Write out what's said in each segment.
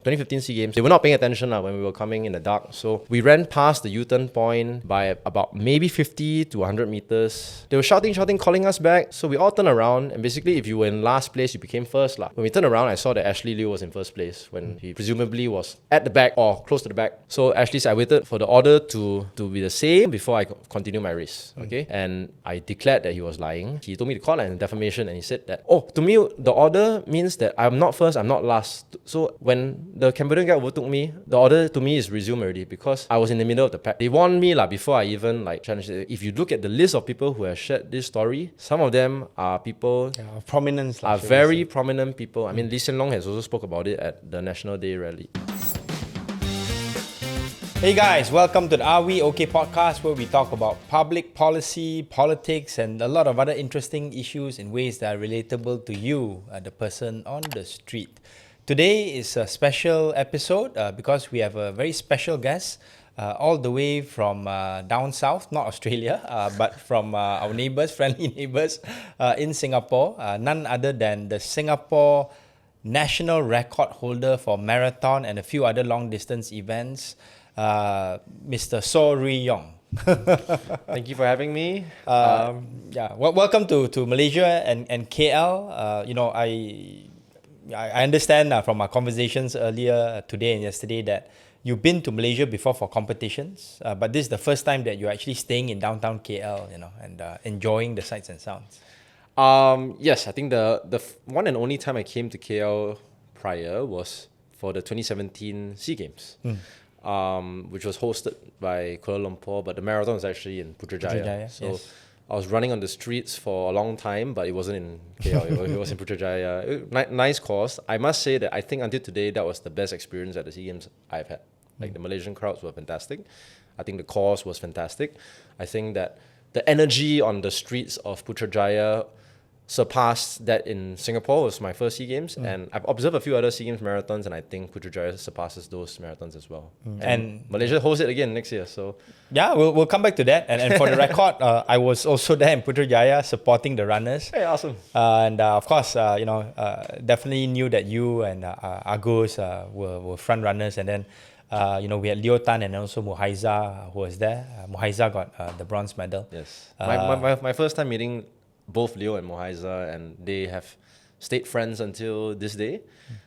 2015 SEA Games, they were not paying attention when we were coming in the dark. So we ran past the U-turn point by about maybe 50 to 100 meters. They were shouting, calling us back. So we all turned around, and basically if you were in last place, you became first. When we turned around, I saw that Ashley Liu was in first place when he presumably was at the back or close to the back. So Ashley said I waited for the order to be the same before I continue my race. Okay, and I declared that he was lying. He told me to call an defamation, and he said that, to me, the order means that I'm not first, I'm not last. So when the Cambodian guy overtook me, the order to me is resumed already because I was in the middle of the pack. They warned me before I even challenged it. If you look at the list of people who have shared this story, some of them are people of prominence. Are very prominent people. I mean, Lee Hsien Loong has also spoke about it at the National Day rally. Hey guys, welcome to the Are We OK podcast, where we talk about public policy, politics, and a lot of other interesting issues in ways that are relatable to you, the person on the street. Today is a special episode because we have a very special guest all the way from down south, not Australia, but from our neighbours, friendly neighbours in Singapore. None other than the Singapore national record holder for marathon and a few other long distance events, Mr. Soh Rui Yong. Thank you for having me. Welcome to Malaysia and KL. I understand from our conversations earlier today and yesterday that you've been to Malaysia before for competitions, but this is the first time that you're actually staying in downtown KL, and enjoying the sights and sounds. Yes, I think the one and only time I came to KL prior was for the 2017 SEA Games, which was hosted by Kuala Lumpur, but the marathon was actually in Putrajaya. So yes. I was running on the streets for a long time, but it wasn't in KL, it was in Putrajaya. Nice course. I must say that I think until today, that was the best experience at the SEA Games I've had. The Malaysian crowds were fantastic. I think the course was fantastic. I think that the energy on the streets of Putrajaya surpassed that in Singapore. It was my first SEA Games, and I've observed a few other SEA Games marathons, and I think Putrajaya surpasses those marathons as well. And Malaysia hosts it again next year, so yeah, we'll come back to that. And for the record, I was also there in Putrajaya supporting the runners. Hey, awesome! And of course, definitely knew that you and Agus were front runners, and then we had Leo Tan and also Muhaiza who was there. Muhaiza got the bronze medal. Yes, my first time meeting both Leo and Muhaiza, and they have stayed friends until this day.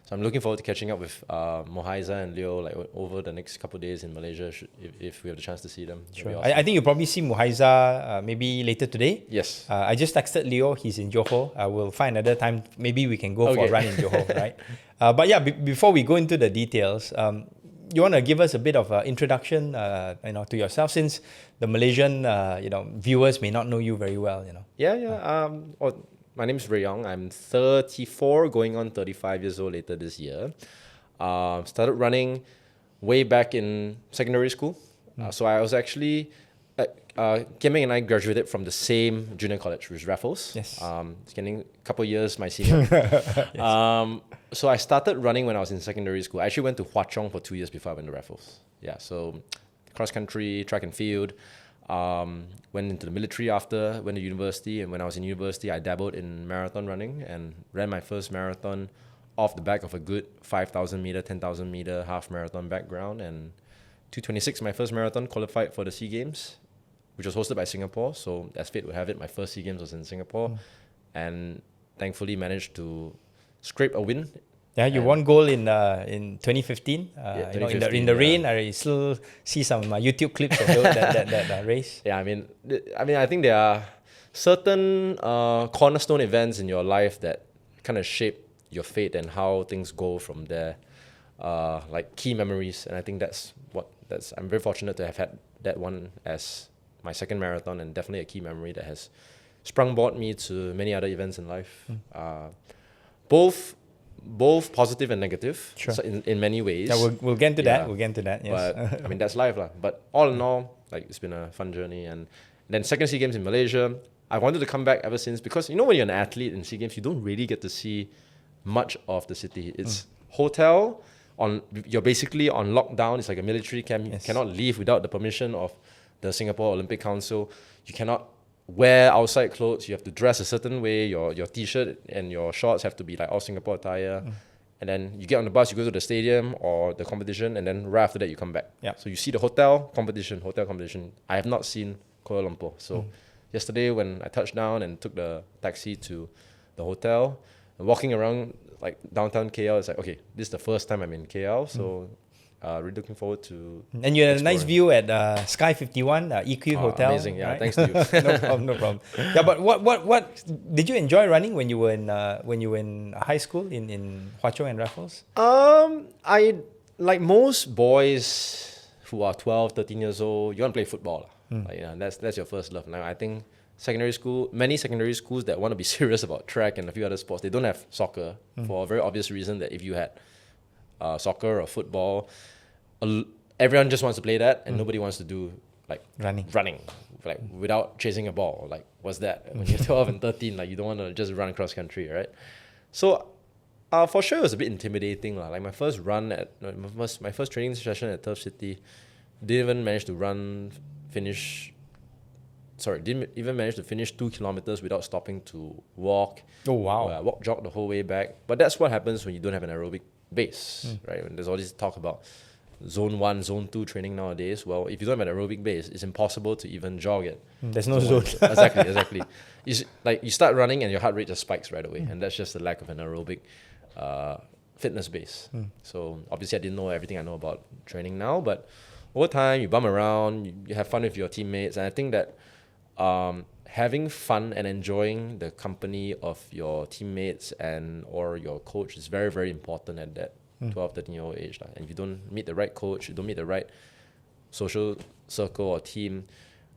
So I'm looking forward to catching up with Muhaiza and Leo over the next couple of days in Malaysia, if we have the chance to see them. Sure. Awesome. I think you'll probably see Muhaiza maybe later today. Yes. I just texted Leo, he's in Johor. We'll find another time, maybe we can go for a run in Johor, right? But yeah, before we go into the details, you want to give us a bit of an introduction, to yourself, since the Malaysian, viewers may not know you very well, My name is Rui Yong. I'm 34, going on 35 years old later this year. Started running way back in secondary school. So I was actually, Kian Ming and I graduated from the same junior college, which is Raffles. Yes. Getting a couple of years my senior. Yes. So I started running when I was in secondary school. I actually went to Hwa Chong for 2 years before I went to Raffles. Yeah, so cross country, track and field. Went into the military after, went to university, and when I was in university, I dabbled in marathon running and ran my first marathon off the back of a good 5,000 meter, 10,000 meter half marathon background, and 2:26, my first marathon, qualified for the SEA Games, which was hosted by Singapore. So as fate would have it, my first SEA Games was in Singapore, and thankfully managed to scrape a win. Yeah, you won gold in 2015. 2015, in the rain. I still see some YouTube clips of that race. Yeah, I mean, I think there are certain cornerstone events in your life that kind of shape your fate and how things go from there. Like key memories, and I think I'm very fortunate to have had that one as my second marathon, and definitely a key memory that has sprungboard me to many other events in life. Both positive and negative, sure. So in many ways. Yeah, we'll get into that. We'll get into that. Yes. But that's life, lah. But all in all, it's been a fun journey. And then second SEA Games in Malaysia, I wanted to come back ever since, because when you're an athlete in SEA Games, you don't really get to see much of the city. It's hotel. You're basically on lockdown. It's like a military camp. You cannot leave without the permission of the Singapore Olympic Council. You cannot wear outside clothes. You have to dress a certain way. Your t-shirt and your shorts have to be like all Singapore attire. and then you get on the bus, you go to the stadium or the competition, and then right after that you come back. Yeah. So you see the hotel competition. I have not seen Kuala Lumpur. So yesterday when I touched down and took the taxi to the hotel, and walking around like downtown KL, it's like, okay, this is the first time I'm in KL, so really looking forward to. And you had a nice exploring. view at Sky 51 EQ Hotel. Amazing, yeah. right? Thanks to you. No problem. Yeah, but what did you enjoy running when you were in high school in Hwa Chong and Raffles? I like most boys who are 12, 13 years old, you want to play football. Like, yeah, that's your first love. Now I think many secondary schools that want to be serious about track and a few other sports, they don't have soccer for a very obvious reason that if you had soccer or football, everyone just wants to play that and nobody wants to do like running like without chasing a ball. Like what's that? When you're 12 and 13, like you don't want to just run cross country, right? So for sure it was a bit intimidating. Like my first run my first training session at Turf City, didn't even manage to finish 2 kilometers without stopping to walk. Oh wow. Jog the whole way back. But that's what happens when you don't have an aerobic base, right? When there's all this talk about zone 1, zone 2 training nowadays. Well, if you don't have an aerobic base, it's impossible to even jog it. There's no zone. Exactly. It's like you start running and your heart rate just spikes right away, and that's just the lack of an aerobic fitness base. So obviously I didn't know everything I know about training now, but over time you bum around, you have fun with your teammates, and I think that having fun and enjoying the company of your teammates or your coach is very, very important at that 12, 13-year-old age. And if you don't meet the right coach, you don't meet the right social circle or team,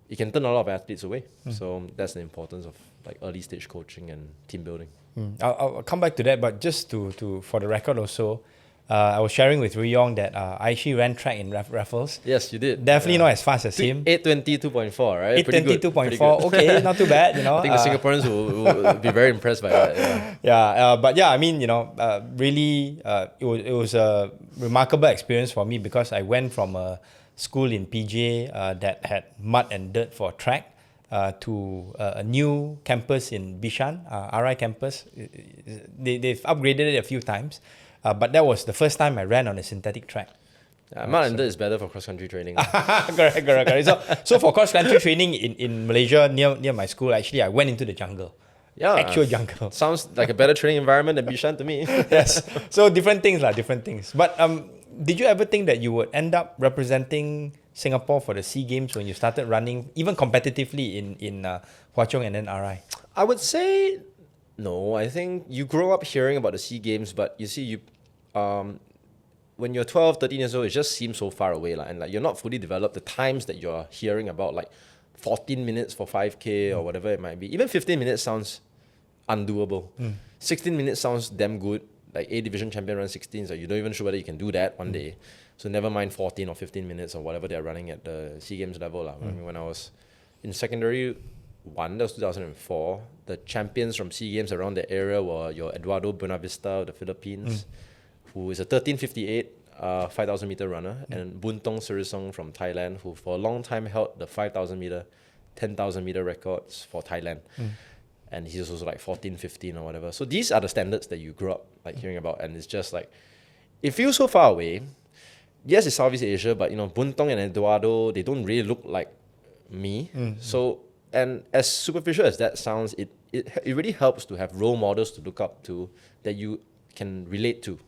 it can turn a lot of athletes away. So that's the importance of like early stage coaching and team building. I'll come back to that, but just to for the record also, I was sharing with Rui Yong that I actually ran track in Raffles. Yes, you did. Definitely not as fast as him. 8:20, 2.4, right? 8:20, 2.4. Okay, not too bad, I think the Singaporeans will be very impressed by that. But I mean, really, it was a remarkable experience for me because I went from a school in PJ that had mud and dirt for track to a new campus in Bishan, RI campus. They've upgraded it a few times. But that was the first time I ran on a synthetic track. Mud and dirt is better for cross-country training. correct. So for cross-country training in Malaysia, near my school, actually, I went into the jungle. Yeah. Actual jungle. Sounds like a better training environment than Bishan to me. Yes. So different things. But did you ever think that you would end up representing Singapore for the SEA Games when you started running, even competitively in Hwa Chong and then RI? I would say no. I think you grow up hearing about the SEA Games, but you see, when you're 12, 13 years old, it just seems so far away. And like you're not fully developed. The times that you're hearing about, like 14 minutes for 5K or whatever it might be, even 15 minutes sounds undoable. 16 minutes sounds damn good. Like A division champion runs 16, so you don't even sure whether you can do that one day. So never mind 14 or 15 minutes or whatever they're running at the SEA Games level. I mean, when I was in secondary 1, that was 2004, the champions from SEA Games around the area were your Eduardo Buenavista of the Philippines, who is a 13:58 5,000 meter runner, and Buntong Sirisong from Thailand, who for a long time held the 5,000 meter, 10,000 meter records for Thailand. And he's also like 14, 15 or whatever. So these are the standards that you grew up like hearing about, and it's just like, it feels so far away. Yes, it's Southeast Asia, but Buntong and Eduardo, they don't really look like me. So, and as superficial as that sounds, it really helps to have role models to look up to that you can relate to.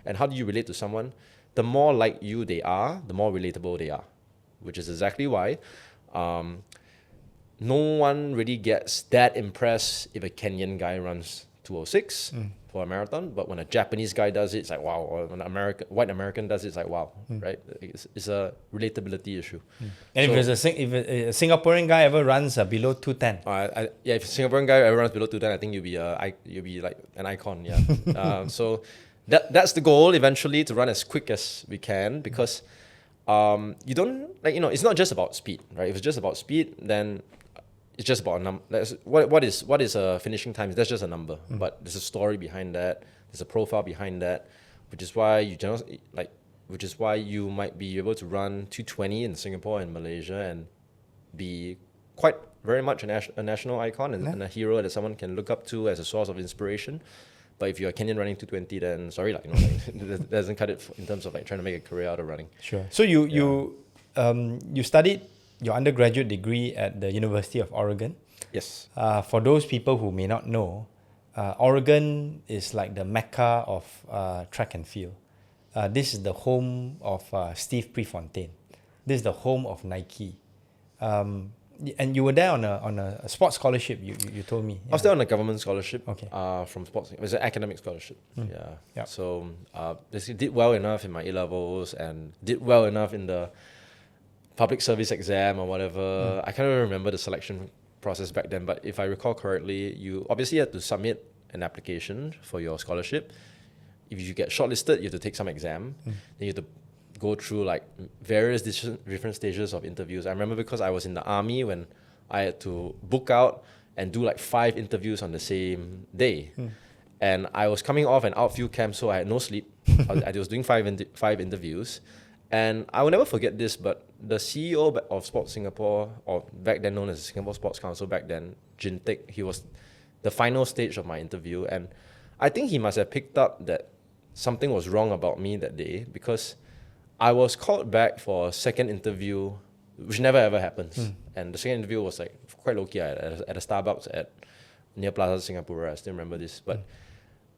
And how do you relate to someone? The more like you they are, the more relatable they are, which is exactly why no one really gets that impressed if a Kenyan guy runs 2:06 for a marathon, but when a Japanese guy does it, it's like wow. Or when an white American does it, it's like wow, right? It's a relatability issue. And if a Singaporean guy ever runs below 210, if a Singaporean guy ever runs below 210, I think you'll be like an icon. Yeah. So that's the goal eventually, to run as quick as we can, because you don't it's not just about speed, right? If it's just about speed, then it's just about a number. What is a finishing time? That's just a number. But there's a story behind that. There's a profile behind that, which is why you might be able to run 2:20 in Singapore and Malaysia and be quite very much a national icon and a hero that someone can look up to as a source of inspiration. But if you're Kenyan running 220, then sorry, that doesn't cut it in terms of trying to make a career out of running. Sure. So you studied your undergraduate degree at the University of Oregon. Yes. For those people who may not know, Oregon is like the mecca of track and field. This is the home of Steve Prefontaine. This is the home of Nike. And you were there on a sports scholarship, you told me. I was there on a government scholarship. Okay. From sports. It was an academic scholarship. Yeah. Yep. So basically did well enough in my A-levels and did well enough in the public service exam or whatever. I can't even remember the selection process back then, but if I recall correctly, you obviously had to submit an application for your scholarship. If you get shortlisted, you have to take some exam. Then you have to go through various different stages of interviews. I remember because I was in the army when I had to book out and do 5 interviews on the same day. And I was coming off an outfield camp, so I had no sleep. I was doing 5 interviews. And I will never forget this, but the CEO of Sports Singapore, or back then known as the Singapore Sports Council back then, Jin Teck, he was the final stage of my interview. And I think he must have picked up that something was wrong about me that day, because I was called back for a second interview, which never ever happens. And the second interview was quite low-key at a Starbucks near Plaza Singapura. I still remember this. But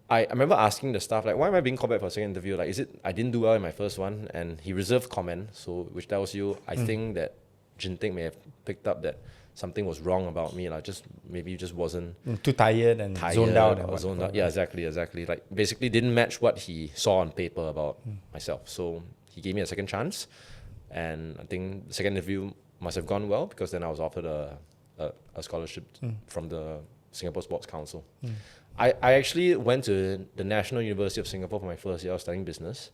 I remember asking the staff, why am I being called back for a second interview? Is it I didn't do well in my first one? And he reserved comment, so which tells you, I think that Jin Teck may have picked up that something was wrong about me. Maybe just wasn't too tired and zoned out. Zoned out. Yeah, exactly. Basically didn't match what he saw on paper about myself. So he gave me a second chance, and I think the second interview must have gone well, because then I was offered a scholarship from the Singapore Sports Council. I actually went to the National University of Singapore for my first year of studying business.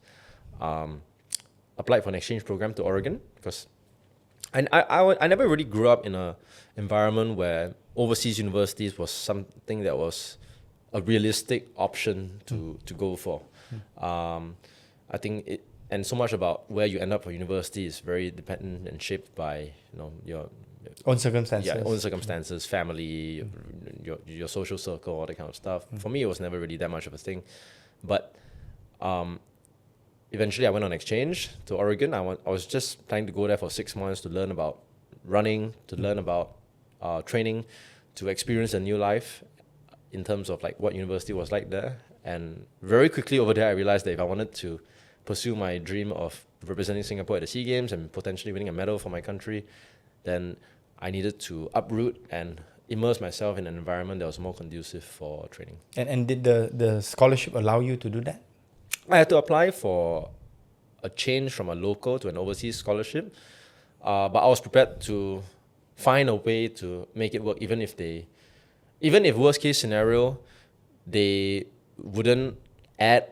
Applied for an exchange program to Oregon, because I never really grew up in an environment where overseas universities was something that was a realistic option to go for. I think and so much about where you end up for university is very dependent and shaped by your own circumstances. Yeah, own circumstances, family, your social circle, all that kind of stuff. For me, it was never really that much of a thing. But eventually I went on exchange to Oregon. I was just planning to go there for 6 months to learn about running, to learn about training, to experience a new life in terms of what university was like there. And very quickly over there, I realized that if I wanted to pursue my dream of representing Singapore at the SEA Games and potentially winning a medal for my country, then I needed to uproot and immerse myself in an environment that was more conducive for training. And did the scholarship allow you to do that? I had to apply for a change from a local to an overseas scholarship, but I was prepared to find a way to make it work, even if worst case scenario, they wouldn't add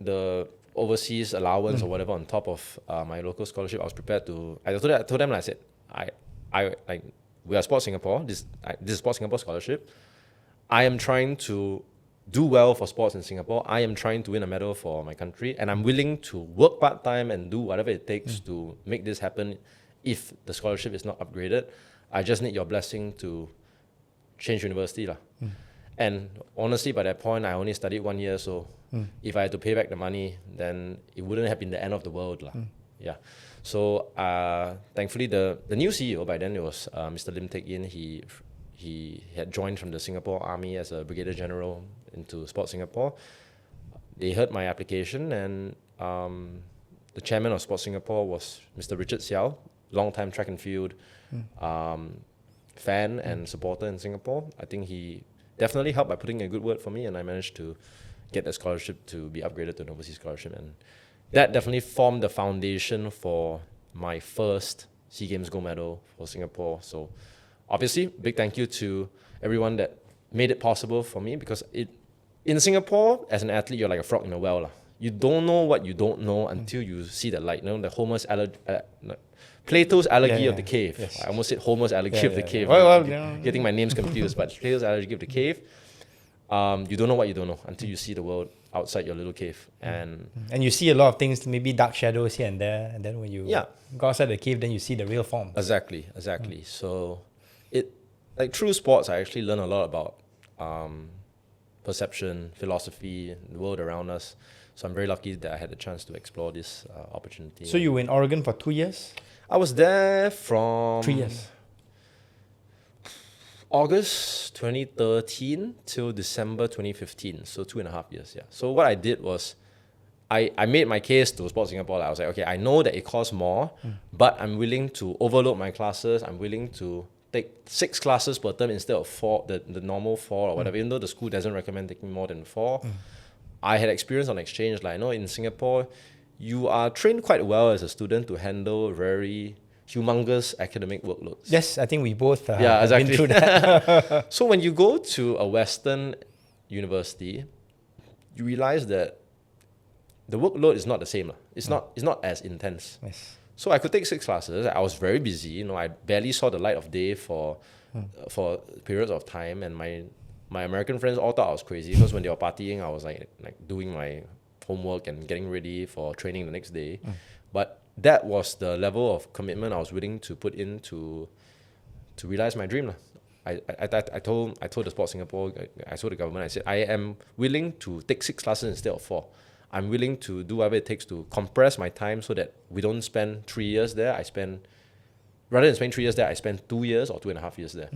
the overseas allowance or whatever on top of my local scholarship. I was prepared to. I told them, I said, we are Sports Singapore. This is Sports Singapore scholarship. I am trying to do well for sports in Singapore. I am trying to win a medal for my country, and I'm willing to work part-time and do whatever it takes to make this happen if the scholarship is not upgraded. I just need your blessing to change university. And honestly, by that point, I only studied 1 year, so if I had to pay back the money, then it wouldn't have been the end of the world. Yeah. So thankfully, the new CEO, by then it was Mr. Lim Teck Yin. He had joined from the Singapore Army as a Brigadier General into Sports Singapore. They heard my application, and the chairman of Sports Singapore was Mr. Richard Xiao, long-time track and field fan and supporter in Singapore. I think he definitely helped by putting a good word for me, and I managed to get the scholarship to be upgraded to an overseas scholarship. And that definitely formed the foundation for my first SEA Games gold medal for Singapore. So obviously, big thank you to everyone that made it possible for me, because in Singapore, as an athlete, you're like a frog in a well. You don't know what you don't know until you see the light. The Plato's allergy of the cave. Yes. I almost said Homer's allergy of the cave. Getting my names confused, but Plato's allergy of the cave. You don't know what you don't know until you see the world outside your little cave. And you see a lot of things, maybe dark shadows here and there, and then when you go outside the cave, then you see the real form. Exactly. So through sports, I actually learn a lot about perception, philosophy, the world around us. So I'm very lucky that I had the chance to explore this opportunity. So you were in Oregon for 2 years? I was there from 3 years. August 2013 till December 2015, so 2.5 years. Yeah. So what I did was, I made my case to Sport Singapore. I was like, okay, I know that it costs more, but I'm willing to overload my classes. I'm willing to take 6 classes per term instead of 4, the normal 4 or whatever. Even though the school doesn't recommend taking more than 4, I had experience on exchange. Like I know in Singapore, you are trained quite well as a student to handle very humongous academic workloads. Yes, I think we both Yeah, have exactly. been through that. So when you go to a Western university, you realize that the workload is not the same. It's not as intense. Yes. So I could take 6 classes. I was very busy. You know, I barely saw the light of day for periods of time, and my American friends all thought I was crazy because when they were partying, I was like doing my homework and getting ready for training the next day. But that was the level of commitment I was willing to put in to realize my dream. I told the Sport Singapore, I told the government, I said, I am willing to take 6 classes instead of 4. I'm willing to do whatever it takes to compress my time so that we don't spend 3 years there. Rather than spend 3 years there, I spend 2 years or 2.5 years there.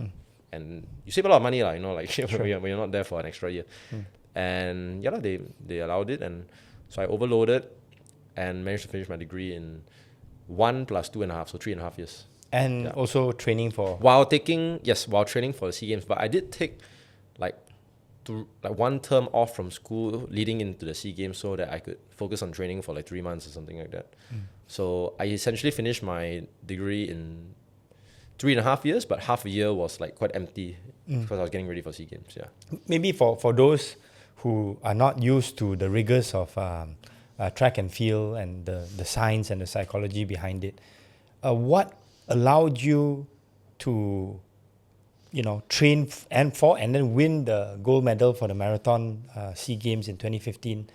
And you save a lot of money, you know, like when you're not there for an extra year. And yeah, they allowed it. And so I overloaded and managed to finish my degree in 1 plus 2.5, so 3.5 years. And also training for... While training for the SEA Games. But I did take like 1 term off from school leading into the SEA Games so that I could focus on training for like 3 months or something like that. So I essentially finished my degree in 3.5 years, but half a year was like quite empty because I was getting ready for SEA Games. Yeah. Maybe for those who are not used to the rigors of track and field and the science and the psychology behind it, what allowed you to, train and then win the gold medal for the marathon SEA Games in 2015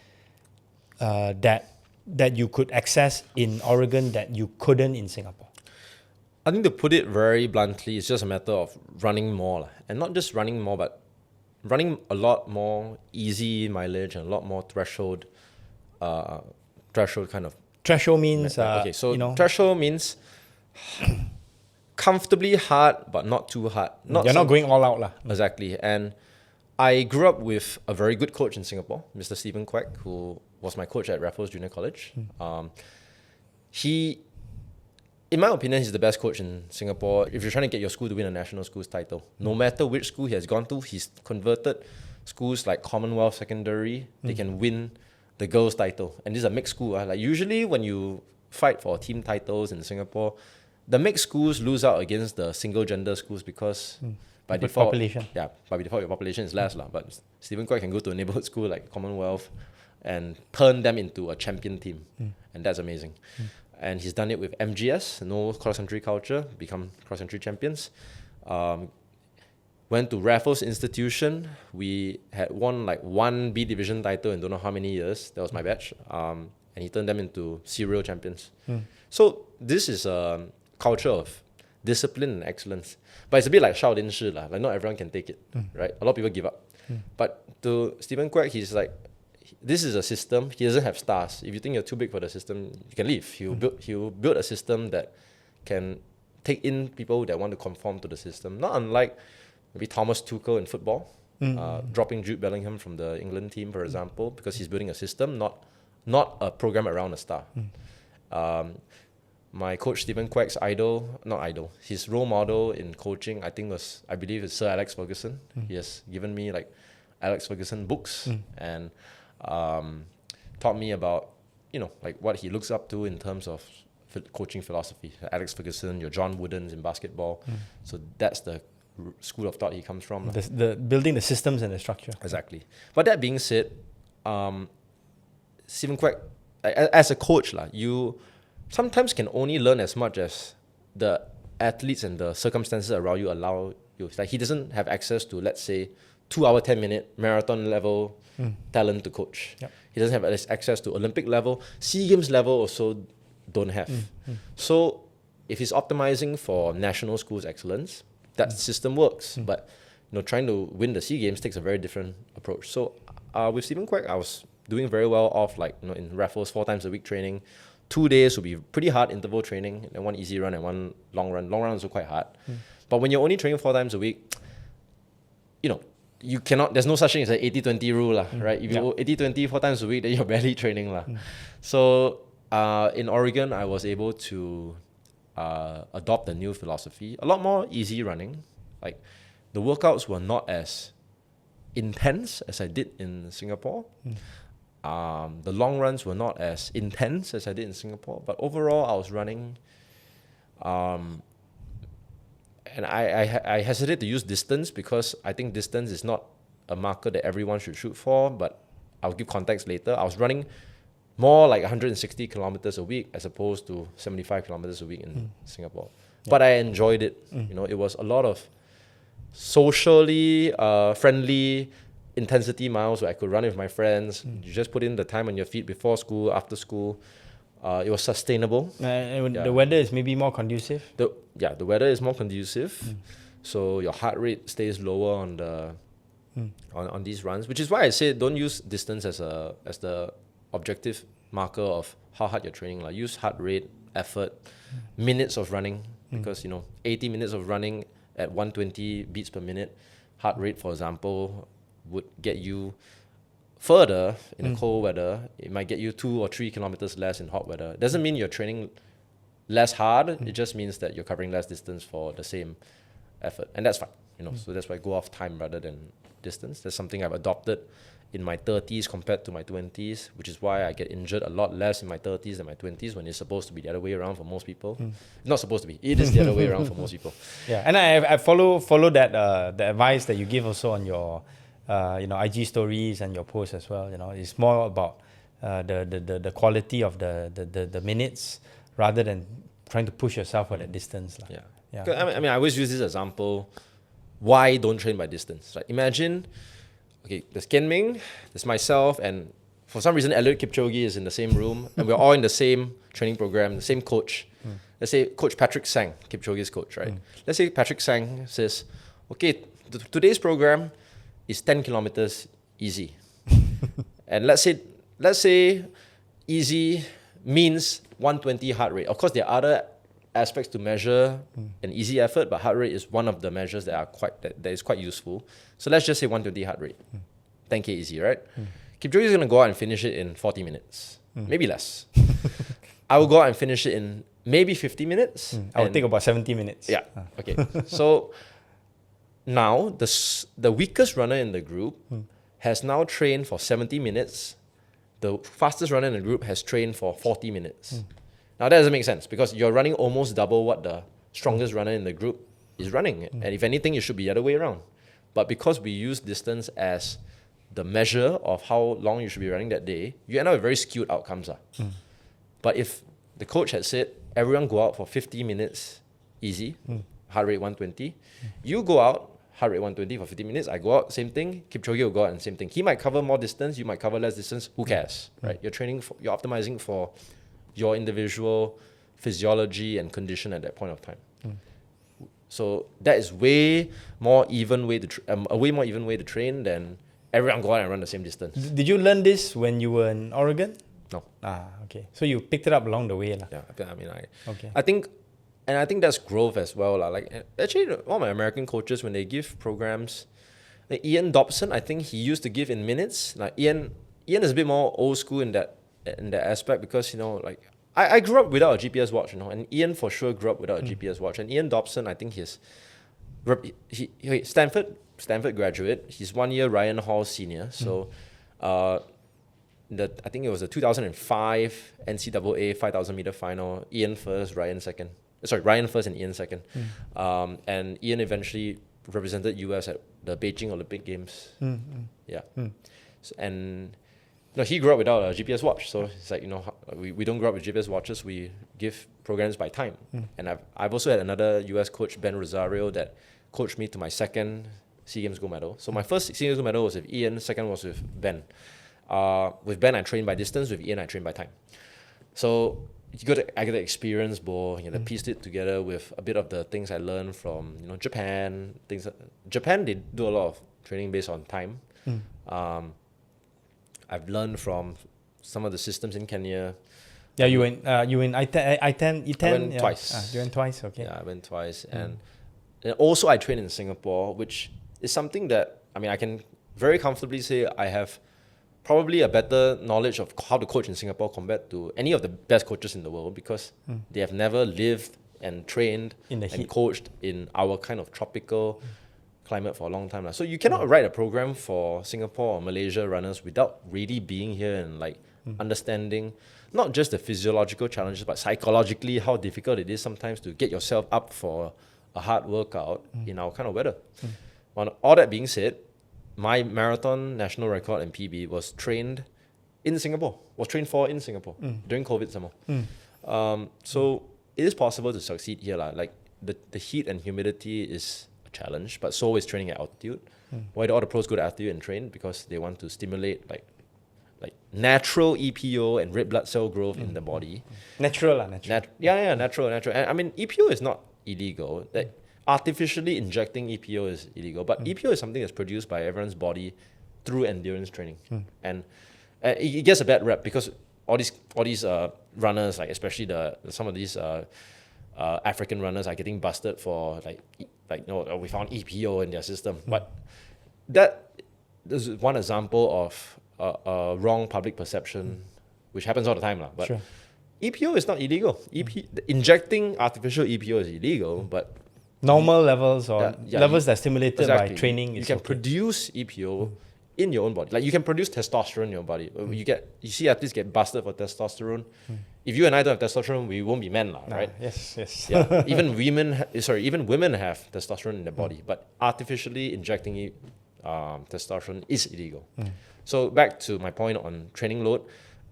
that you could access in Oregon that you couldn't in Singapore? I think to put it very bluntly, it's just a matter of running more. And not just running more, but running a lot more easy mileage and a lot more threshold kind of. Threshold means... threshold means comfortably hard, but not too hard. You're not going all out. Exactly. And I grew up with a very good coach in Singapore, Mr. Stephen Quek, who was my coach at Raffles Junior College. In my opinion, he's the best coach in Singapore if you're trying to get your school to win a national schools title. No matter which school he has gone to, he's converted schools like Commonwealth Secondary, they can win the girls' title. And this is a mixed school. Like usually when you fight for team titles in Singapore, the mixed schools lose out against the single gender schools because by default, by default your population is less. But Stephen Quek can go to a neighborhood school like Commonwealth and turn them into a champion team. And that's amazing. And he's done it with MGS, no cross-country culture, become cross-country champions. Went to Raffles Institution. We had won like 1 B division title in don't know how many years. That was my batch. And he turned them into serial champions. So this is a culture of discipline and excellence. But it's a bit like Shaolin Shi. Like not everyone can take it, right? A lot of people give up. But to Stephen Quek, he's like, this is a system. He doesn't have stars. If you think you're too big for the system, you can leave. He'll build a system that can take in people that want to conform to the system. Not unlike maybe Thomas Tuchel in football, dropping Jude Bellingham from the England team, for example, because he's building a system, not a program around a star. My coach Stephen Quek's his role model in coaching, I believe is Sir Alex Ferguson. He has given me like Alex Ferguson books and taught me about, like what he looks up to in terms of coaching philosophy. Alex Ferguson, your John Woodens in basketball. So that's the school of thought he comes from. The building the systems and the structure. Exactly. But that being said, Stephen Quek, as a coach, you sometimes can only learn as much as the athletes and the circumstances around you allow you. Like he doesn't have access to, let's say, 2-hour, 10-minute marathon level talent to coach. Yep. He doesn't have access to Olympic level. SEA Games level also don't have. So if he's optimizing for national schools excellence, that system works. But trying to win the SEA Games takes a very different approach. So with Stephen Quek, I was doing very well off in Raffles 4 times a week training. 2 days would be pretty hard interval training, and 1 easy run and 1 long run. Long run is also quite hard. But when you're only training 4 times a week, you cannot, there's no such thing as an 80-20 rule, right? If you go 80-20 4 times a week, then you're barely training. So in Oregon, I was able to adopt a new philosophy, a lot more easy running. Like the workouts were not as intense as I did in Singapore. The long runs were not as intense as I did in Singapore, but overall I was running, and I hesitate to use distance because I think distance is not a marker that everyone should shoot for, but I'll give context later. I was running more like 160 kilometers a week as opposed to 75 kilometers a week in Singapore. But I enjoyed it. It was a lot of socially friendly intensity miles where I could run with my friends. You just put in the time on your feet before school, after school. It was sustainable. The weather is maybe more conducive. The weather is more conducive, so your heart rate stays lower on the on these runs, which is why I say don't use distance as the objective marker of how hard you're training. Use heart rate, effort, minutes of running, because 80 minutes of running at 120 beats per minute, heart rate, for example, would get you further in the cold weather. It might get you 2 or 3 kilometers less in hot weather. It doesn't mean you're training less hard. It just means that you're covering less distance for the same effort, and that's fine. So that's why I go off time rather than distance. That's something I've adopted in my 30s compared to my 20s, which is why I get injured a lot less in my 30s than my 20s, when it's supposed to be the other way around for most people. Not supposed to be. It is the other way around for most people. Yeah, and I follow that the advice that you give also on your IG stories and your posts as well. It's more about the quality of the minutes rather than trying to push yourself for that distance. Yeah. I always use this example. Why don't train by distance? Like imagine, there's Kian Ming, there's myself, and for some reason Eliud Kipchoge is in the same room, and we're all in the same training program, the same coach. Let's say Coach Patrick Sang, Kipchoge's coach, right? Let's say Patrick Sang says, today's program is 10 kilometers easy. And let's say easy means 120 heart rate. Of course, there are other aspects to measure an easy effort, but heart rate is one of the measures that is quite useful. So let's just say 120 heart rate, 10K easy, right? Kipchoge is going to go out and finish it in 40 minutes, maybe less. I will go out and finish it in maybe 50 minutes. I will take about 70 minutes. Yeah, okay. So now the weakest runner in the group has now trained for 70 minutes. The fastest runner in the group has trained for 40 minutes. Now that doesn't make sense because you're running almost double what the strongest runner in the group is running. And if anything, it should be the other way around. But because we use distance as the measure of how long you should be running that day, you end up with very skewed outcomes. But if the coach had said, everyone go out for 50 minutes easy, heart rate 120, you go out, heart rate 120 for 50 minutes, I go out, same thing, Kipchoge will go out and same thing. He might cover more distance, you might cover less distance, who cares, right? You're training, you're optimizing for your individual physiology and condition at that point of time. So that is way more even way to a way more even way to train than everyone go out and run the same distance. Did you learn this when you were in Oregon? No. Okay. So you picked it up along the way. Yeah, I think that's growth as well. Like actually, all my American coaches, when they give programs, like Ian Dobson, I think he used to give in minutes. Like Ian is a bit more old school in that aspect because I grew up without a GPS watch, and Ian for sure grew up without a GPS watch. And Ian Dobson, I think he Stanford graduate. He's 1 year Ryan Hall senior. So I think it was the 2005 NCAA 5,000 meter final. Ian first, Ryan second. Ryan first and Ian second. And Ian eventually represented US at the Beijing Olympic Games. Yeah. And he grew up without a GPS watch, so it's like we don't grow up with GPS watches. We give programs by time. And I've also had another US coach, Ben Rosario, that coached me to my second SEA Games gold medal. So my first SEA Games gold medal was with Ian, second was with Ben. With Ben I trained by distance, with Ian I trained by time. So I got to experience both. You know, pieced it together with a bit of the things I learned from Japan. Japan, they do a lot of training based on time. I've learned from some of the systems in Kenya. Yeah, you went I-10, E10? I went twice. You went twice, okay. Yeah, I went twice. And also I trained in Singapore, which is something that, I can very comfortably say I have probably a better knowledge of how to coach in Singapore compared to any of the best coaches in the world, because they have never lived and trained in the and heat. coached in our kind of tropical climate for a long time. So you cannot write a program for Singapore or Malaysia runners without really being here and understanding not just the physiological challenges, but psychologically how difficult it is sometimes to get yourself up for a hard workout in our kind of weather. All that being said, my marathon national record and PB was trained in Singapore, during COVID some more. So it is possible to succeed here. Like the heat and humidity is a challenge, but so is training at altitude. Why do all the pros go to altitude and train? Because they want to stimulate like natural EPO and red blood cell growth in the body. Natural. Natural. And EPO is not illegal. Artificially injecting EPO is illegal, but EPO is something that's produced by everyone's body through endurance training, and it gets a bad rep because all these runners, like especially some of these African runners, are getting busted for we found EPO in their system. But that is one example of a wrong public perception, which happens all the time, But sure. EPO is not illegal. Injecting artificial EPO is illegal, but normal levels or levels that are stimulated exactly. by training. You can produce EPO in your own body. Like you can produce testosterone in your body. You see athletes get busted for testosterone. If you and I don't have testosterone, we won't be men, right? Yes. Yeah. Even women have testosterone in their body, but artificially injecting testosterone is illegal. So back to my point on training load,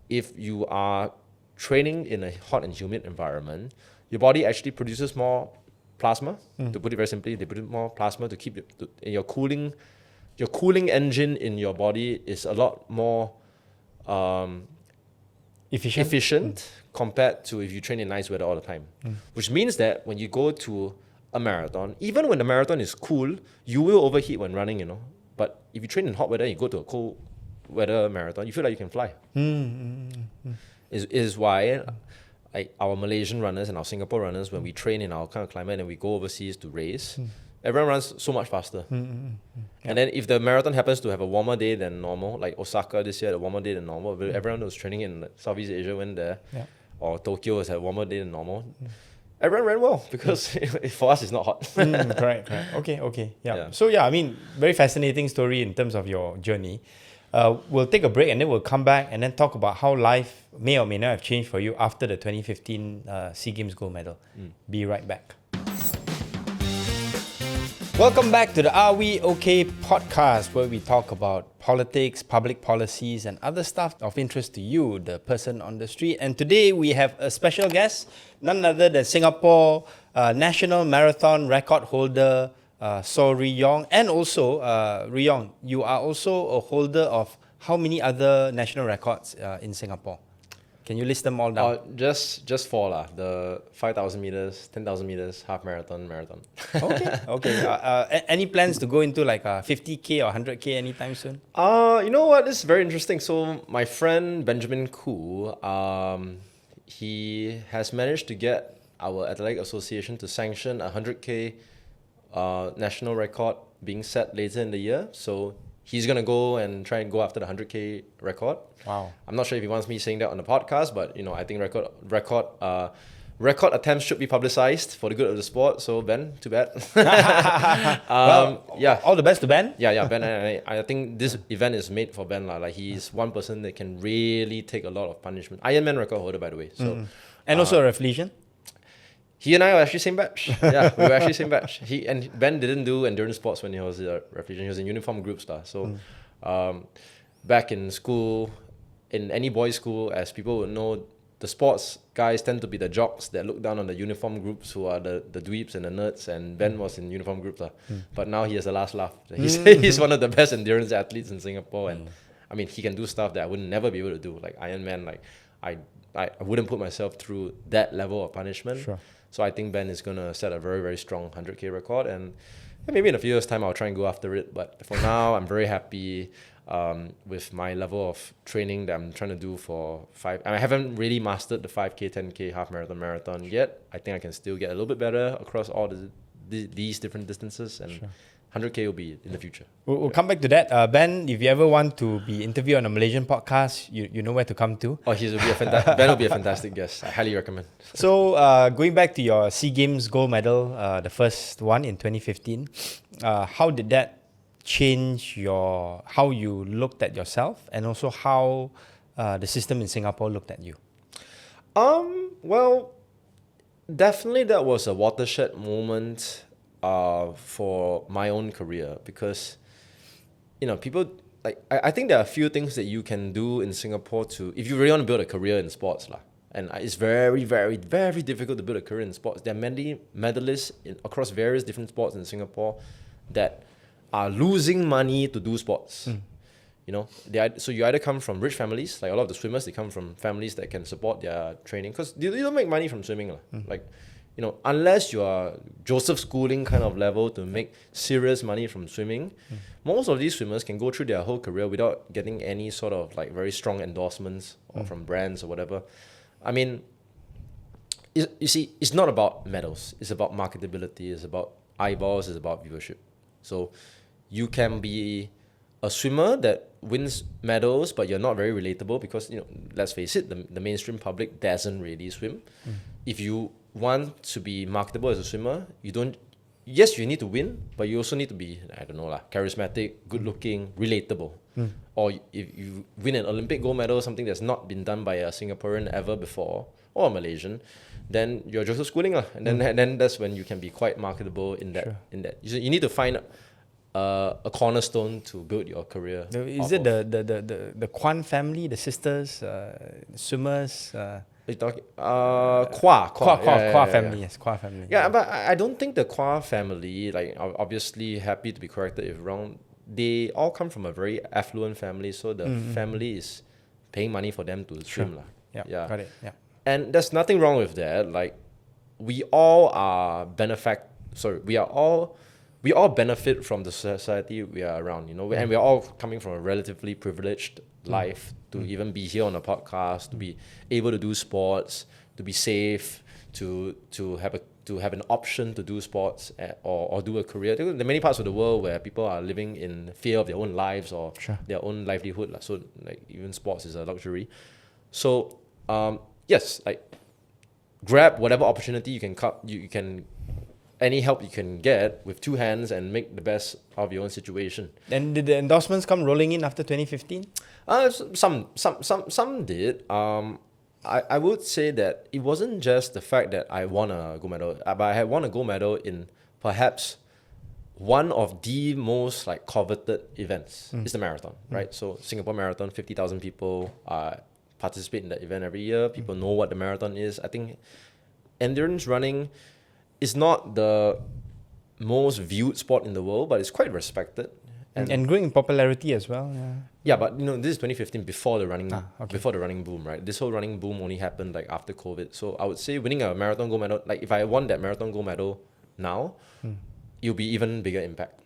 if you are training in a hot and humid environment, your body actually produces more plasma. To put it very simply, they produce more plasma to keep your cooling engine in your body is a lot more efficient compared to if you train in nice weather all the time. Which means that when you go to a marathon, even when the marathon is cool, you will overheat when running, But if you train in hot weather, you go to a cold weather marathon, you feel like you can fly. Is why our Malaysian runners and our Singapore runners, when we train in our kind of climate and we go overseas to race, everyone runs so much faster. And then if the marathon happens to have a warmer day than normal, like Osaka this year had a warmer day than normal, everyone who was training in Southeast Asia went there, or Tokyo has had a warmer day than normal, everyone ran well because for us it's not hot. Correct. Okay. Yeah. So very fascinating story in terms of your journey. We'll take a break and then we'll come back and then talk about how life may or may not have changed for you after the 2015 SEA Games gold medal. Be right back. Welcome back to the Are We OK podcast, where we talk about politics, public policies, and other stuff of interest to you, the person on the street. And today we have a special guest, none other than Singapore national marathon record holder, Soh Rui Yong. And also, Rui Yong, you are also a holder of how many other national records in Singapore? Can you list them all down? Just 4 the 5,000 meters, 10,000 meters, half marathon. Okay. Any plans to go into like 50K or 100K anytime soon? You know what? This is very interesting. So my friend Benjamin Khoo, he has managed to get our athletic association to sanction a 100K national record being set later in the year. So he's going to go and try and go after the 100K record. Wow. I'm not sure if he wants me saying that on the podcast, but I think record attempts should be publicized for the good of the sport. So Ben, too bad. All the best to Ben. Yeah, Ben. I think this event is made for Ben. Like he's one person that can really take a lot of punishment. Ironman record holder, by the way. So and also a reflection. He and I were actually same batch. Yeah, we were actually same batch. Ben didn't do endurance sports when he was a refugee. He was in uniform groups. So back in school, in any boys' school, as people would know, the sports guys tend to be the jocks that look down on the uniform groups who are the dweebs and the nerds, and Ben was in uniform groups. But now he has the last laugh. He's one of the best endurance athletes in Singapore, and he can do stuff that I would never be able to do, like Ironman. Like I wouldn't put myself through that level of punishment. Sure. So I think Ben is going to set a very, very strong 100K record. And maybe in a few years' time, I'll try and go after it. But for now, I'm very happy with my level of training that I'm trying to do for 5. I haven't really mastered the 5K, 10K, half marathon yet. I think I can still get a little bit better across all these different distances. And 100K will be in the future. We'll come back to that. Ben, if you ever want to be interviewed on a Malaysian podcast, you know where to come to. Oh, Ben will be a fantastic guest. I highly recommend. So, going back to your SEA Games gold medal, the first one in 2015, how did that change how you looked at yourself, and also how the system in Singapore looked at you? Well, definitely that was a watershed moment for my own career, because people I think there are a few things that you can do in Singapore if you really want to build a career in sports lah. And it's very, very, very difficult to build a career in sports. There are many medalists across various different sports in Singapore that are losing money to do sports. So you either come from rich families, like a lot of the swimmers, they come from families that can support their training, because you don't make money from swimming. Unless you are Joseph Schooling kind of level to make serious money from swimming, most of these swimmers can go through their whole career without getting any sort of like very strong endorsements or from brands or whatever. I mean, you see, it's not about medals. It's about marketability. It's about eyeballs. It's about viewership. So you can be a swimmer that wins medals, but you're not very relatable because, let's face it, the mainstream public doesn't really swim. If you want to be marketable as a swimmer, you need to win, but you also need to be, charismatic, good looking, relatable. Or if you win an Olympic gold medal, something that's not been done by a Singaporean ever before, or a Malaysian, then you're Joseph Schooling. And then that's when you can be quite marketable in that. Sure. You need to find a cornerstone to build your career. Is it the Kwan family, the sisters, swimmers? You talking Kwa family, yes, Kwa family. Yeah, but I don't think the Kwa family, obviously happy to be corrected if wrong, they all come from a very affluent family, so the family is paying money for them to swim. Sure. Yeah, got it. Yeah. And there's nothing wrong with that. We all benefit from the society we are around, and we are all coming from a relatively privileged life to even be here on a podcast, to be able to do sports, to be safe, to have an option to do sports or do a career. There are many parts of the world where people are living in fear of their own lives or their own livelihood. So even sports is a luxury. So yes, grab whatever opportunity you can any help you can get with two hands and make the best of your own situation. And did the endorsements come rolling in after 2015? Some did. I would say that it wasn't just the fact that I won a gold medal, but I had won a gold medal in perhaps one of the most coveted events. It's the marathon, right? So Singapore Marathon, 50,000 people participate in that event every year. People know what the marathon is. I think endurance running is not the most viewed sport in the world, but it's quite respected. And growing in popularity as well. Yeah, but this is 2015 before the running boom, right? This whole running boom only happened after COVID. So I would say winning a marathon gold medal, if I won that marathon gold medal now, it'll be even bigger impact.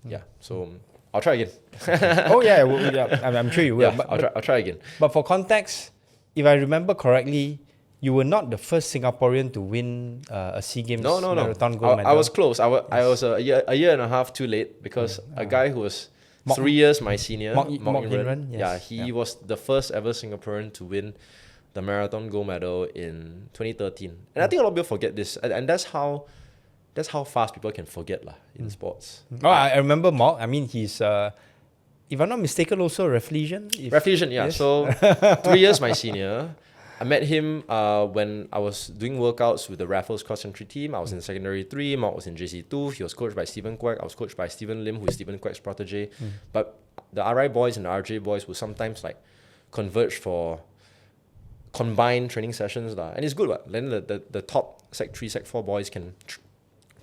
Yeah, so I'll try again. I'm sure you will. Yeah, I'll try again. But for context, if I remember correctly, you were not the first Singaporean to win a SEA Games marathon gold medal. I was close. I was a year and a half too late because a guy who was 3 years my senior, Mok Yin, he was the first ever Singaporean to win the marathon gold medal in 2013. And I think a lot of people forget this, and that's how fast people can forget in sports. I remember Mok. I mean, he's if I'm not mistaken, also Reflexion. Yeah. Yes. So 3 years my senior. I met him when I was doing workouts with the Raffles cross country team. I was in secondary 3, Mok was in JC2. He was coached by Stephen Quek. I was coached by Stephen Lim, who is Stephen Quek's protege. But the RI boys and the RJ boys would sometimes converge for combined training sessions. And it's good. Then the top Sec 3, Sec 4 boys can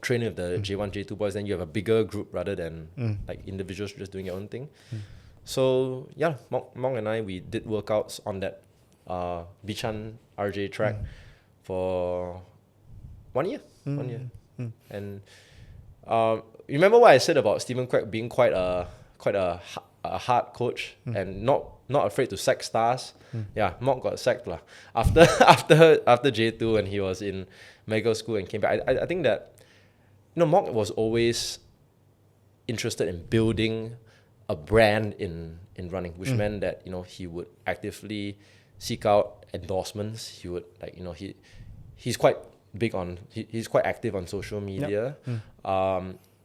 train with the J1, J2 boys. Then you have a bigger group rather than individuals just doing your own thing. So yeah, Mok and I, we did workouts on that Bichan RJ track for 1 year. 1 year. And remember what I said about Stephen Quek being quite a hard coach and not afraid to sack stars. Yeah, Mok got sacked lah after J2 when he was in medical school and came back. I think that Mok was always interested in building a brand in running, which meant that he would actively seek out endorsements. He would he's quite big on he's quite active on social media.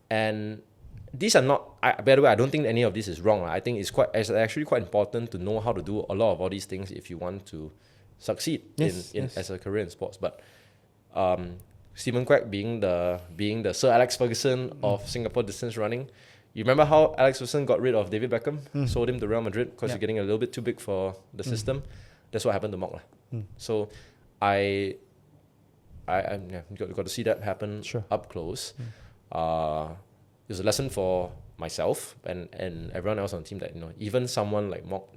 And these are not, by the way, I don't think any of this is wrong. I think it's actually quite important to know how to do a lot of all these things if you want to succeed as a career in sports. But Stephen Quek being the Sir Alex Ferguson of Singapore distance running, you remember how Alex Ferguson got rid of David Beckham, sold him to Real Madrid because he's getting a little bit too big for the system? That's what happened to Mok. So I got to see that happen up close. It was a lesson for myself and everyone else on the team that even someone like Mok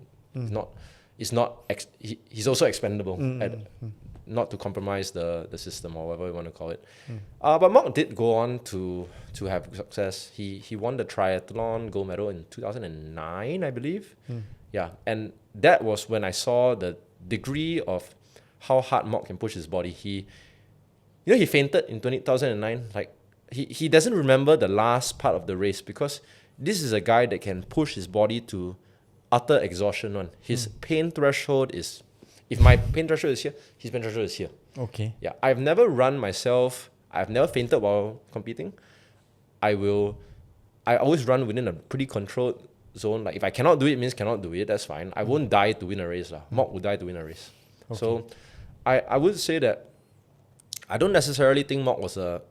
he's also expendable, not to compromise the system or whatever you want to call it. But Mok did go on to have success. He won the triathlon gold medal in 2009, I believe. Yeah, and that was when I saw the degree of how hard Mok can push his body. He fainted in 2009. Like he doesn't remember the last part of the race because this is a guy that can push his body to utter exhaustion. His pain threshold is, if my pain threshold is here, his pain threshold is here. Okay. Yeah, I've never run myself. I've never fainted while competing. I always run within a pretty controlled zone. Like if I cannot do it, means cannot do it. That's fine. I won't die to win a race. Mok would die to win a race. Okay. So I would say that I don't necessarily think Mok was the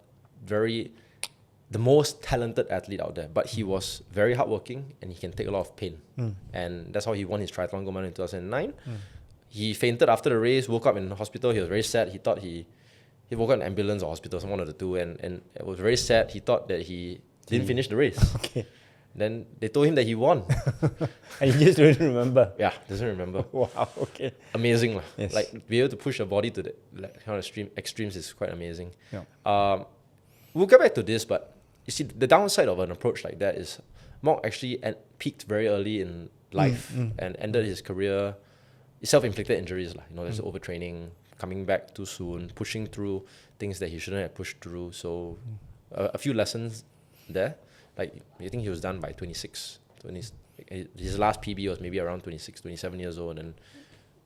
most talented athlete out there, but he was very hardworking and he can take a lot of pain. And that's how he won his triathlon gold medal in 2009. He fainted after the race, woke up in the hospital. He was very sad. He thought he woke up in an ambulance or hospital, one of the two, and it was very sad. He thought that he didn't finish the race. Okay. Then they told him that he won. And he just didn't remember. Yeah, doesn't remember. Wow, okay. Amazing. Yes. Like, be able to push your body to the kind of extremes is quite amazing. Yeah. We'll get back to this, but you see, the downside of an approach like that is Mok actually peaked very early in life and ended his career. Self-inflicted injuries. There's overtraining, coming back too soon, pushing through things that he shouldn't have pushed through. So a few lessons there. Like, I think he was done by 26. His last PB was maybe around 26, 27 years old, and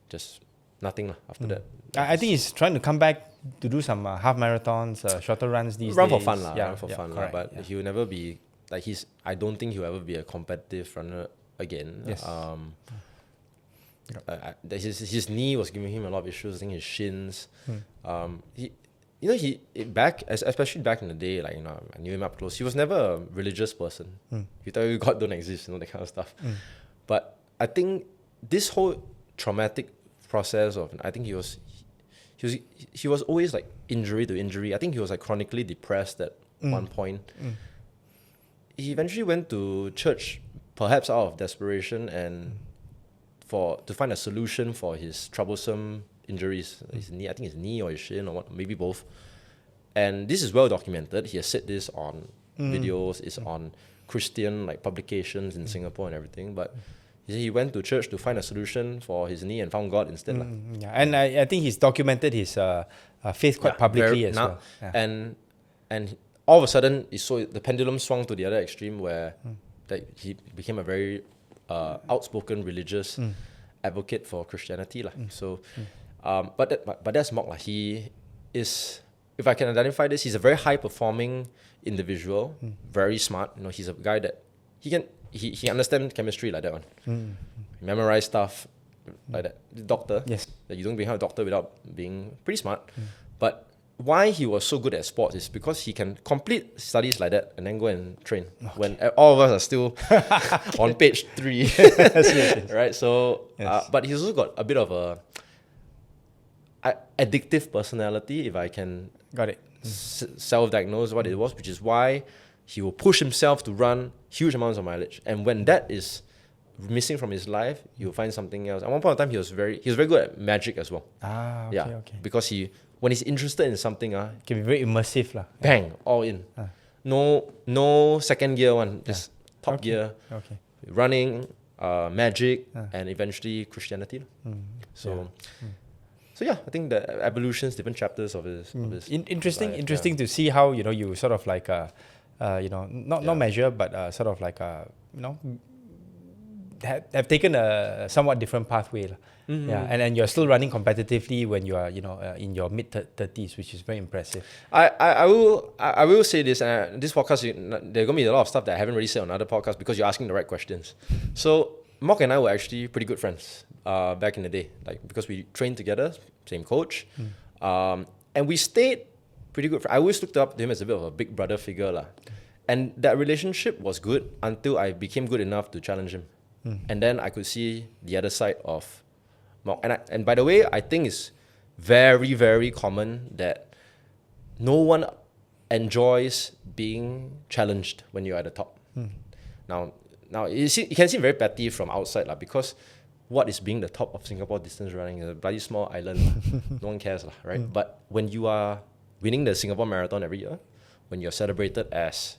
just nothing after that. I think he's trying to come back to do some half marathons, shorter runs these run days. for fun, correct, but he will never be, I don't think he'll ever be a competitive runner again. Yes. His knee was giving him a lot of issues. I think his shins. Especially back in the day, I knew him up close. He was never a religious person. He tell you God don't exist, that kind of stuff. But I think this whole traumatic process of, I think he was always like injury to injury. I think he was like chronically depressed at one point. He eventually went to church, perhaps out of desperation and to find a solution for his troublesome injuries. His knee, I think his knee or his shin or what, maybe both. And this is well documented. He has said this on videos, it's on Christian publications in Singapore and everything. But he went to church to find a solution for his knee and found God instead. Yeah. And I think he's documented his faith quite publicly as well. Yeah. And all of a sudden, the pendulum swung to the other extreme where he became a very outspoken religious advocate for Christianity. So, but that's Mok. He is, if I can identify this, he's a very high performing individual, very smart. He's a guy that he understands chemistry like that one. He memorize stuff like that. The doctor. Yes. That you don't become a doctor without being pretty smart. But why he was so good at sports is because he can complete studies like that and then go and train when all of us are still on page 3. Right? So, but he's also got a bit of a addictive personality, if I can self-diagnose what it was, which is why he will push himself to run huge amounts of mileage. And when that is missing from his life, he'll find something else. At one point in time, he was very good at magic as well. Okay. Because when he's interested in something, Can be very immersive lah. bang, all in. No second gear one, just top gear. Okay. Running, magic, and eventually Christianity. So yeah, I think the evolutions, different chapters of his. Interesting life, to see how you sort of like not measure, but sort of like have taken a somewhat different pathway lah. And you're still running competitively when you are in your mid 30s, which is very impressive. I will say this, this podcast, there are going to be a lot of stuff that I haven't really said on other podcasts because you're asking the right questions. So Mok and I were actually pretty good friends back in the day, like because we trained together, same coach, and we stayed pretty good. I always looked up to him as a bit of a big brother figure lah. And that relationship was good until I became good enough to challenge him. And then I could see the other side of Mok. And by the way, I think it's very, very common that no one enjoys being challenged when you're at the top. Now it can seem very petty from outside lah, because what is being the top of Singapore distance running? Is a bloody small island. No one cares lah, right? But when you are winning the Singapore Marathon every year, when you're celebrated as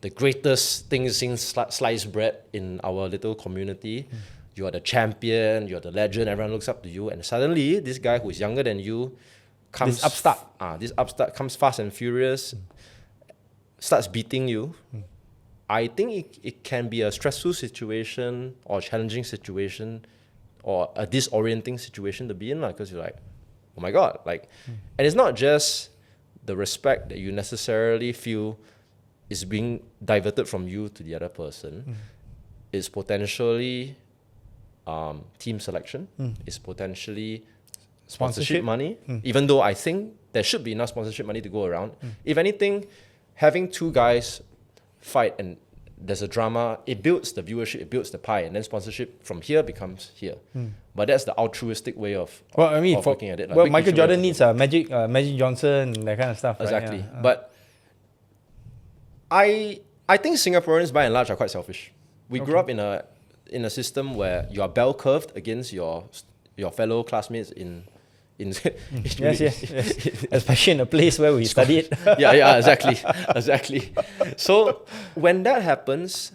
the greatest thing since sliced bread in our little community, you are the champion, you're the legend, everyone looks up to you, and suddenly this guy who is younger than you comes... This upstart comes fast and furious, starts beating you. I think it can be a stressful situation or challenging situation or a disorienting situation to be in, because you're like, oh my God. And it's not just the respect that you necessarily feel is being diverted from you to the other person. It's potentially team selection. It's potentially sponsorship money, even though I think there should be enough sponsorship money to go around. If anything, having two guys fight and there's a drama, it builds the viewership, it builds the pie, and then sponsorship from here becomes here. But that's the altruistic way of looking at it. Michael Jordan needs Magic Johnson, that kind of stuff. Exactly. Right? Yeah. But I think Singaporeans by and large are quite selfish. We grew up in a system where you are bell curved against your fellow classmates in yes. Especially in a place where we studied. exactly. So when that happens,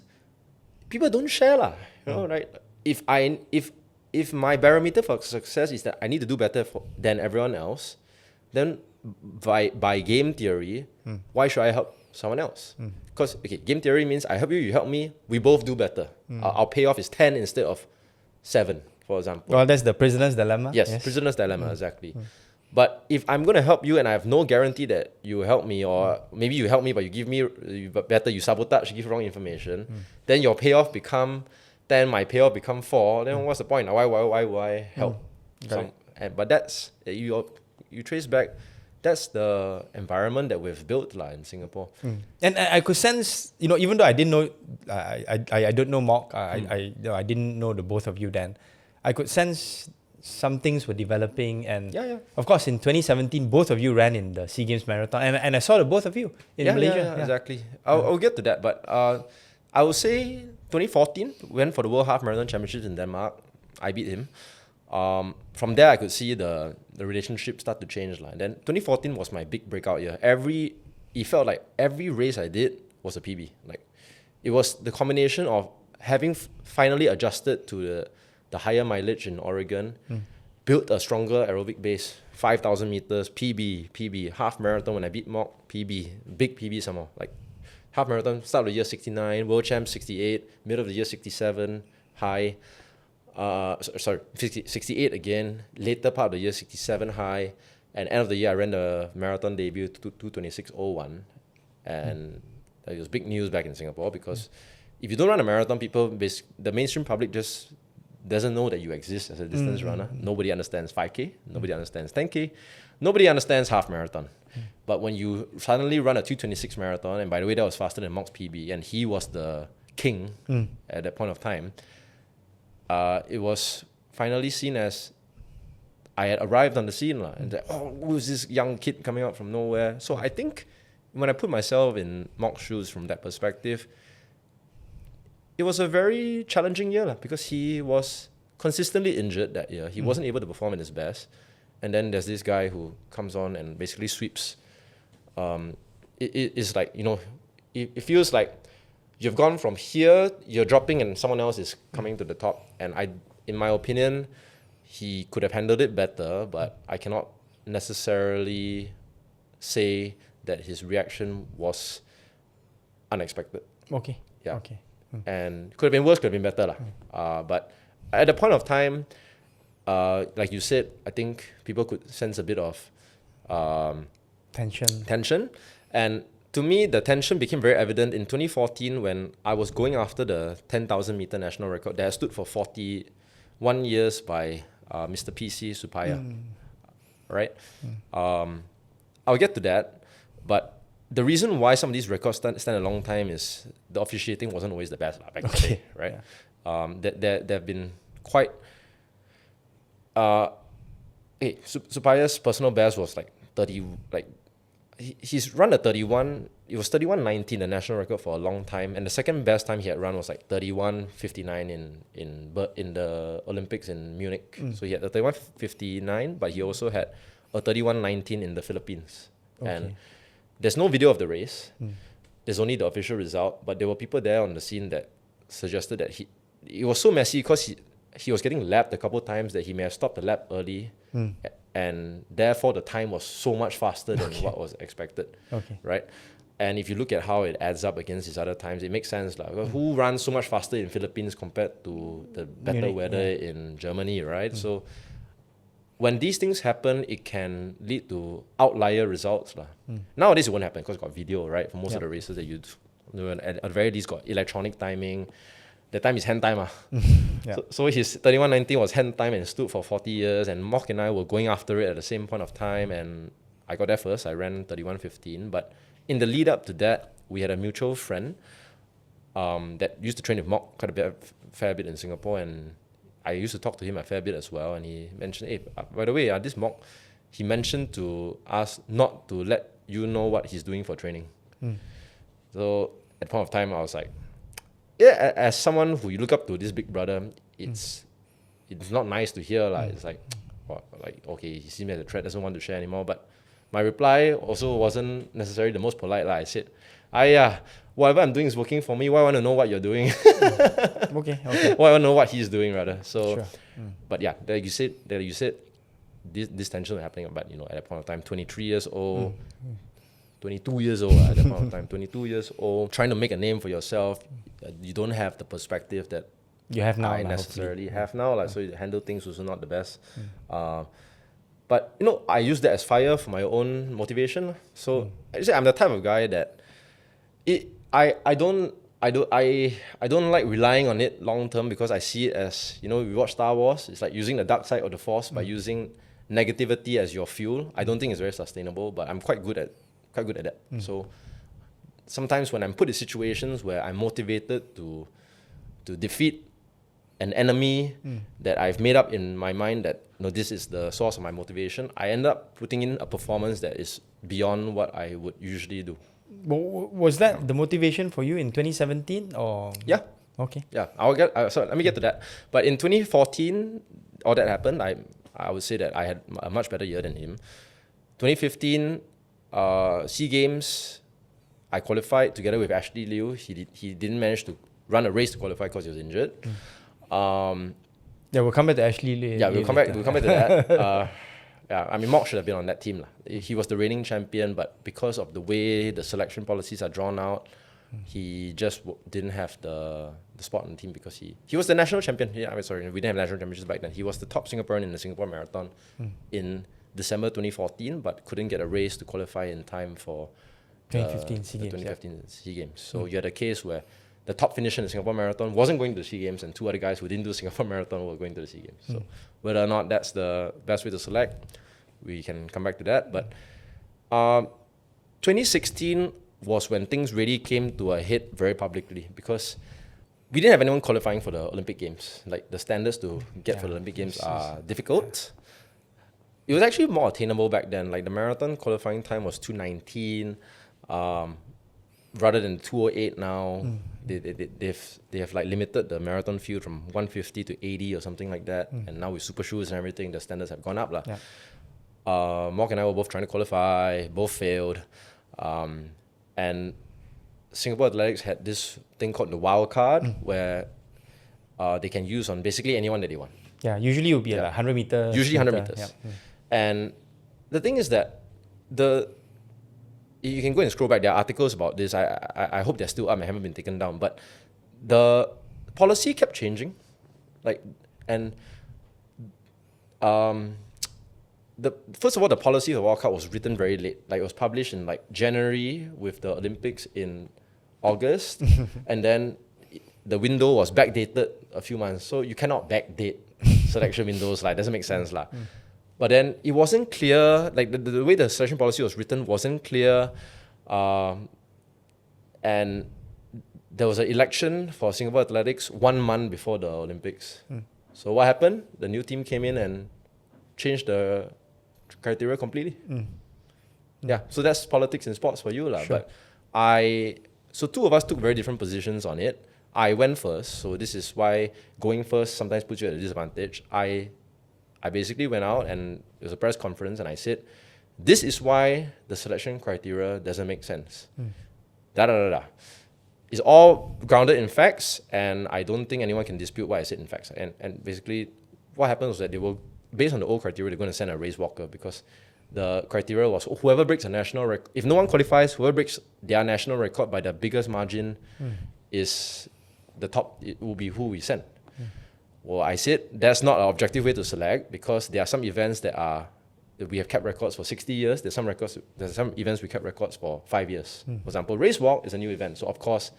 people don't share lah, right? If my barometer for success is that I need to do better than everyone else, then by game theory, why should I help someone else? Because game theory means I help you, you help me, we both do better. Our payoff is 10 instead of 7, for example. Well, that's the prisoner's dilemma. Yes. Prisoner's dilemma, exactly. But if I'm going to help you and I have no guarantee that you help me, or maybe you help me but you give me better, you sabotage, you give wrong information, then your payoff become 10, my payoff become 4, then what's the point? Why would I help? But that's, you trace back, that's the environment that we've built in Singapore. And I could sense, even though I didn't know, I don't know Mok, I didn't know the both of you then, I could sense some things were developing, and of course in 2017 both of you ran in the SEA Games Marathon, and I saw the both of you in Malaysia. Exactly. I'll get to that, but I would say 2014 went for the World Half Marathon Championships in Denmark. I beat him. From there I could see the relationship start to change. And then 2014 was my big breakout year. It felt like every race I did was a PB. It was the combination of having finally adjusted to the higher mileage in Oregon, built a stronger aerobic base, 5,000 meters, PB, half marathon when I beat Mok, PB, big PB some more. Half marathon, start of the year 69, world champ 68, middle of the year 67, high. 68 again, later part of the year 67 high, and end of the year I ran the marathon debut 2:26:01, and it was big news back in Singapore because if you don't run a marathon, the mainstream public just doesn't know that you exist as a distance runner. Nobody understands 5K, nobody understands 10K, nobody understands half marathon. But when you suddenly run a 2:26 marathon, and by the way that was faster than Mok's PB, and he was the king at that point of time, it was finally seen as I had arrived on the scene and said, who's this young kid coming out from nowhere? So I think when I put myself in Mok's shoes from that perspective, it was a very challenging year because he was consistently injured that year. He wasn't able to perform at his best. And then there's this guy who comes on and basically sweeps. It's like, it feels like you've gone from here, you're dropping and someone else is coming to the top. And in my opinion, he could have handled it better, but I cannot necessarily say that his reaction was unexpected. Okay. Yeah. Okay. And could have been worse, could have been better. But at the point of time, like you said, I think people could sense a bit of tension. And to me, the tension became very evident in 2014 when I was going after the 10,000 meter national record that stood for 41 years by Mr. PC Supaya. Right? I'll get to that. But the reason why some of these records stand a long time is the officiating wasn't always the best back in the day, right? Yeah. There have been quite... Supaya's personal best was like 30... He's run a 31... It was 31.19, the national record for a long time. And the second best time he had run was like 31.59 in the Olympics in Munich. So he had a 31.59, but he also had a 31.19 in the Philippines. Okay. And there's no video of the race. There's only the official result. But there were people there on the scene that suggested that it was so messy because he was getting lapped a couple of times that he may have stopped the lap early. And therefore the time was so much faster than what was expected. Right? And if you look at how it adds up against his other times, it makes sense. Who runs so much faster in Philippines compared to the better Munich, weather in Germany, right? So when these things happen, it can lead to outlier results. Nowadays, it won't happen because it's got video, right? For most of the races that you do. At the very least, got electronic timing. The time is hand time. So his 31.19 was hand time and stood for 40 years. And Mok and I were going after it at the same point of time. And I got there first. I ran 31.15. But in the lead up to that, we had a mutual friend that used to train with Mok quite a fair bit in Singapore. And I used to talk to him a fair bit as well, and he mentioned, hey, by the way, this Mok, he mentioned to us not to let you know what he's doing for training. So at the point of time, I was like, yeah, as someone who you look up to, this big brother, it's not nice to hear. It's like, okay, he seems as a threat, doesn't want to share anymore. But my reply also wasn't necessarily the most polite. I said, whatever I'm doing is working for me. Why I want to know what you're doing? Okay. Why I want to know what he's doing rather. So, sure. But yeah, that you said this tension was happening. But at that point of time, 23 years old, 22 years old at that point of time, 22 years old, trying to make a name for yourself. You don't have the perspective that you have now. I necessarily have now. So you handle things also not the best. But I use that as fire for my own motivation. So I'm the type of guy that I don't like relying on it long term because I see it as we watch Star Wars. It's like using the dark side of the Force by using negativity as your fuel. I don't think it's very sustainable, but I'm quite good at that. So sometimes when I'm put in situations where I'm motivated to defeat an enemy that I've made up in my mind that this is the source of my motivation, I end up putting in a performance that is beyond what I would usually do. Was that the motivation for you in 2017 or? Yeah. Okay. Yeah, so let me get to that. But in 2014, all that happened. I would say that I had a much better year than him. 2015, SEA Games, I qualified together with Ashley Liu. He didn't manage to run a race to qualify because he was injured. We'll come back to Ashley Liu. Yeah, we'll come back to that. Mok should have been on that team. He was the reigning champion, but because of the way the selection policies are drawn out, he just didn't have the spot on the team because he was the national champion. Yeah, sorry, we didn't have national championships back then. He was the top Singaporean in the Singapore Marathon in December 2014, but couldn't get a race to qualify in time for 2015 SEA Games. So you had a case where the top finisher in the Singapore Marathon wasn't going to the SEA Games, and two other guys who didn't do Singapore Marathon were going to the SEA Games. So whether or not that's the best way to select, we can come back to that. But 2016 was when things really came to a head very publicly because we didn't have anyone qualifying for the Olympic Games. Like the standards to get for the Olympic Games are difficult. It was actually more attainable back then. Like the marathon qualifying time was 2:19. rather than 208 now. They have like limited the marathon field from 150 to 80 or something like that. And now with super shoes and everything, the standards have gone up lah. Yeah. Mark and I were both trying to qualify, both failed. And Singapore Athletics had this thing called the wild card where they can use on basically anyone that they want. Yeah, usually it would be like 100 meters. Usually 100 meters. Yeah. And the thing is that you can go and scroll back. There are articles about this. I hope they're still up and haven't been taken down. But the policy kept changing. First of all, the policy of the World Cup was written very late. Like, it was published in like January with the Olympics in August. And then the window was backdated a few months. So you cannot backdate selection windows. Like, doesn't make sense lah. But then it wasn't clear, like the way the selection policy was written wasn't clear. And there was an election for Singapore Athletics 1 month before the Olympics. So what happened? The new team came in and changed the criteria completely. Yeah, so that's politics in sports for you lah. Sure. But so two of us took very different positions on it. I went first, so this is why going first sometimes puts you at a disadvantage. I basically went out and it was a press conference and I said, this is why the selection criteria doesn't make sense. It's all grounded in facts and I don't think anyone can dispute what I said in facts. And basically what happened was that they were, based on the old criteria, they're going to send a race walker because the criteria was whoever breaks a national record, if no one qualifies, whoever breaks their national record by the biggest margin is the top, it will be who we send. Well, I said that's not an objective way to select because there are some events that we have kept records for 60 years. There's some events we kept records for 5 years. For example, race walk is a new event. So of course,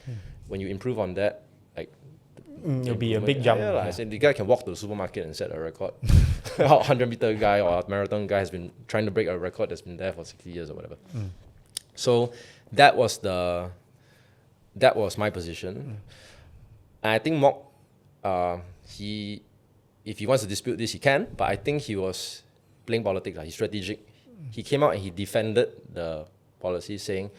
when you improve on that, like it'll be a big jump. Yeah. I said the guy can walk to the supermarket and set a record. 100-meter guy or a marathon guy has been trying to break a record that's been there for 60 years or whatever. So that was my position. And I think Mok, if he wants to dispute this, he can, but I think he was playing politics, he's strategic. He came out and he defended the policy saying,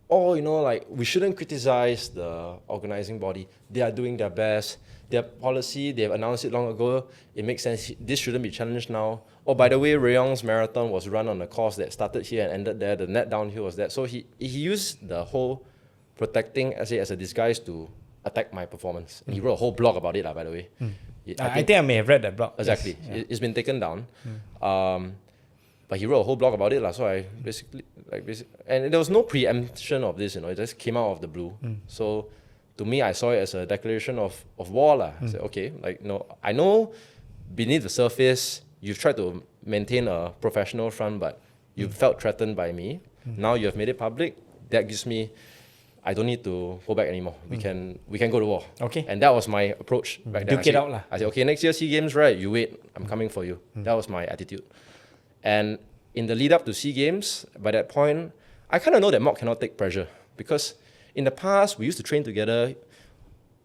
we shouldn't criticize the organizing body. They are doing their best. Their policy, they've announced it long ago. It makes sense. This shouldn't be challenged now. Oh, by the way, Rui Yong's marathon was run on a course that started here and ended there. The net downhill was that. So he used the whole protecting as a disguise to attack my performance. And he wrote a whole blog about it, by the way. I think I may have read that blog. Exactly. Yes, yeah. It's been taken down. But he wrote a whole blog about it. So I basically, and there was no preemption of this, it just came out of the blue. So to me, I saw it as a declaration of war. I said, okay, I know beneath the surface, you've tried to maintain a professional front, but you felt threatened by me. Now you have made it public. That gives me, I don't need to go back anymore. We can go to war. Okay. And that was my approach back then. Duke it out lah. I said, okay, next year SEA Games, right? You wait, I'm coming for you. That was my attitude. And in the lead up to SEA Games, by that point, I kind of know that Mok cannot take pressure because in the past, we used to train together,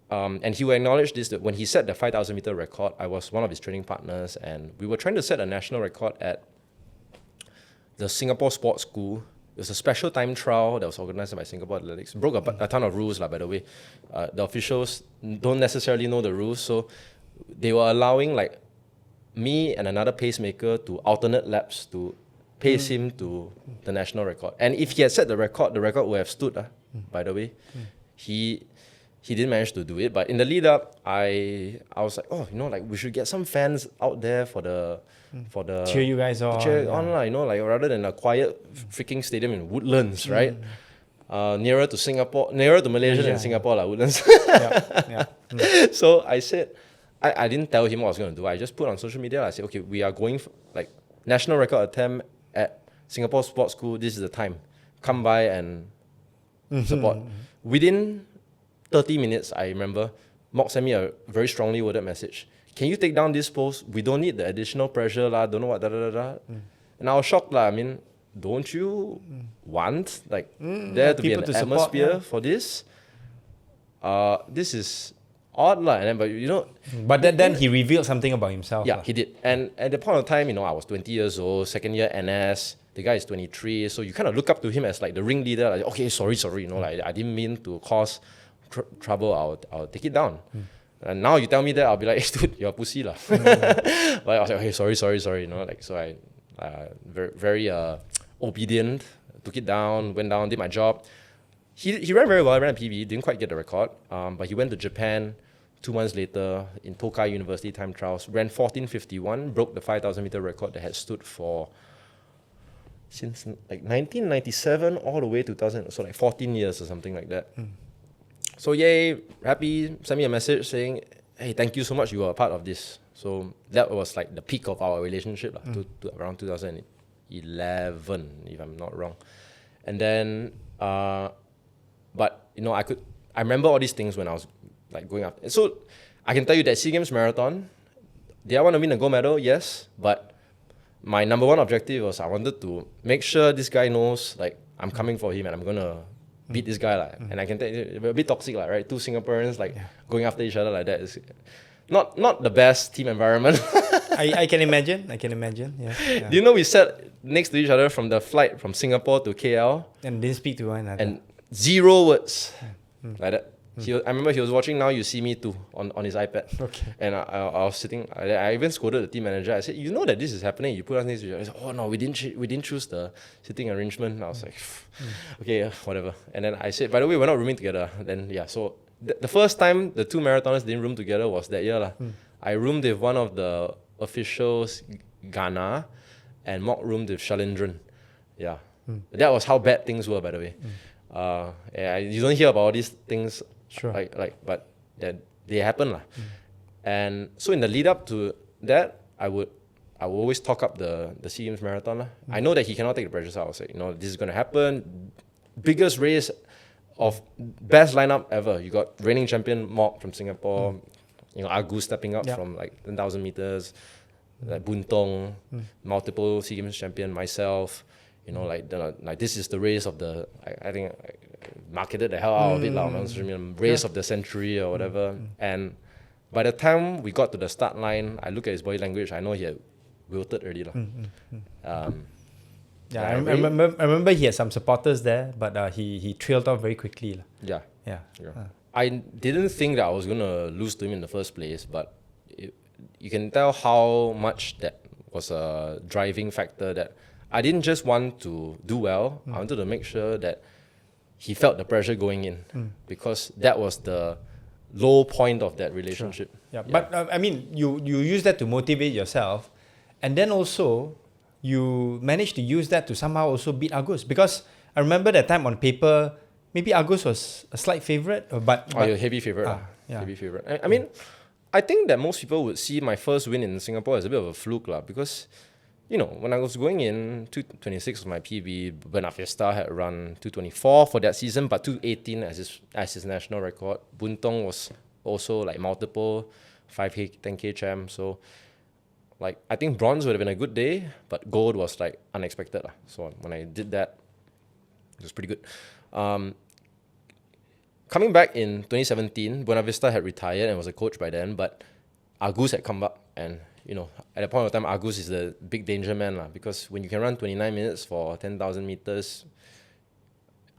and he will acknowledge this, that when he set the 5,000 meter record, I was one of his training partners, and we were trying to set a national record at the Singapore Sports School. It was a special time trial that was organized by Singapore Athletics. Broke a ton of rules, by the way. The officials don't necessarily know the rules, so they were allowing me and another pacemaker to alternate laps to pace him to the national record. And if he had set the record would have stood, by the way. He didn't manage to do it, but in the lead up, I was like, we should get some fans out there for the cheer you guys on. Cheer on, rather than a quiet freaking stadium in Woodlands, right? Nearer to Singapore, nearer to Malaysia than Singapore, Woodlands. So I said, I didn't tell him what I was going to do. I just put on social media. I said, okay, we are going for, national record attempt at Singapore Sports School. This is the time. Come by and support. Within 30 minutes, I remember, Mok sent me a very strongly worded message. Can you take down this post? We don't need the additional pressure, don't know what, And I was shocked, don't you want there to be an atmosphere for this? This is odd, But then he revealed something about himself. Yeah, he did. And at the point of time, I was 20 years old, second year NS, the guy is 23, so you kind of look up to him as like the ringleader. Like, okay, sorry, you know, like I didn't mean to cause trouble. I'll take it down. And now you tell me that, I'll be like, hey, dude, you're a pussy lah. Like I was like, okay, sorry, you know, like so I very obedient, took it down, went down, did my job. He ran very well. I ran a PB, didn't quite get the record, but he went to Japan 2 months later in Tokai University time trials, ran 14:51, broke the 5,000 meter record that had stood for since like 1997 all the way to 2000, so like 14 years or something like that. So yay, happy, sent me a message saying, hey, thank you so much, you were a part of this. So that was like the peak of our relationship, to around 2011, if I'm not wrong. And then, but you know, I remember all these things when I was like going up. So I can tell you that SEA Games Marathon, did I want to win a gold medal? Yes, but my number one objective was I wanted to make sure this guy knows like I'm coming for him and I'm gonna beat this guy like. And I can tell you, a bit toxic like, right? Two Singaporeans like going after each other like that is not the best team environment. I can imagine. Yeah. Do you know we sat next to each other from the flight from Singapore to KL And didn't speak to one another. and 0 words like that. I remember he was watching Now You See Me Too on his iPad. Okay. And I was sitting, I even scolded the team manager. I said, you know that this is happening, you put us next to each other. He said, oh no, we didn't choose the sitting arrangement. I was like, okay, whatever. And then I said, by the way, we're not rooming together. Then yeah, so the first time the two marathoners didn't room together was that year. I roomed with one of the officials, Ghana, and mock roomed with Shalindran. Yeah. That was how bad things were, by the way. Yeah, you don't hear about all these things. Sure. But that they happen lah. And so in the lead up to that, I would always talk up the SEA Games Marathon lah. I know that he cannot take the pressure, so I was like, you know, this is gonna happen. Biggest race of best lineup ever. You got reigning champion Mok from Singapore, you know, Agus stepping up from like 10,000 meters, like Buntong, multiple SEA Games champion, myself. You know, like this is the race of the. I think I marketed the hell out of it, race of the century or whatever. And by the time we got to the start line, I look at his body language. I know he had wilted already, Yeah, I remember he had some supporters there, but he trailed off very quickly. Yeah. Yeah. I didn't think that I was gonna lose to him in the first place, but you can tell how much that was a driving factor. That I didn't just want to do well. I wanted to make sure that he felt the pressure going in, because that was the low point of that relationship. Sure. Yeah. But I mean, you use that to motivate yourself, and then also you managed to use that to somehow also beat Agus, because I remember that time on paper, maybe Agus was a slight favourite, but you're a heavy favourite. Heavy favourite. I mean, I think that most people would see my first win in Singapore as a bit of a fluke lah, because you know, when I was going in, 226 was my PB. Bernard Fiesta had run 224 for that season, but 218 as his national record. Buntong was also like multiple 5K, 10K champ. So, like, I think bronze would have been a good day, but gold was like unexpected. So when I did that, it was pretty good. Coming back in 2017, Buena Vista had retired and was a coach by then, but Agus had come back, and you know, at that point of time, Agus is the big danger man lah, because when you can run 29 minutes for 10,000 meters,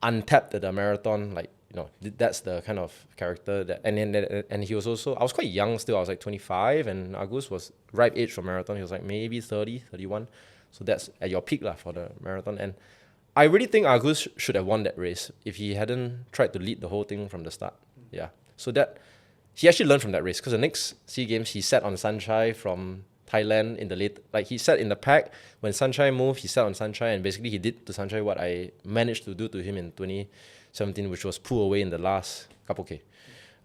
untapped at the marathon, like, you know, that's the kind of character that. And he was also, I was quite young still. I was like 25, and Agus was ripe age for marathon. He was like maybe 30, 31. So that's at your peak lah for the marathon. And I really think Agus should have won that race if he hadn't tried to lead the whole thing from the start. Yeah. So that. He actually learned from that race, because the next SEA Games, he sat on Sunshine from Thailand in the late, like he sat in the pack. When Sunshine moved, he sat on Sunshine, and basically he did to Sunshine what I managed to do to him in 2017, which was pull away in the last couple K.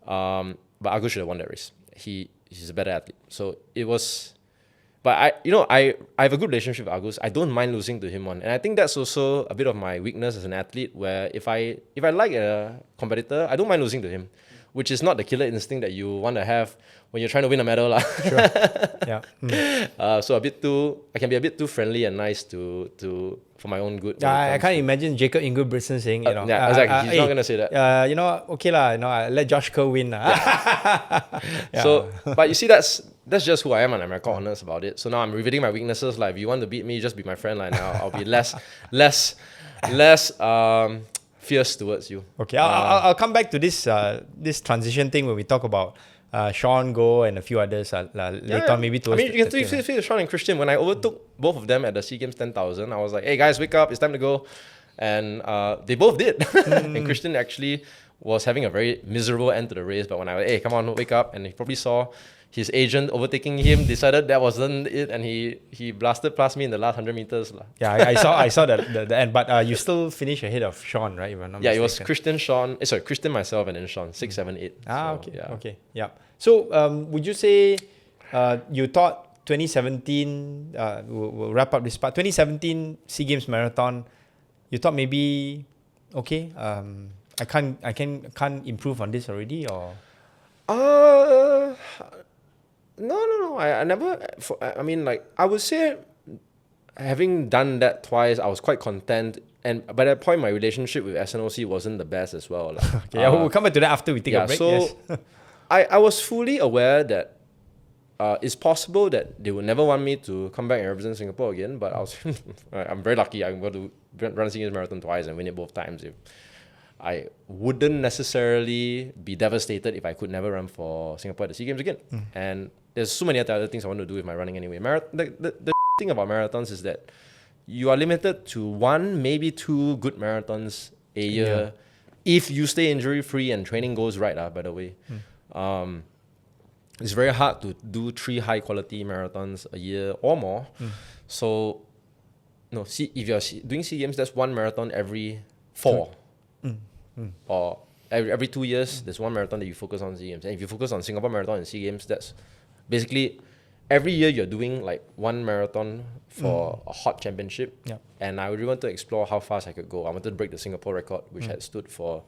But Agus should have won that race. He's a better athlete. So it was, but I have a good relationship with Agus. I don't mind losing to him one. And I think that's also a bit of my weakness as an athlete, where if I like a competitor, I don't mind losing to him. which is not the killer instinct that you want to have when you're trying to win a medal. Sure. Yeah. So I can be a bit too friendly and nice for my own good. I can't imagine Jacob Ingebrigtsen saying, yeah, exactly. He's not gonna say that. Okay lah, I let Josh Kerr win lah. Yeah. So, but you see, that's just who I am, and I'm quite honest about it. So now I'm revealing my weaknesses. Like, if you want to beat me, just be my friend. Like, now I'll be less fierce towards you. Okay, I'll come back to this transition thing when we talk about Sean, Go, and a few others later on, maybe towards. I mean, you can see Sean and Christian. When I overtook both of them at the SEA Games 10,000, I was like, "Hey guys, wake up! It's time to go," and they both did. And Christian actually was having a very miserable end to the race. But when I was, "Hey, come on, wake up!" and he probably saw his agent overtaking him, decided that wasn't it, and he blasted past me in the last 100 meters. Yeah, I saw the end, but you still finished ahead of Sean, right? If I'm not mistaken. It was Christian, myself, and then Sean, 6, 7, 8. Okay, okay, yeah. So would you say you thought 2017, we'll wrap up this part, 2017 SEA Games Marathon, you thought maybe, okay, I can't improve on this already, or? No. I never. I mean, like, I would say, having done that twice, I was quite content. And by that point, my relationship with SNOC wasn't the best as well. Like, okay, we'll come back to that after we take a break. So yes. I was fully aware that it's possible that they would never want me to come back and represent Singapore again. But I'm very lucky. I'm going to run SEA Games Marathon twice and win it both times. I wouldn't necessarily be devastated if I could never run for Singapore at the SEA Games again. And there's so many other things I want to do with my running anyway. The thing about marathons is that you are limited to 1, maybe 2 good marathons a year if you stay injury free and training goes right, by the way. It's very hard to do 3 high quality marathons a year or more. So, if you're doing SEA Games, that's 1 marathon every 4. Or every 2 years, there's 1 marathon that you focus on SEA Games. And if you focus on Singapore Marathon and SEA Games, that's basically every year you're doing like 1 marathon for a hot championship. And I really want to explore how fast I could go. I wanted to break the Singapore record, which had stood for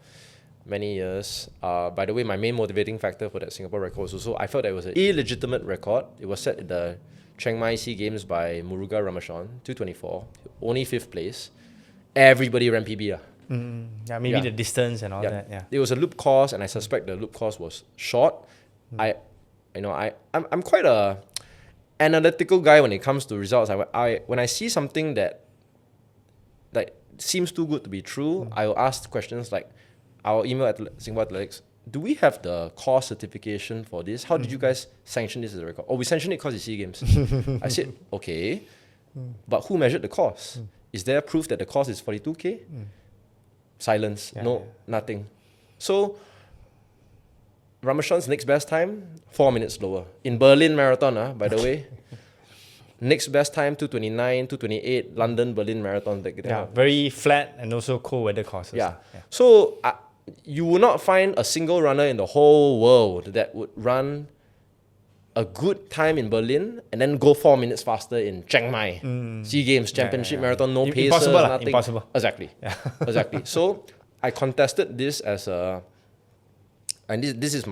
many years. By the way, my main motivating factor for that Singapore record was also, I felt that it was an illegitimate record. It was set at the Chiang Mai SEA Games by Muruga Ramachan, 224, only 5th place. Everybody ran PB. Maybe the distance and all that. Yeah, it was a loop course, and I suspect the loop course was short. I'm quite a analytical guy when it comes to results. When I see something that seems too good to be true, I will ask questions like, I'll email Singapore Athletics, do we have the course certification for this? How did you guys sanction this as a record? Oh, we sanctioned it because it's SEA Games. I said, okay, but who measured the course? Is there proof that the course is 42K? Silence. Nothing. So Ramachan's next best time, 4 minutes slower. In Berlin Marathon, by the way. Next best time, 2:29, 2:28, London, Berlin Marathon. Very flat and also cold weather courses. So you will not find a single runner in the whole world that would run a good time in Berlin and then go 4 minutes faster in Chiang Mai. SEA Games, Championship Marathon, no paces, impossible, nothing. Impossible. Exactly. Exactly. So I contested this as a, and this is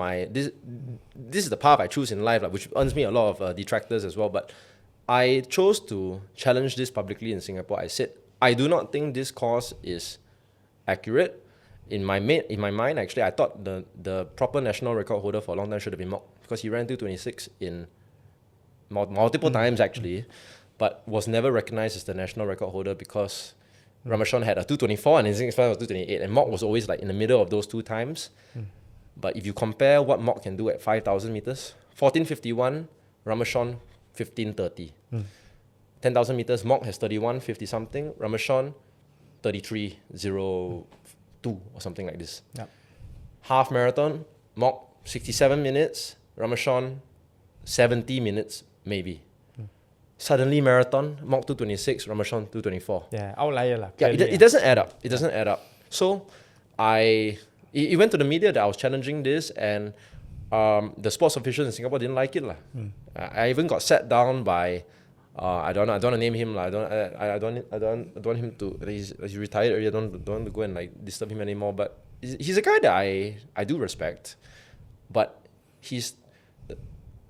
the path I choose in life, which earns me a lot of detractors as well. But I chose to challenge this publicly in Singapore. I said, I do not think this course is accurate. In my mind, actually, I thought the proper national record holder for a long time should have been Mok, because he ran 2:26 in multiple times actually, but was never recognized as the national record holder because Ramachan had a 2:24 and his next time was 2:28, and Mok was always like in the middle of those 2 times. But if you compare what Mok can do at 5,000 meters, 14:51, Ramachan 15:30. 10,000 meters, Mok has 31:50 something, Ramachan 33:02 or something like this. Half marathon, Mok 67 minutes, Ramachan 70 minutes maybe. Suddenly marathon, Mok 2:26, Ramachan 2:24. Outlier lah. It doesn't add up. It doesn't add up. So it went to the media that I was challenging this, and the sports officials in Singapore didn't like it lah. I even got sat down by I don't want to name him. I don't want him to. He's retired already. I don't want to go and like disturb him anymore. But he's a guy that I do respect. But this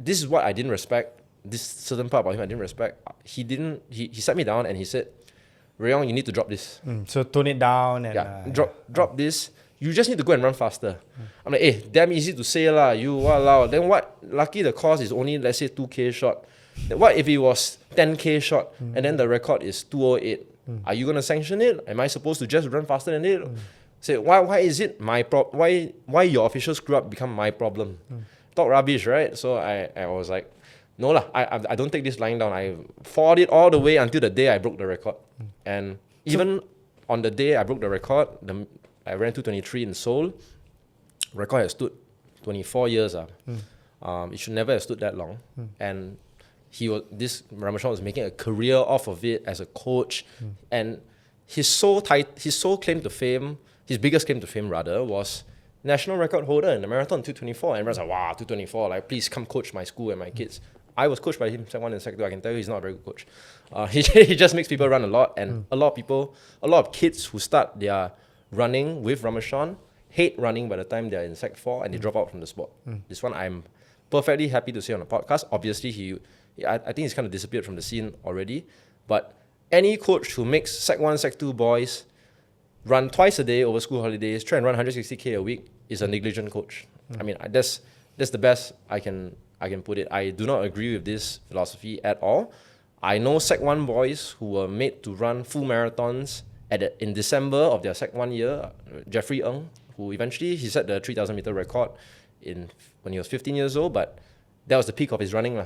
is what I didn't respect. This certain part about him I didn't respect. He sat me down and he said, Rui Yong, you need to drop this. So tone it down and drop this. You just need to go and run faster. I'm like, damn easy to say lah. You walao. Then what? Lucky the course is only, let's say, 2K short. What if it was 10K short and then the record is 208? Are you gonna sanction it? Am I supposed to just run faster than it? Say why is it my why your official screw up become my problem? Talk rubbish, right? So I was like, no lah. I don't take this lying down. I fought it all the way until the day I broke the record. And even on the day I broke the record, I ran 223 in Seoul. Record has stood 24 years. It should never have stood that long. And Ramachan was making a career off of it as a coach. And his sole claim to fame, his biggest claim to fame rather, was national record holder in the marathon 224. And everyone's like, wow, 224, like please come coach my school and my kids. I was coached by him, Sec 1 and Sec 2. I can tell you he's not a very good coach. He just makes people run a lot. And a lot of kids who start their running with Ramachan hate running by the time they're in Sec 4 and they drop out from the sport. This one I'm perfectly happy to say on the podcast. Obviously, I think he's kind of disappeared from the scene already. But any coach who makes Sec 1, Sec 2 boys run twice a day over school holidays, try and run 160K a week is a negligent coach. I mean, that's the best I can put it. I do not agree with this philosophy at all. I know Sec 1 boys who were made to run full marathons in December of their Sec 1 year. Jeffrey Ong, who eventually he set the 3,000 meter record when he was 15 years old, but that was the peak of his running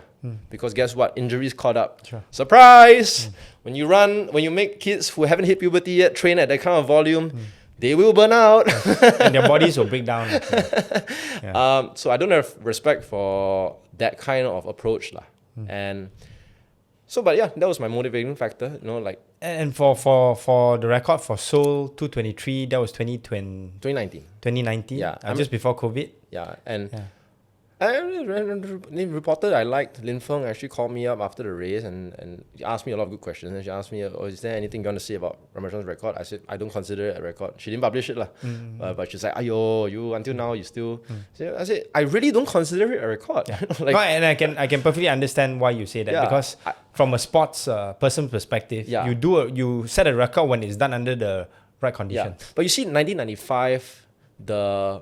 because guess what? Injuries caught up. Sure. Surprise! When you make kids who haven't hit puberty yet train at that kind of volume, they will burn out. And their bodies will break down. So I don't have respect for that kind of approach. And so, but yeah, that was my motivating factor. And for the record for Seoul 223, that was 2019. 2019? Yeah. Just before COVID? Yeah. And the reporter I liked, Lin Feng, actually called me up after the race and asked me a lot of good questions. And she asked me, is there anything you want to say about Ramachan's record? I said, I don't consider it a record. She didn't publish it. But she's like, you until now, you still... So I said, I really don't consider it a record. Yeah. And I can perfectly understand why you say that. Because from a sports person perspective, you set a record when it's done under the right conditions. Yeah. But you see, in 1995, the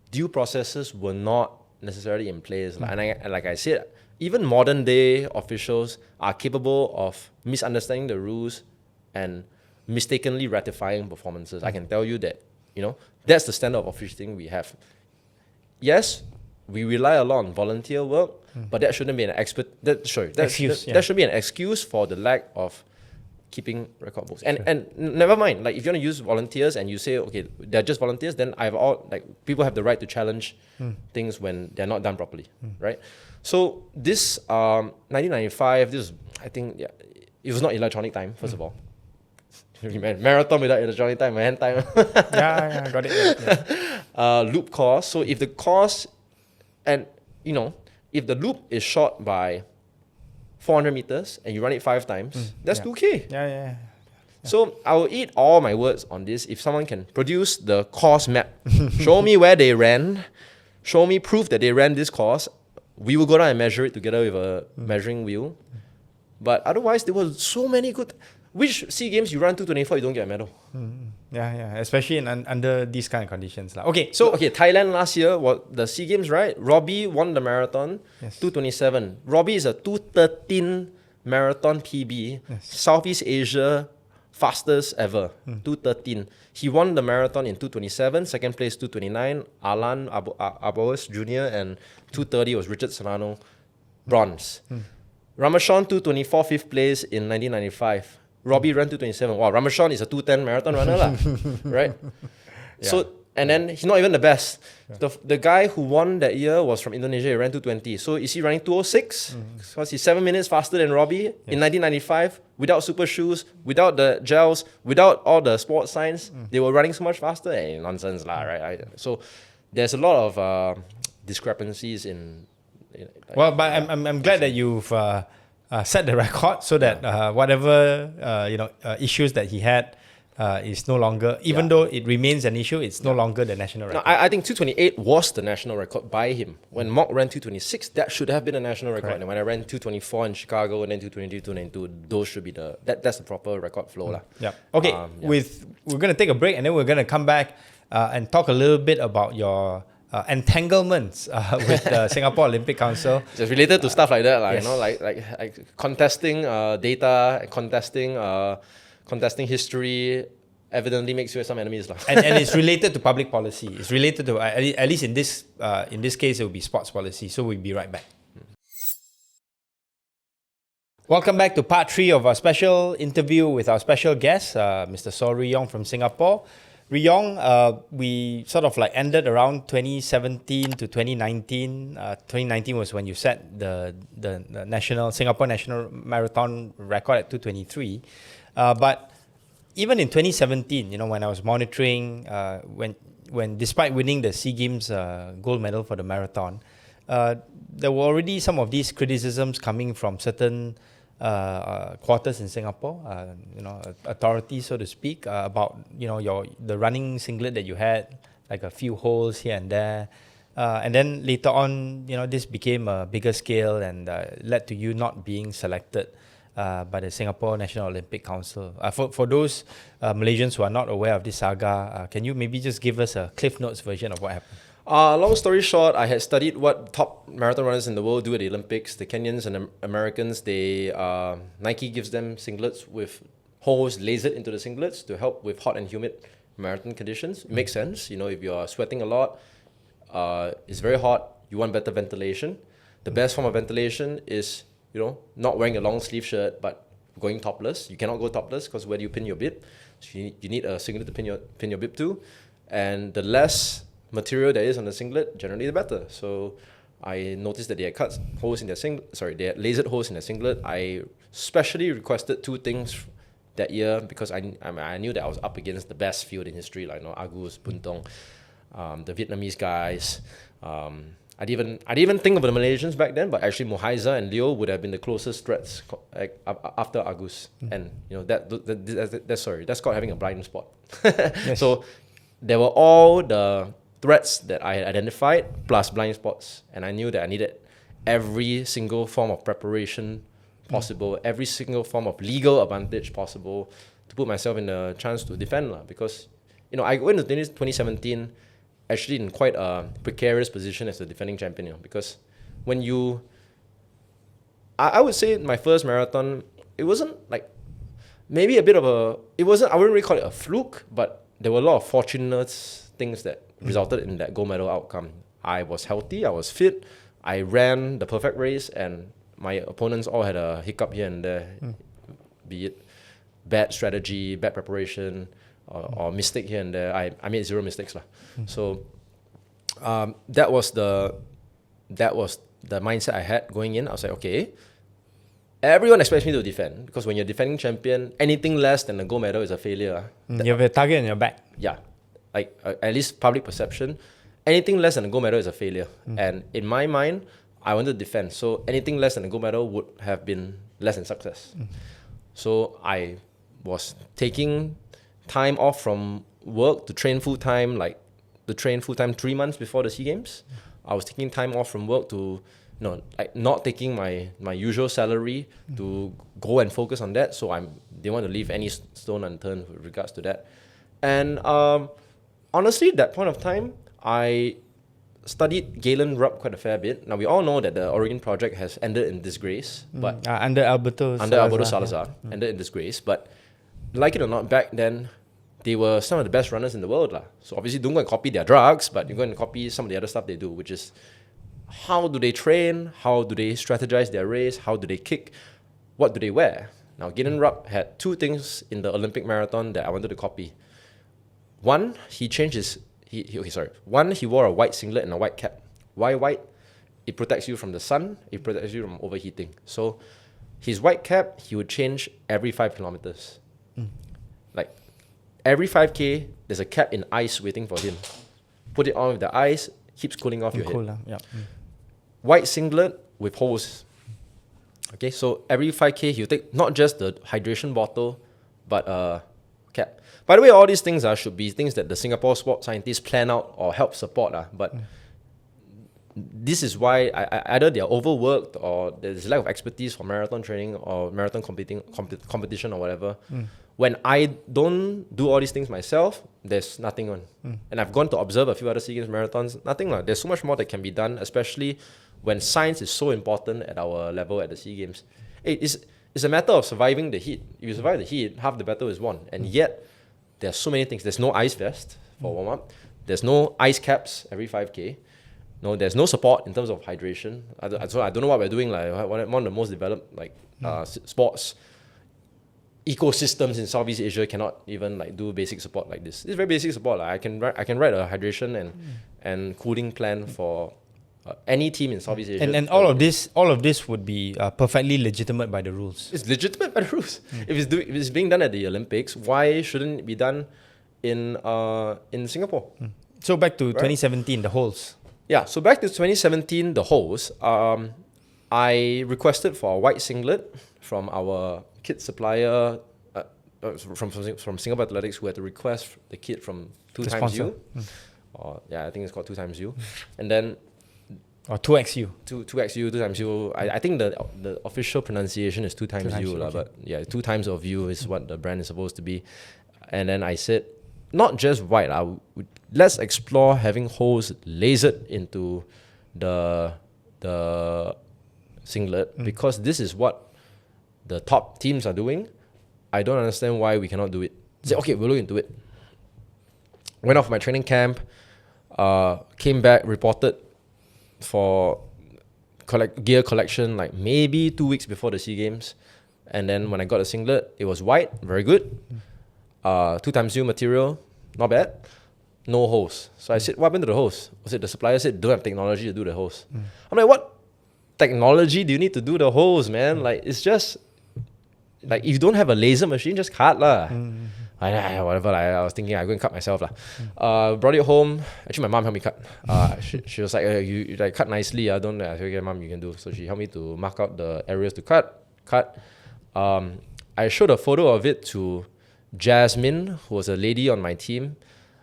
due processes were not necessarily in place. And like I said, even modern day officials are capable of misunderstanding the rules and mistakenly ratifying performances. I can tell you that, that's the standard of officiating we have. Yes, we rely a lot on volunteer work, but that shouldn't be an that should be an excuse for the lack of keeping record books. And never mind, like if you want to use volunteers and you say, okay, they're just volunteers, then people have the right to challenge things when they're not done properly, right? So this 1995, I think it was not electronic time, first of all. Marathon without electronic time, hand time. Got it. Loop course. So if the course and if the loop is short by 400 meters and you run it 5 times, that's 2K. Yeah. So I will eat all my words on this if someone can produce the course map. Show me where they ran. Show me proof that they ran this course. We will go down and measure it together with a measuring wheel. But otherwise, there were so many good... Which SEA Games you run 224, you don't get a medal? Yeah. Especially under these kind of conditions. Okay, Thailand last year, the SEA Games, right? Robbie won the marathon, 227. Robbie is a 213 marathon PB, Southeast Asia fastest ever, 213. He won the marathon in 227, second place 229, Alan Aboas Jr., and 230 was Richard Serrano, bronze. Ramachan 224, 5th place in 1995. Robbie ran 227. Wow, Ramachan is a 210 marathon runner, right? Yeah. So, and then he's not even the best. The guy who won that year was from Indonesia. He ran 220. So is he running 206? Because he's 7 minutes faster than Robbie in 1995 without super shoes, without the gels, without all the sports science. They were running so much faster. Nonsense, right? So there's a lot of discrepancies in. But I'm glad that you've set the record so that whatever issues that he had is no longer, even though it remains an issue, it's no longer the national record. No, I think 228 was the national record by him. When Mock ran 226, that should have been a national record. And when I ran 224 in Chicago and then 222, 292, those should be that's the proper record flow. Yeah. Okay, we're going to take a break and then we're going to come back and talk a little bit about your entanglements with the Singapore Olympic Council. Just related to stuff like that, Yes. like contesting data, contesting history evidently makes you some enemies. and it's related to public policy. It's related to, at least in this case, it will be sports policy. So we'll be right back. Welcome back to part 3 of our special interview with our special guest, Mr. Soh Rui Yong from Singapore. Rui Yong, we sort of like ended around 2017 to 2019. 2019 was when you set the Singapore National Marathon record at 223. But even in 2017, when I was monitoring, when despite winning the SEA Games gold medal for the marathon, there were already some of these criticisms coming from certain quarters in Singapore, authorities, so to speak, about the running singlet that you had, like a few holes here and there, and then later on, this became a bigger scale and led to you not being selected by the Singapore National Olympic Council. For those Malaysians who are not aware of this saga, can you maybe just give us a Cliff Notes version of what happened? Long story short, I had studied what top marathon runners in the world do at the Olympics. The Kenyans and Americans, Nike gives them singlets with holes lasered into the singlets to help with hot and humid marathon conditions. It makes sense. If you are sweating a lot, it's very hot, you want better ventilation. The best form of ventilation is, not wearing a long sleeve shirt, but going topless. You cannot go topless because where do you pin your bib? So you need a singlet to pin your bib to. And the less material there is on the singlet, generally the better. So I noticed that they had cut holes in their they had lasered holes in their singlet. I specially requested 2 things that year because I knew that I was up against the best field in history, like Agus, Puntong, the Vietnamese guys. I didn't even think of the Malaysians back then, but actually Mohaiza and Leo would have been the closest threats after Agus. And that's called having a blind spot. Yes. So there were all the threats that I had identified plus blind spots, and I knew that I needed every single form of preparation possible, every single form of legal advantage possible to put myself in a chance to defend. Because I went to 2017 actually in quite a precarious position as the defending champion. Because when I would say my first marathon, it wasn't like maybe a bit of I wouldn't really call it a fluke, but there were a lot of fortunate things that resulted in that gold medal outcome. I was healthy, I was fit, I ran the perfect race, and my opponents all had a hiccup here and there, be it bad strategy, bad preparation, or mistake here and there. I made 0 mistakes. So that was the mindset I had going in. I was like, okay, everyone expects me to defend, because when you're defending champion, anything less than a gold medal is a failure. You have a target on your back. Yeah. Like at least public perception, anything less than a gold medal is a failure. And in my mind, I wanted to defend. So anything less than a gold medal would have been less than success. So I was taking time off from work to train full time, 3 months before the SEA Games. I was taking time off from work to, not taking my usual salary to go and focus on that. So didn't want to leave any stone unturned with regards to that. And honestly, at that point of time, I studied Galen Rupp quite a fair bit. Now, we all know that the Oregon project has ended in disgrace. But under Alberto Salazar, ended in disgrace. But like it or not, back then, they were some of the best runners in the world. So obviously, don't go and copy their drugs, but you go and copy some of the other stuff they do, which is how do they train? How do they strategize their race? How do they kick? What do they wear? Now, Galen Rupp had 2 things in the Olympic marathon that I wanted to copy. One, he wore a white singlet and a white cap. Why white? It protects you from the sun. It protects you from overheating. So his white cap, he would change every 5 kilometers. Like every 5K, there's a cap in ice waiting for him. Put it on with the ice, keeps cooling off your head. Yeah. White singlet with holes. Okay, so every 5K, you take not just the hydration bottle, but cap. By the way, all these things should be things that the Singapore sport scientists plan out or help support. But this is why either they're overworked or there's lack of expertise for marathon training or marathon competition or whatever. When I don't do all these things myself, there's nothing on. And I've gone to observe a few other SEA Games marathons, nothing. There's so much more that can be done, especially when science is so important at our level at the SEA Games. It's a matter of surviving the heat. If you survive the heat, half the battle is won. And yet, there's so many things. There's no ice vest for warm-up. There's no ice caps every 5K. No, there's no support in terms of hydration. So I don't know what we're doing. Like one of the most developed sports ecosystems in Southeast Asia cannot even do basic support like this. It's very basic support. I can write a hydration and cooling plan for any team in Southeast Asia. And all of this would be perfectly legitimate by the rules. It's legitimate by the rules. If it's being done at the Olympics, why shouldn't it be done in Singapore? So back to 2017, the holes. Yeah, so back to 2017, the holes. I requested for a white singlet from our kit supplier, from Singapore Athletics, who had to request the kit from 2XU. I think it's called 2XU. And then... Or 2XU. 2XU, 2XU. I think the official pronunciation is 2XU, okay. But yeah, 2 times of view is what the brand is supposed to be. And then I said, not just white, let's explore having holes lasered into the singlet, because this is what the top teams are doing. I don't understand why we cannot do it. Say, okay, we'll look into it. Went off my training camp, came back, reported for gear collection maybe 2 weeks before the SEA Games. And then when I got the singlet, it was white, very good. 2XU material, not bad. No holes. So I said, what happened to the holes? The supplier said, don't have technology to do the holes. I'm like, what technology do you need to do the holes, man? It's just, if you don't have a laser machine, just cut lah. Whatever, I was thinking I go and cut myself lah. Brought it home. Actually, my mom helped me cut. She was like, you cut nicely. I said, okay, mom, you can do. So she helped me to mark out the areas to cut. I showed a photo of it to Jasmine, who was a lady on my team,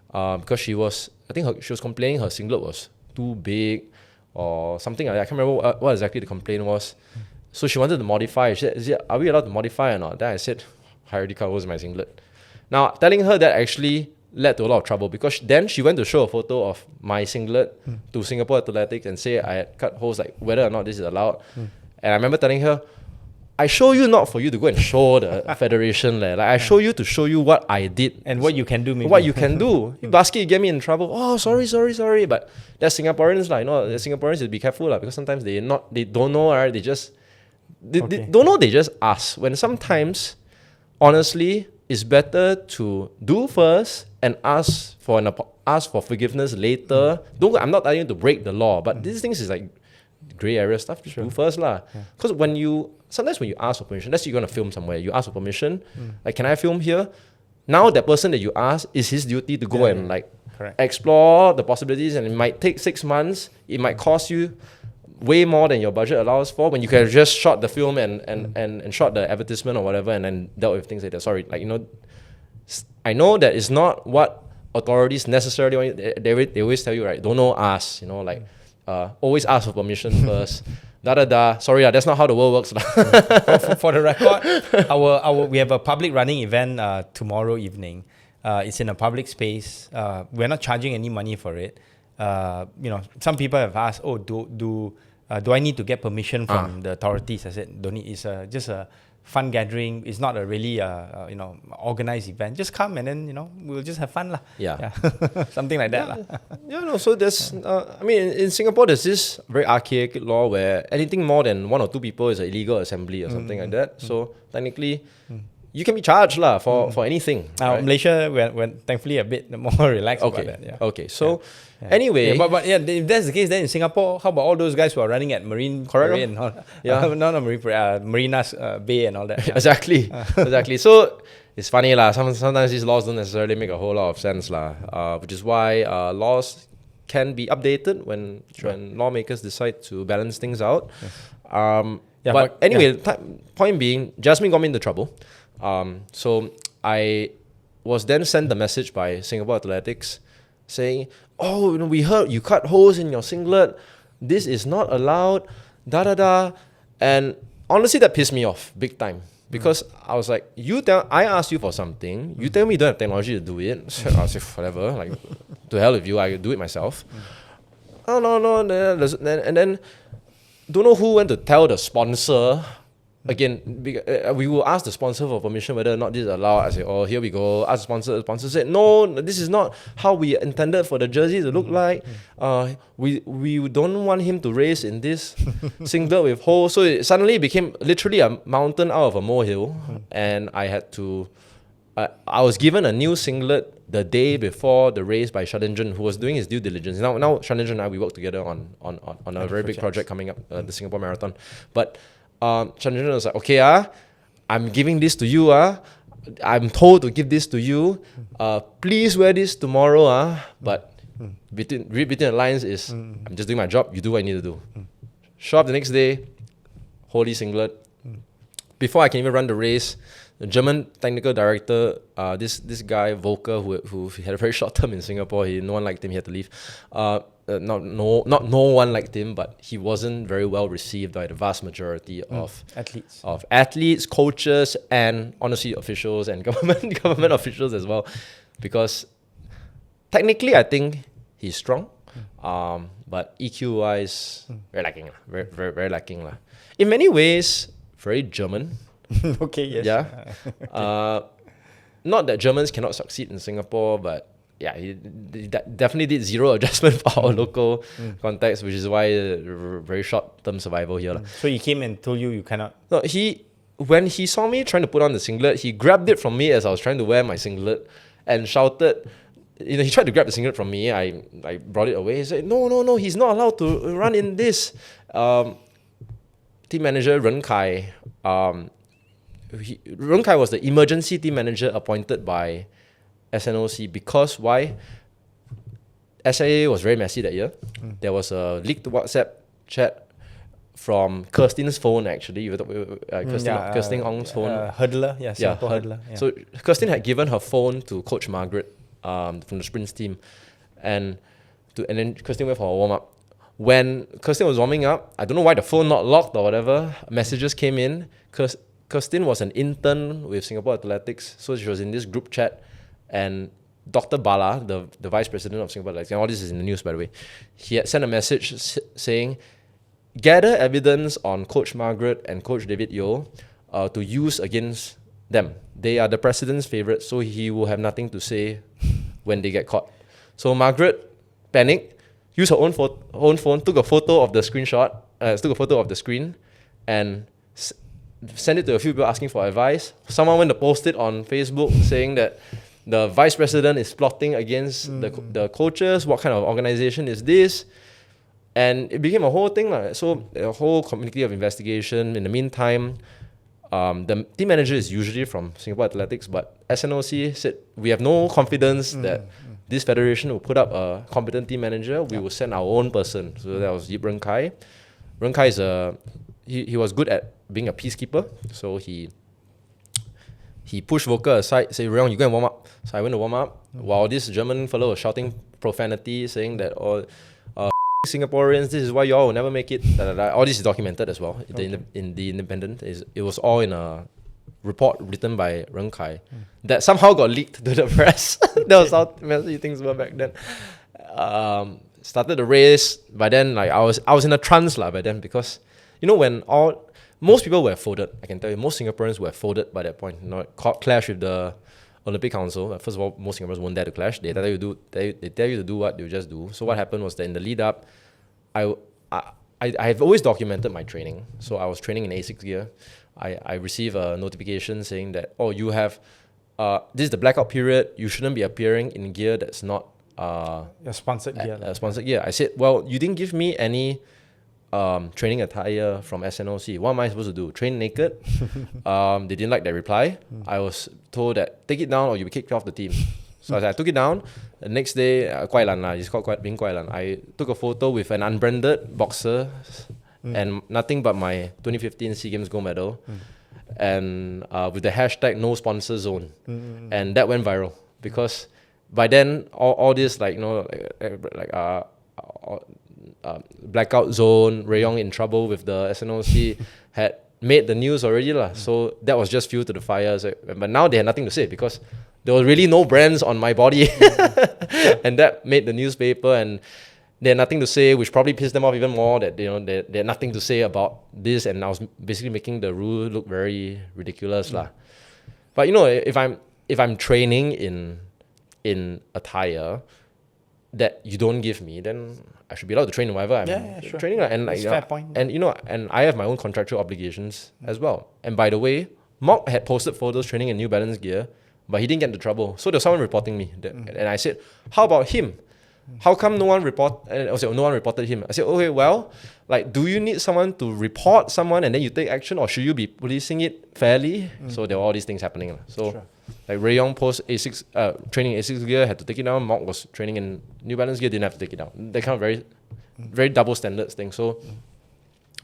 because she was complaining her singlet was too big or something like that. I can't remember what exactly the complaint was. So she wanted to modify. She said, are we allowed to modify or not? Then I said, I already cut holes in my singlet. Now, telling her that actually led to a lot of trouble, because then she went to show a photo of my singlet to Singapore Athletics and say I had cut holes, whether or not this is allowed. And I remember telling her, I show you not for you to go and show the federation. I show you to show you what I did. And what you can do, maybe. What you can do. You basket, you get me in trouble. Oh, sorry. But there's Singaporeans, the Singaporeans, be careful, because sometimes they don't know, right? They just, they don't know, they just ask. When sometimes, honestly, it's better to do first and ask for forgiveness later. I'm not telling you to break the law, but these things is grey area stuff. Just do first lah. Because sometimes when you ask for permission, let's say you're gonna film somewhere, you ask for permission, can I film here? Now that person that you ask, is his duty to go and explore the possibilities, and it might take 6 months. It might cost you way more than your budget allows for, when you can just shot the film and shot the advertisement or whatever, and then dealt with things like that. Sorry, I know that it's not what authorities necessarily want. They always tell you, right, don't know, ask, always ask for permission first. Sorry, that's not how the world works. For the record, we have a public running event tomorrow evening. It's in a public space. We're not charging any money for it. Some people have asked, do I need to get permission from the authorities? I said, don't need. It's just a fun gathering. It's not a really organized event. Just come and then we'll just have fun lah. Yeah. Something like that lah. So there's in Singapore there's this very archaic law where anything more than 1 or 2 people is an illegal assembly or something like that. So technically, you can be charged lah for anything. Now right? Malaysia, we're thankfully a bit more relaxed about that. Yeah. Okay. So anyway, but if that's the case, then in Singapore, how about all those guys who are running at Marine Parade and all? Not Marine Parade, Marinas Bay and all that. Yeah. Exactly. So it's funny lah. Sometimes these laws don't necessarily make a whole lot of sense lah. Which is why laws can be updated when lawmakers decide to balance things out. Yes. Yeah, but anyway, point being, Jasmine got me into trouble. So I was then sent the message by Singapore Athletics saying, "Oh, we heard you cut holes in your singlet. This is not allowed. Da da da." And honestly, that pissed me off big time because I was like, I asked you for something. You tell me you don't have technology to do it. So I was like, whatever. Like, to hell with you. I do it myself. Oh no. And then don't know who went to tell the sponsor. Again, we will ask the sponsor for permission whether or not this is allowed. I said, "Oh, here we go." Ask the sponsor. The sponsor said, "No, this is not how we intended for the jersey to look like. We don't want him to race in this singlet with holes." So it suddenly became literally a mountain out of a molehill, and I had to. I was given a new singlet the day before the race by Shadinjan, who was doing his due diligence. Now Shadinjan and I, we work together on a very big project coming up, the Singapore Marathon. But Shadinjan was like, "Okay, I'm giving this to you. I'm told to give this to you. Please wear this tomorrow. But read between the lines is, I'm just doing my job. You do what I need to do." Show up the next day, holy singlet. Before I can even run the race, the German technical director, this guy Volker, who had a very short term in Singapore, no one liked him. He had to leave. Not no one liked him, but he wasn't very well received by the vast majority of athletes, coaches, and honestly officials and government officials as well, because technically I think he's strong, but EQ wise very lacking, very lacking lah. In many ways, very German. Okay, yes. Yeah. Not that Germans cannot succeed in Singapore, but yeah, he definitely did zero adjustment for our local context, which is why very short-term survival here. So he came and told you cannot? No, when he saw me trying to put on the singlet, he grabbed it from me as I was trying to wear my singlet and shouted, he tried to grab the singlet from me. I brought it away. He said, no, he's not allowed to run in this. Team manager Ren Kai, Ren Kai was the emergency team manager appointed by SNOC because why? SIA was very messy that year. There was a leaked WhatsApp chat from Kirstin's phone actually. Kirstin Ong's phone. Hurdler, Singapore hurdler. Yeah. So Kirstin had given her phone to Coach Margaret from the sprints team, and then Kirstin went for a warm up. When Kirstin was warming up, I don't know why the phone not locked or whatever, messages came in. Kirstin was an intern with Singapore Athletics, so she was in this group chat, and Dr. Bala, the vice president of Singapore Athletics, and all this is in the news by the way, he had sent a message saying, "Gather evidence on Coach Margaret and Coach David Yeo to use against them. They are the president's favourites, so he will have nothing to say when they get caught." So Margaret panicked, used her own phone, took a photo of the screenshot, took a photo of the screen, and sent it to a few people asking for advice. Someone went to post it on Facebook saying that the vice president is plotting against the coaches. What kind of organization is this? And it became a whole thing. So a whole community of investigation. In the meantime, the team manager is usually from Singapore Athletics, but SNOC said, we have no confidence that this federation will put up a competent team manager. We will send our own person. So that was Yip Ren Kai. Ren Kai is he was good at being a peacekeeper. So he pushed Volker aside, said, "Rui Yong, you go and warm up." So I went to warm up while this German fellow was shouting profanity, saying that Singaporeans, this is why y'all will never make it. All this is documented as well in the Independent. It was all in a report written by Ren Kai that somehow got leaked to the press. That was how messy things were back then. Started the race, but then I was in a trance by then, because when most people were folded. I can tell you, most Singaporeans were folded by that point. Clash with the Olympic Council. First of all, most Singaporeans won't dare to clash. They tell you to do what you just do. So what happened was that in the lead up, I've always documented my training. So I was training in A6 gear. I received a notification saying that, you have this is the blackout period. You shouldn't be appearing in gear that's not sponsored gear. Sponsored gear. I said, well, you didn't give me any training attire from SNOC. What am I supposed to do? Train naked? They didn't like that reply. I was told that take it down or you'll be kicked off the team. So I took it down. The next day, Kuai Lan, it's called being Kuai Lan. I took a photo with an unbranded boxer and nothing but my 2015 SEA Games gold medal, and with the hashtag no sponsor zone, and that went viral because by then all this like blackout zone, Rui Yong in trouble with the SNOC had made the news already lah. So that was just fuel to the fire. So, but now they had nothing to say because there was really no brands on my body, and that made the newspaper, and they had nothing to say, which probably pissed them off even more. That they had nothing to say about this, and I was basically making the rule look very ridiculous lah. But if I'm training in attire that you don't give me, then I should be allowed to train in whatever I'm training. And like, fair point. And I have my own contractual obligations as well. And by the way, Mok had posted photos training in New Balance gear, but he didn't get into trouble. So there was someone reporting me. And I said, how about him? How come no one reported him? I said, okay, well, like, do you need someone to report someone and then you take action, or should you be policing it fairly? So there were all these things happening. So like Rui Yong post A6 training A6 gear, had to take it down. Mok was training in New Balance gear, didn't have to take it down. They kind of very double standards thing. So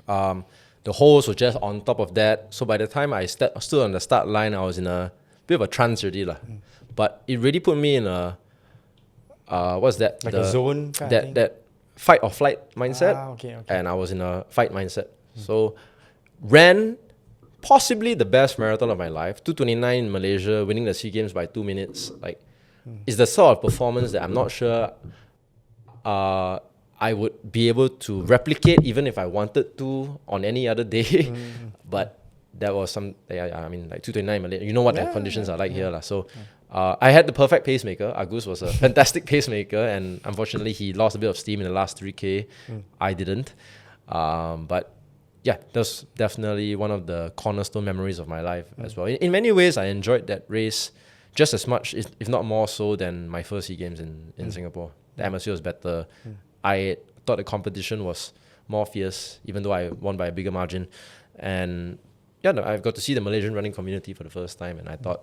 the host was just on top of that. So by the time I stood on the start line, I was in a bit of a trance already lah. But it really put me in a what's that? Like a zone kind of thing? That fight or flight mindset. Okay. And I was in a fight mindset. So ran possibly the best marathon of my life, 2:29 in Malaysia, winning the SEA Games by 2 minutes. Like, it's the sort of performance that I'm not sure I would be able to replicate even if I wanted to on any other day. But that was I mean, like 2:29 in Malaysia. You know what the conditions are like here lah. So I had the perfect pacemaker. Agus was a fantastic pacemaker, and unfortunately he lost a bit of steam in the last 3K. I didn't. But yeah, that's definitely one of the cornerstone memories of my life as well. In many ways, I enjoyed that race just as much, if not more so, than my first SEA Games in Singapore. The atmosphere was better. I thought the competition was more fierce, even though I won by a bigger margin. And yeah, I got to see the Malaysian running community for the first time, and I thought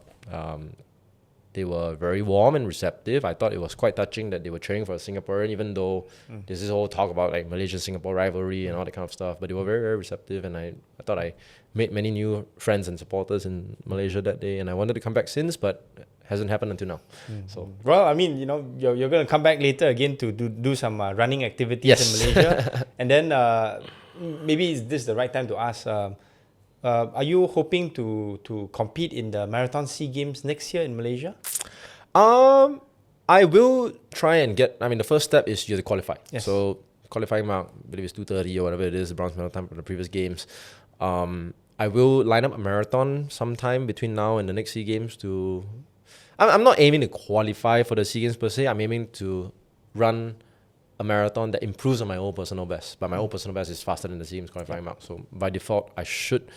they were very warm and receptive. I thought it was quite touching that they were cheering for a Singaporean, even though there's this whole talk about like Malaysia-Singapore rivalry and all that kind of stuff. But they were very, very receptive, and I thought I made many new friends and supporters in Malaysia that day. And I wanted to come back since, but hasn't happened until now. So well, I mean, you're going to come back later again to do some running activities in Malaysia, and then maybe this is the right time to ask. Are you hoping to compete in the Marathon SEA Games next year in Malaysia? I will try and get. I mean, the first step is you have to qualify. Yes. So qualifying mark, I believe it's 2:30 or whatever it is, the bronze medal time from the previous games. I will line up a marathon sometime between now and the next SEA Games to. I'm not aiming to qualify for the SEA Games per se. I'm aiming to run a marathon that improves on my own personal best. But my own personal best is faster than the SEA Games qualifying mark. So by default, I should.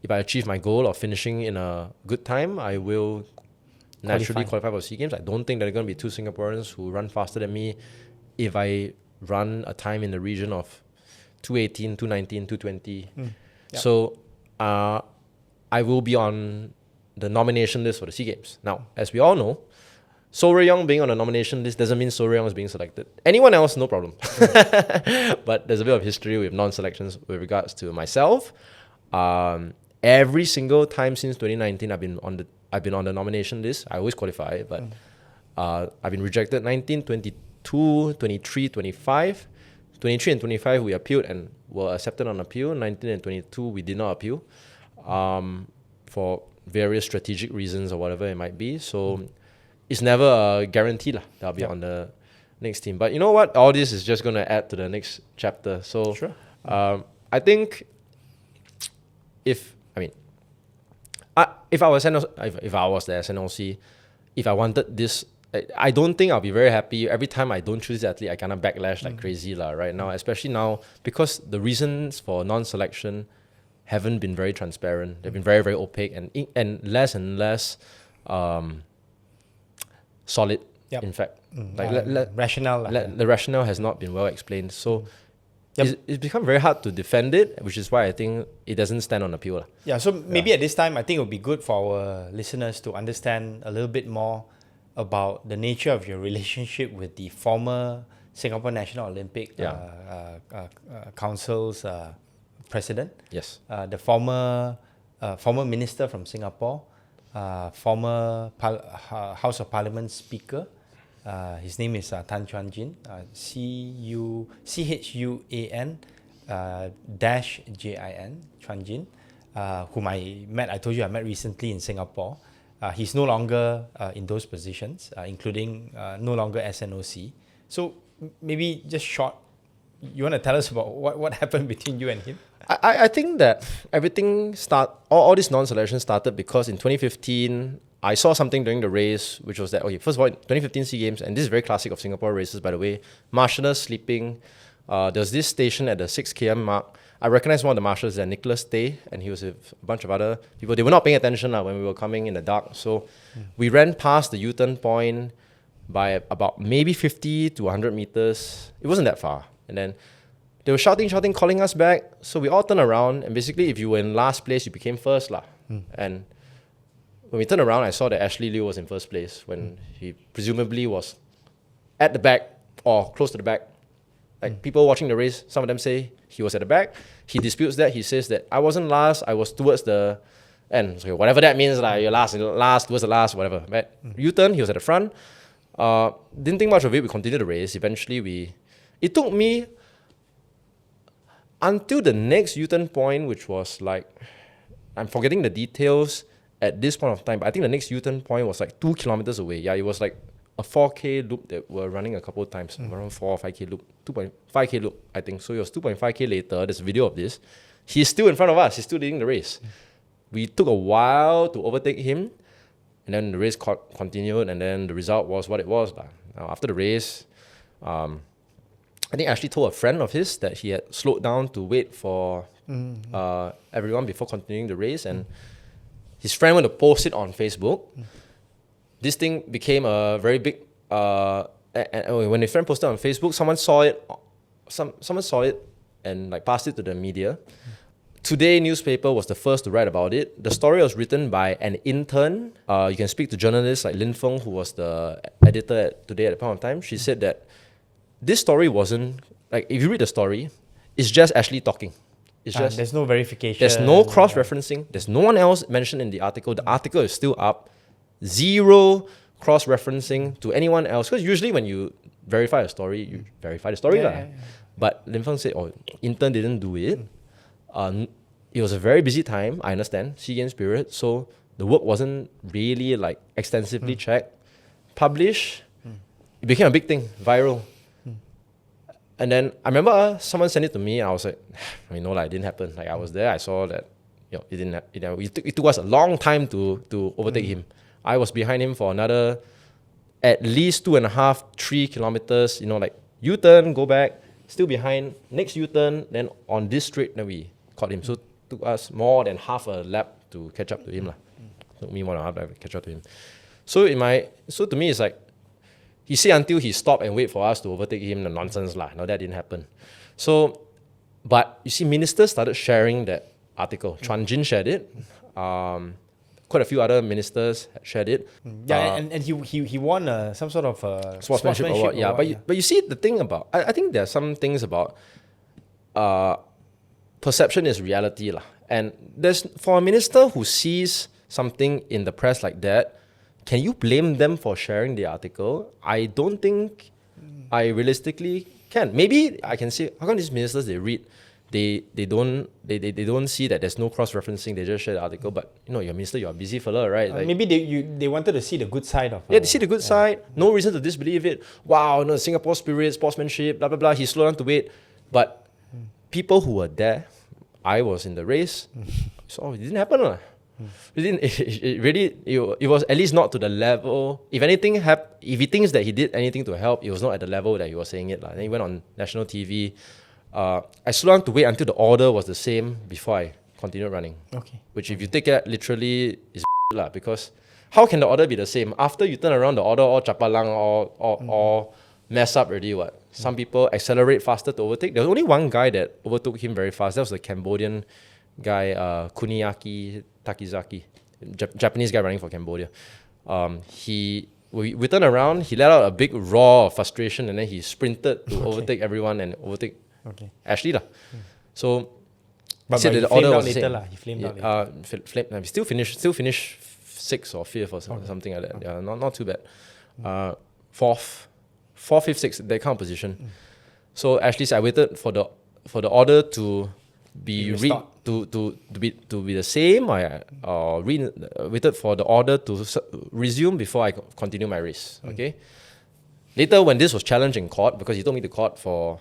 If I achieve my goal of finishing in a good time, I will naturally qualify for SEA Games. I don't think there are going to be two Singaporeans who run faster than me if I run a time in the region of 2:18, 2:19, 2:20. So I will be on the nomination list for the SEA Games. Now, as we all know, Soh Rui Yong being on the nomination list doesn't mean Soh Rui Yong is being selected. Anyone else, no problem. But there's a bit of history with non-selections with regards to myself. Every single time since 2019, I've been on the nomination list. I always qualify, but I've been rejected 19, 22, 23, 25. 23 and 25 we appealed and were accepted on appeal. 19 and 22 we did not appeal for various strategic reasons or whatever it might be. So it's never a guarantee that I'll be on the next team. But you know what? All this is just going to add to the next chapter. So I think if I was the SNOC, if I wanted this, I don't think I'll be very happy. Every time I don't choose the athlete, I kind of backlash like crazy right now, especially now because the reasons for non-selection haven't been very transparent. They've been very, very opaque and less solid, in fact. Rationale. The rationale has not been well explained. So it's become very hard to defend it, which is why I think it doesn't stand on appeal. Yeah, so maybe at this time, I think it would be good for our listeners to understand a little bit more about the nature of your relationship with the former Singapore National Olympic Council's president. Yes. The former minister from Singapore, former House of Parliament Speaker. His name is Tan Chuan Jin, CHUAN -JIN, Chuan Jin, whom I met. I told you I met recently in Singapore. He's no longer in those positions, including no longer SNOC. So maybe just short, you want to tell us about what happened between you and him? I think that all this non-selection started because in 2015, I saw something during the race, which was that, okay, first of all, 2015 SEA Games, and this is very classic of Singapore races, by the way, marshallers sleeping. There was this station at the 6 km mark. I recognized one of the marshals, Nicholas Tay, and he was with a bunch of other people. They were not paying attention when we were coming in the dark. So we ran past the U-turn point by about maybe 50 to 100 meters. It wasn't that far. And then they were shouting, calling us back. So we all turned around, and basically if you were in last place, you became first. And when we turned around, I saw that Ashley Liu was in first place when he presumably was at the back or close to the back. Like people watching the race, some of them say he was at the back. He disputes that. He says that I wasn't last, I was towards the end. So whatever that means, like you're last, towards the last, whatever. Right? U-turn, he was at the front. Didn't think much of it. We continued the race. Eventually, it took me until the next U-turn point, which was like, I'm forgetting the details at this point of time, but I think the next U-turn point was like 2 kilometers away. Yeah, it was like a 4K loop that we're running a couple of times, around 4 or 5K loop, 2.5K loop, I think. So it was 2.5K later. There's a video of this. He's still in front of us. He's still leading the race. We took a while to overtake him, and then the race continued, and then the result was what it was. Now, after the race, I think Ashley told a friend of his that he had slowed down to wait for everyone before continuing the race, and his friend went to post it on Facebook. This thing became a very big. And when his friend posted on Facebook, someone saw it. Someone saw it and like passed it to the media. Today newspaper was the first to write about it. The story was written by an intern. You can speak to journalists like Lin Feng, who was the editor at Today at the point of time. She said that this story wasn't like, if you read the story, it's just Ashley talking. It's just there's no verification. There's no cross-referencing. There's no one else mentioned in the article. The article is still up. Zero cross-referencing to anyone else. Because usually when you verify a story, you verify the story. But Lin Feng said, intern didn't do it. It was a very busy time, I understand, SEA Games period. So the work wasn't really like extensively checked. Published, it became a big thing, viral. And then I remember someone sent it to me, and I was like, it didn't happen. Like I was there, I saw that it didn't. It took us a long time to overtake him. I was behind him for another at least 2.5, 3 kilometers. Like U-turn, go back, still behind. Next U-turn, then on this straight, then we caught him. So it took us more than half a lap to catch up to him. Took me more than half a lap to catch up to him. So to me, it's like, he said until he stopped and wait for us to overtake him, the nonsense lah. No, that didn't happen. So, but you see, ministers started sharing that article. Chuan Jin shared it. Quite a few other ministers shared it. And he won some sort of sportsmanship award. Yeah, but you see the thing about, I think there are some things about perception is reality lah. And for a minister who sees something in the press like that, can you blame them for sharing the article? I don't think I realistically can. Maybe I can say, how come these ministers they don't see that there's no cross-referencing, they just share the article. But you're a minister, you're a busy fella, right? Maybe they wanted to see the good side of it. Yeah, they see the good side. No reason to disbelieve it. Wow, Singapore spirit, sportsmanship, blah blah blah. He slowed down to wait. But people who were there, I was in the race, so it didn't happen. It was at least not to the level. If anything if he thinks that he did anything to help, it was not at the level that he was saying it. Then he went on national TV. I slowed down to wait until the order was the same before I continued running. Okay. Which if you take it literally is because how can the order be the same? After you turn around, the order all chapalang or mess up already. Some people accelerate faster to overtake. There was only one guy that overtook him very fast. That was the Cambodian guy, Kuniaki Takizaki, Japanese guy running for Cambodia. We turned around, he let out a big roar of frustration, and then he sprinted to overtake everyone and overtake Ashley. So But said he that the flamed order out was the later same. He flamed out later. Still finish sixth or fifth or something like that. Yeah, not too bad. Fourth, fifth, sixth, that kind of position. So actually, I waited for the order to be to be the same, or waited for the order to resume before I continue my race. Okay. Later, when this was challenged in court, because he took me to court for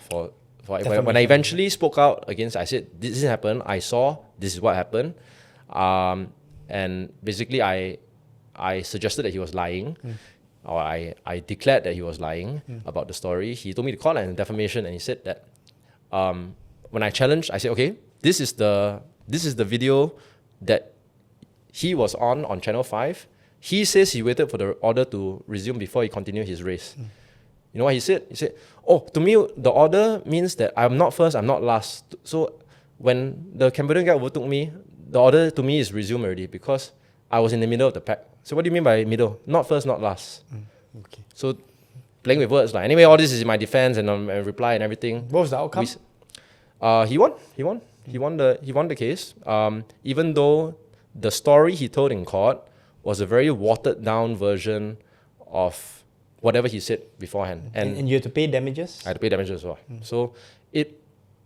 when I eventually spoke out against, I said this happened. I saw this is what happened, and basically I suggested that he was lying. Or I declared that he was lying about the story. He told me to call it defamation, and he said that when I challenged, I said, okay, this is the video that he was on Channel 5. He says he waited for the order to resume before he continued his race. You know what he said? He said, oh, to me, the order means that I'm not first, I'm not last. So when the Cambodian guy overtook me, the order to me is resumed already because I was in the middle of the pack. So what do you mean by middle? Not first, not last. Okay. So playing with words. Anyway, all this is in my defense and reply and everything. What was the outcome? He won the case. Even though the story he told in court was a very watered down version of whatever he said beforehand. And you had to pay damages? I had to pay damages as well.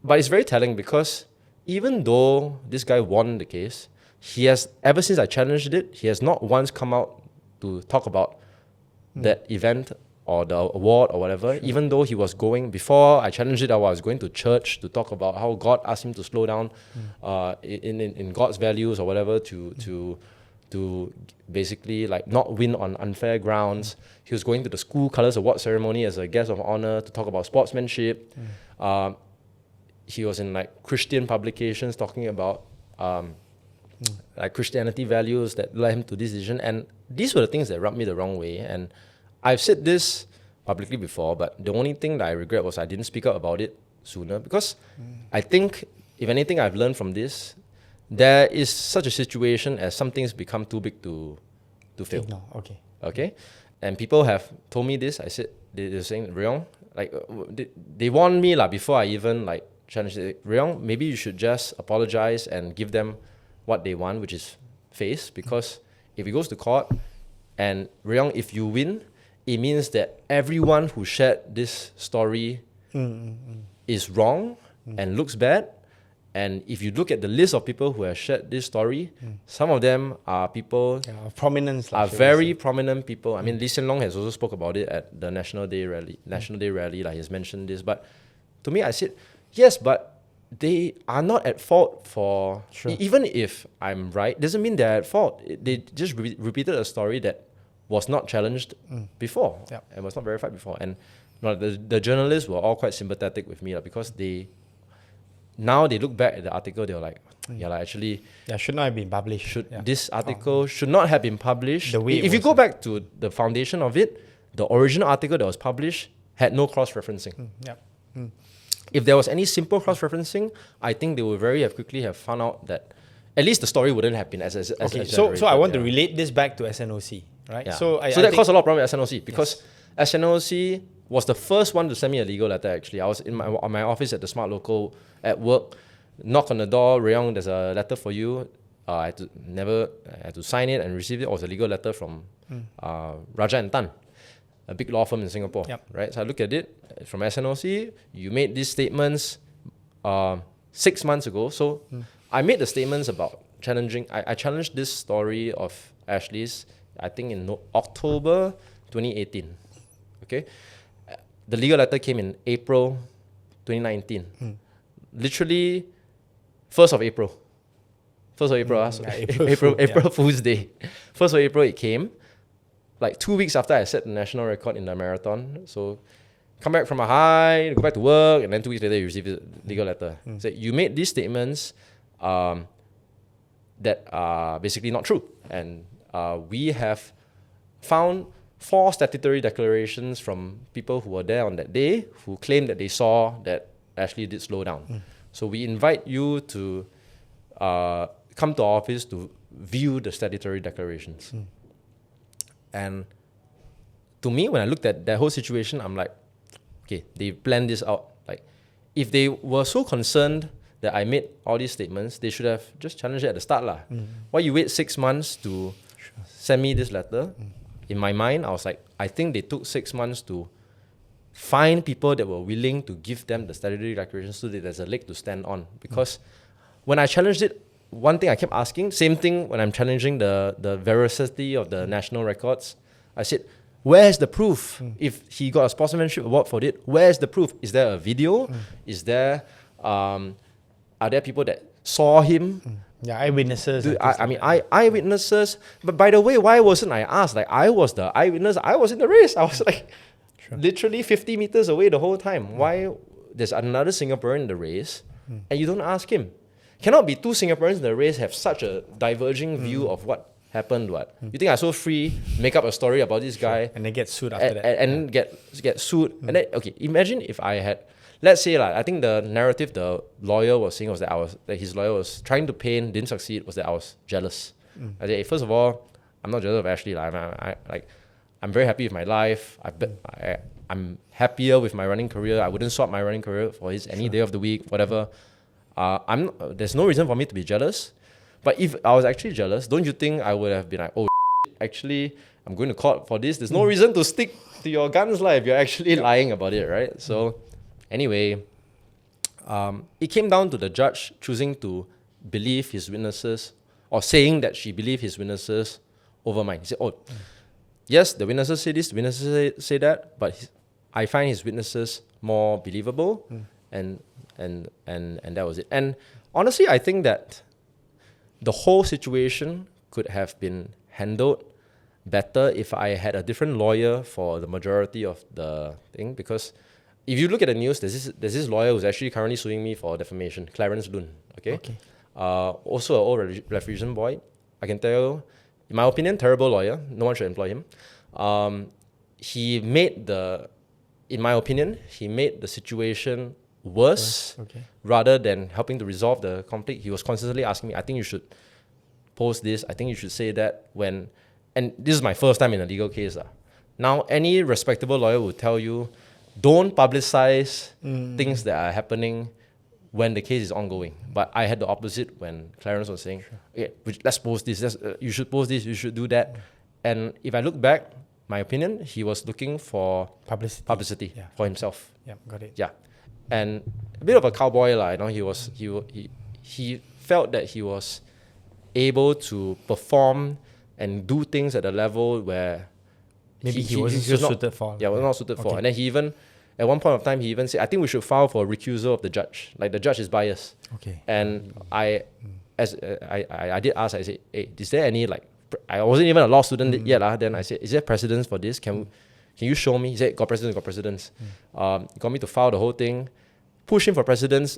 But it's very telling because even though this guy won the case, he has, ever since I challenged it, he has not once come out to talk about that event or the award or whatever, even though he was going, before I challenged it, I was going to church to talk about how God asked him to slow down in God's values or whatever to basically like not win on unfair grounds. He was going to the school colours award ceremony as a guest of honor to talk about sportsmanship. He was in like Christian publications talking about like Christianity values that led him to this decision. And these were the things that rubbed me the wrong way. And I've said this publicly before, but the only thing that I regret was I didn't speak up about it sooner, because I think, if anything I've learned from this, there is such a situation as some things become too big to fail. No, Okay? And people have told me this. I said, they're saying, Ryong, like, they warned me before I even like challenged it. Ryong, maybe you should just apologize and give them what they want, which is face, because if it goes to court, and Ryong, if you win, it means that everyone who shared this story is wrong and looks bad. And if you look at the list of people who have shared this story, some of them are people prominence, are very prominent people. I mean, Lee Hsien Loong has also spoke about it at the National Day rally. Like he's mentioned this, but to me, I said yes, but they are not at fault for. Even if I'm right, doesn't mean they're at fault. They just repeated a story that was not challenged before and was not verified before. And the journalists were all quite sympathetic with me because now they look back at the article, they were like, actually, should not have been published. This article should not have been published. The way if you go back to the foundation of it, the original article that was published had no cross-referencing. If there was any simple cross-referencing, I think they would quickly have found out that at least the story wouldn't have been as So I want to relate this back to SNOC, right? Yeah. So that caused a lot of problems with SNOC because SNOC was the first one to send me a legal letter. Actually, I was in my office at the Smart Local at work, knock on the door, Ryong, there's a letter for you. I had to sign it and receive it. It was a legal letter from Raja and Tan, a big law firm in Singapore. Right? So I look at it from SNOC. You made these statements 6 months ago. So I made the statements about challenging. I challenged this story of Ashley's, I think in October 2018. Okay, the legal letter came in April 2019. Literally 1st of April. 1st of April. April Fool's Day. 1st of April it came. Like 2 weeks after I set the national record in the marathon. So come back from a high, go back to work, and then 2 weeks later you receive a legal letter. So you made these statements that are basically not true. And we have found 4 statutory declarations from people who were there on that day who claimed that they saw that Ashley did slow down. So we invite you to come to our office to view the statutory declarations. And to me, when I looked at that whole situation, I'm like, okay, they planned this out. Like, if they were so concerned that I made all these statements, they should have just challenged it at the start. Why you wait 6 months to send me this letter? In my mind, I was like, I think they took 6 months to find people that were willing to give them the statutory declaration so that there's a leg to stand on. Because when I challenged it, one thing I kept asking, same thing when I'm challenging the veracity of the national records, I said, where's the proof? If he got a sportsmanship award for it, where's the proof? Is there a video? Is there, are there people that saw him? Yeah, eyewitnesses. Eyewitnesses. But by the way, why wasn't I asked? Like, I was the eyewitness. I was in the race. I was like literally 50 meters away the whole time. Why? There's another Singaporean in the race and you don't ask him. Cannot be two Singaporeans in the race have such a diverging view of what happened. What you think? I so free make up a story about this guy and they get sued after that, and get sued. And then imagine if I had, let's say I think the narrative the lawyer was saying was that his lawyer was trying to paint, didn't succeed, was that I was jealous. I said, first of all, I'm not jealous of Ashley. I'm very happy with my life. I'm happier with my running career. I wouldn't swap my running career for his any day of the week, whatever. There's no reason for me to be jealous. But if I was actually jealous, don't you think I would have been like, oh, actually, I'm going to court for this? There's no reason to stick to your guns if you're actually lying about it, right? So anyway, it came down to the judge choosing to believe his witnesses or saying that she believed his witnesses over mine. He said, yes, the witnesses say this, the witnesses say that, but I find his witnesses more believable, and that was it. And honestly, I think that the whole situation could have been handled better if I had a different lawyer for the majority of the thing. Because if you look at the news, there's this lawyer who's actually currently suing me for defamation, Clarence Lun. Okay. Also an old refugees boy. I can tell you, in my opinion, terrible lawyer. No one should employ him. In my opinion, he made the situation worse rather than helping to resolve the conflict. He was constantly asking me, I think you should post this, I think you should say that, and this is my first time in a legal case. Now, any respectable lawyer will tell you, don't publicize things that are happening when the case is ongoing. But I had the opposite when Clarence was saying, okay, let's post this, you should post this, you should do that. And if I look back, my opinion, he was looking for publicity for himself. Yeah, got it. Yeah. And a bit of a cowboy, he felt that he was able to perform and do things at a level where maybe he wasn't suited for. Yeah, was not suited for. And then he even, at one point of time, he even said, I think we should file for a recusal of the judge. Like the judge is biased. And I did ask, I said, hey, is there any I wasn't even a law student yet. Then I said, is there precedence for this? Can you show me? He said, got precedence. Got me to file the whole thing. Push him for precedence.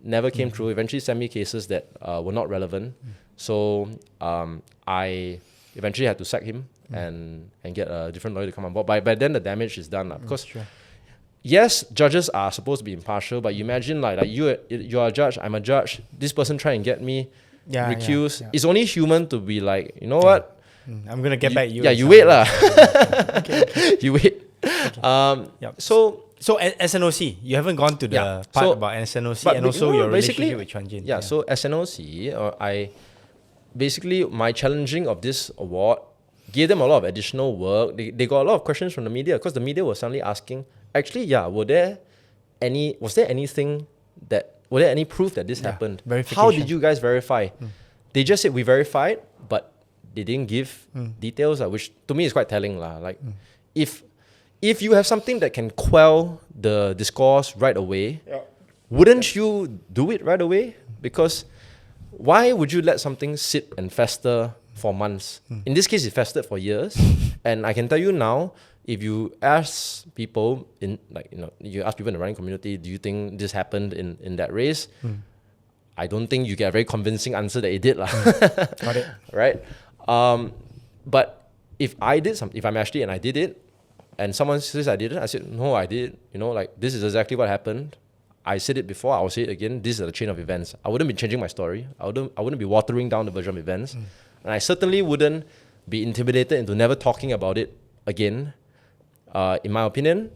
Never came through. Eventually sent me cases that were not relevant. So I eventually had to sack him and get a different lawyer to come on board. By then the damage is done. Because yes, judges are supposed to be impartial, but you imagine you're a judge, I'm a judge, this person try and get me recused. It's only human to be like, you know what? I'm going to get back at you. Yeah, you wait lah. You wait. So SNOC, you haven't gone to the part about SNOC and also your relationship with Chuan Jin. So SNOC, basically my challenging of this award gave them a lot of additional work. They got a lot of questions from the media because the media was suddenly asking, actually, was there any proof that this happened? How did you guys verify? They just said we verified, but they didn't give details, which to me is quite telling. If you have something that can quell the discourse right away, wouldn't you do it right away? Because why would you let something sit and fester for months? In this case, it festered for years. And I can tell you now, if you ask people you ask people in the running community, do you think this happened in that race? I don't think you get a very convincing answer that it did. Got it. Right? But if I'm Ashley and I did it, and someone says I didn't, I said, no, I did. This is exactly what happened. I said it before, I'll say it again. This is the chain of events. I wouldn't be changing my story. I wouldn't be watering down the version of events. And I certainly wouldn't be intimidated into never talking about it again. In my opinion,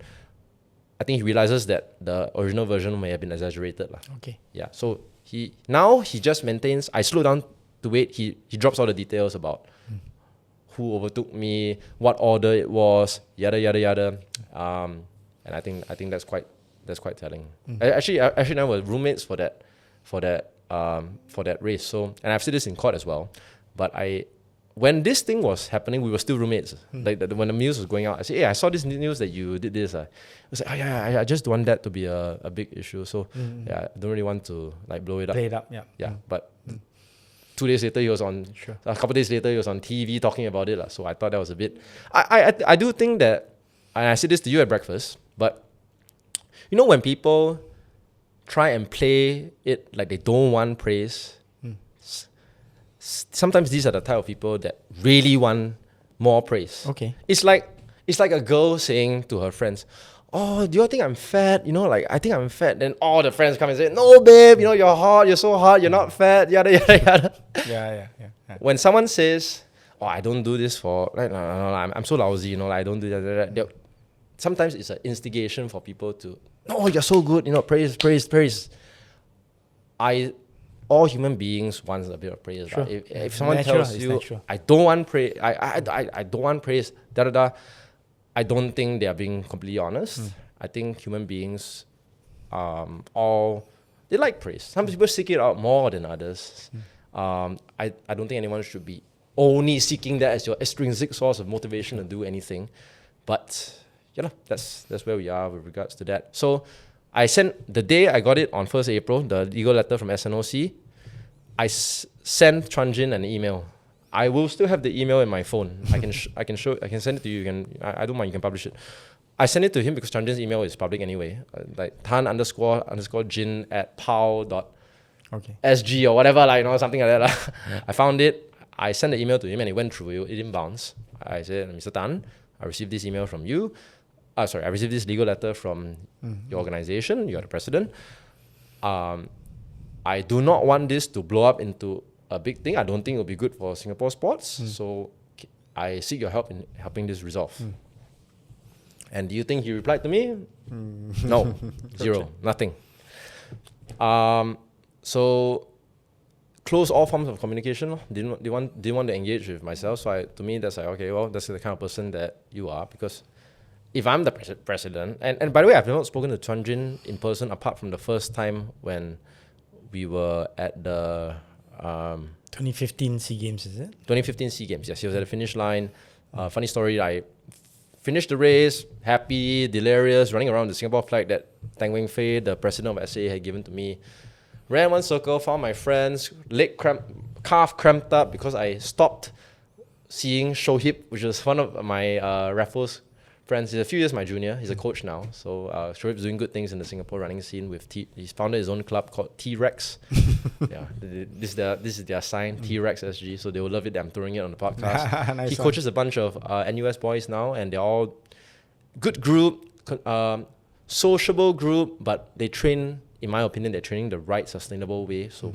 I think he realizes that the original version may have been exaggerated. Okay. Yeah, so he just maintains, I slow down to wait, he drops all the details about who overtook me, what order it was, yada yada yada. And I think that's quite telling. Actually I were roommates for that race. So, and I've said this in court as well, but when this thing was happening, we were still roommates. Like when the news was going out, I said, "Hey, I saw this news that you did this." I was like, "Oh yeah, I just don't want that to be a big issue." So yeah, I don't really want to like blow it up. Play it up, yeah. Yeah, but 2 days later, he was on. Sure. A couple days later, he was on TV talking about it. So I thought that was a bit. I do think that, and I said this to you at breakfast, but you know when people try and play it like they don't want praise. Sometimes these are the type of people that really want more praise. Okay. It's like a girl saying to her friends, "Oh, do you think I'm fat? You know, like I think I'm fat." Then all the friends come and say, "No, babe, you know you're hot. You're so hot. You're not fat." Yada yada yada. Yeah. When someone says, "Oh, I don't do this for like no, I'm so lousy. You know, like, I don't do that." Sometimes it's an instigation for people to, "No, you're so good. You know, praise." All human beings want a bit of praise. Sure. Right? If someone tells you, "I don't want praise," I don't want praise, I don't think they are being completely honest. I think human beings, they like praise. Some people seek it out more than others. I don't think anyone should be only seeking that as your extrinsic source of motivation to do anything. But that's where we are with regards to that. So I sent, the day I got it on 1st April, the legal letter from SNOC, I sent Chuan Jin an email. I will still have the email in my phone. I can send it to you. I don't mind, you can publish it. I sent it to him because Chuan Jin's email is public anyway. Like tan__jin at pow.sg or whatever, like, something like that. I found it. I sent the email to him and it went through. It didn't bounce. I said, "Mr. Tan, I received this email from you. I received this legal letter from your organization. You're the president. I do not want this to blow up into a big thing. I don't think it'll be good for Singapore sports. So I seek your help in helping this resolve." And do you think he replied to me? No, zero, nothing. So close all forms of communication. Didn't want to engage with myself. So to me, that's like, okay, well, that's the kind of person that you are. Because if I'm the president, and by the way, I've not spoken to Chuan Jin in person apart from the first time when we were at the 2015 SEA Games, is it? 2015 SEA Games, yes. He was at the finish line. Funny story, I finished the race, happy, delirious, running around the Singapore flag that Tang Weng Fei, the president of SA, had given to me. Ran one circle, found my friends, calf cramped up because I stopped seeing Shohib, which was one of my Raffles friends. He's a few years my junior. He's a coach now. So Shoaib's doing good things in the Singapore running scene with he's founded his own club called T-Rex. Yeah, this is their sign, T-Rex SG. So they will love it that I'm throwing it on the podcast. Nice. He coaches a bunch of NUS boys now, and they're all good group, sociable group, but they train, in my opinion, they're training the right sustainable way. So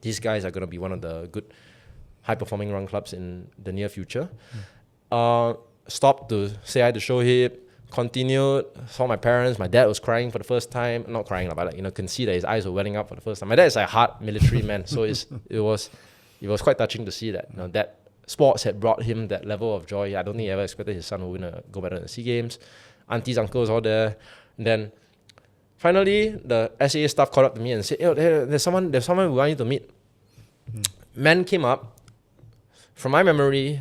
these guys are going to be one of the good high-performing run clubs in the near future. Stopped to say hi to Shohib, continued, saw my parents. My dad was crying for the first time. Not crying, but can see that his eyes were welling up for the first time. My dad is a hard military man, so it was quite touching to see that that sports had brought him that level of joy. I don't think he ever expected his son would win a gold medal in the SEA Games. Aunties, uncles, all there. And then finally, the SAA staff called up to me and said, there's someone we want you to meet. Man came up, from my memory,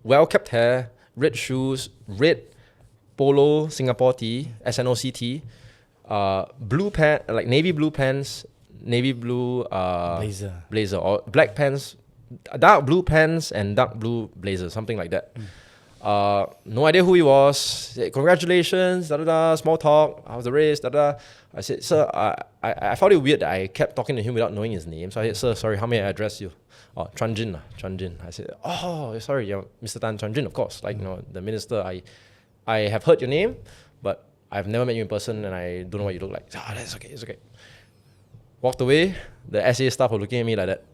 well-kept hair, red shoes, red polo Singapore tee, SNOC tee, blue pants, like navy blue pants, navy blue blazer, or black pants, dark blue pants and dark blue blazer, something like that. No idea who he was. Said, "Congratulations, small talk. How's the race, I said, "Sir, I found it weird that I kept talking to him without knowing his name. So I said, "Sir, sorry, how may I address you?" "Oh, Chuan Jin. I said, "Oh, sorry, Mr. Tan, Chuan Jin, of course. Like, the minister, I have heard your name, but I've never met you in person and I don't know what you look like." "That's okay, it's okay." Walked away. The SA staff were looking at me like that.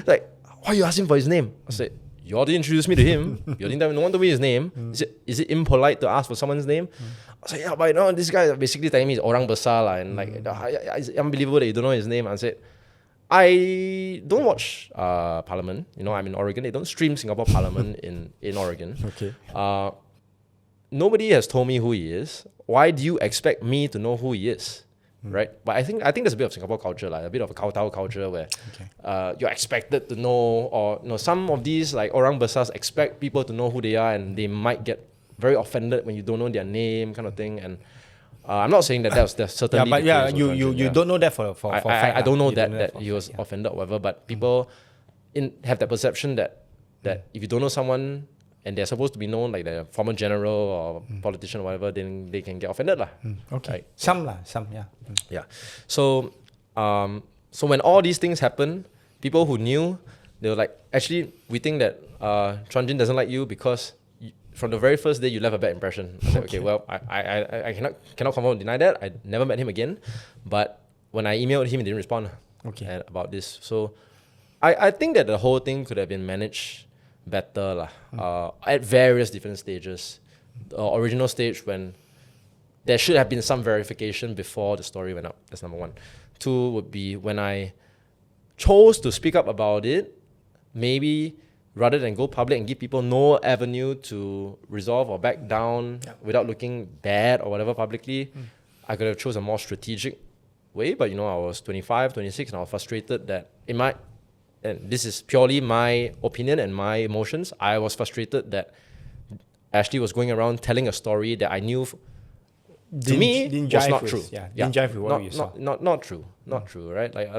Like, "Why are you asking for his name?" I said, you all didn't introduce me to him. You didn't tell me, no one told me his name. Is it impolite to ask for someone's name? I was like, yeah, but no, this guy basically telling me he's orang besar lah, and like, it's unbelievable that you don't know his name. I said, I don't watch Parliament. You know, I'm in Oregon. They don't stream Singapore Parliament in Oregon. Okay. Nobody has told me who he is. Why do you expect me to know who he is? Right? But I think there's a bit of Singapore culture, like a bit of a kowtow culture where you're expected to know, or some of these like orang besars expect people to know who they are, and they might get very offended when you don't know their name, kind of thing. And I'm not saying that's certainly. Yeah, but the case you don't know that for fact. I don't know that he was offended or whatever, but people have that perception that if you don't know someone and they're supposed to be known, like they're former general or politician or whatever, then they can get offended lah. Okay. Right? Some, yeah. Yeah. So when all these things happen, people who knew, they were like, actually, we think that Chuan Jin doesn't like you because from the very first day you left a bad impression. I said, okay, well, I cannot confirm or deny that. I never met him again. But when I emailed him, he didn't respond about this. So I think that the whole thing could have been managed better at various different stages. The original stage, when there should have been some verification before the story went up. That's number one. Two would be when I chose to speak up about it, maybe rather than go public and give people no avenue to resolve or back down without looking bad or whatever publicly, I could have chosen a more strategic way. But I was 25, 26, and I was frustrated that and this is purely my opinion and my emotions, I was frustrated that Ashley was going around telling a story that I knew to me was not true. Didn't jive with what you saw. Not true. Not true, right? Like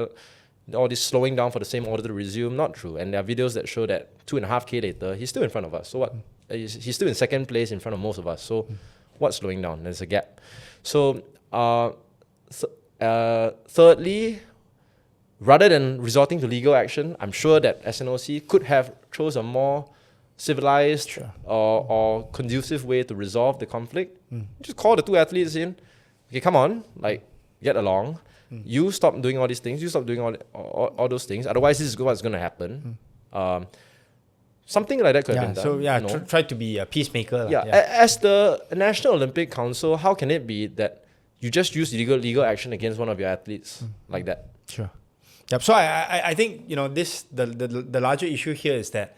all this slowing down for the same order to resume, not true. And there are videos that show that 2.5K later, he's still in front of us. So what? He's still in second place in front of most of us. So what's slowing down? There's a gap. So thirdly, rather than resorting to legal action, I'm sure that SNOC could have chose a more civilized or conducive way to resolve the conflict. Just call the two athletes in. Okay, come on, like get along. You stop doing all these things. You stop doing all those things. Otherwise, this is what's going to happen. Something like that could have been done. So try to be a peacemaker. As the National Olympic Council, how can it be that you just use legal action against one of your athletes like that? Sure. Yep. So I think the larger issue here is that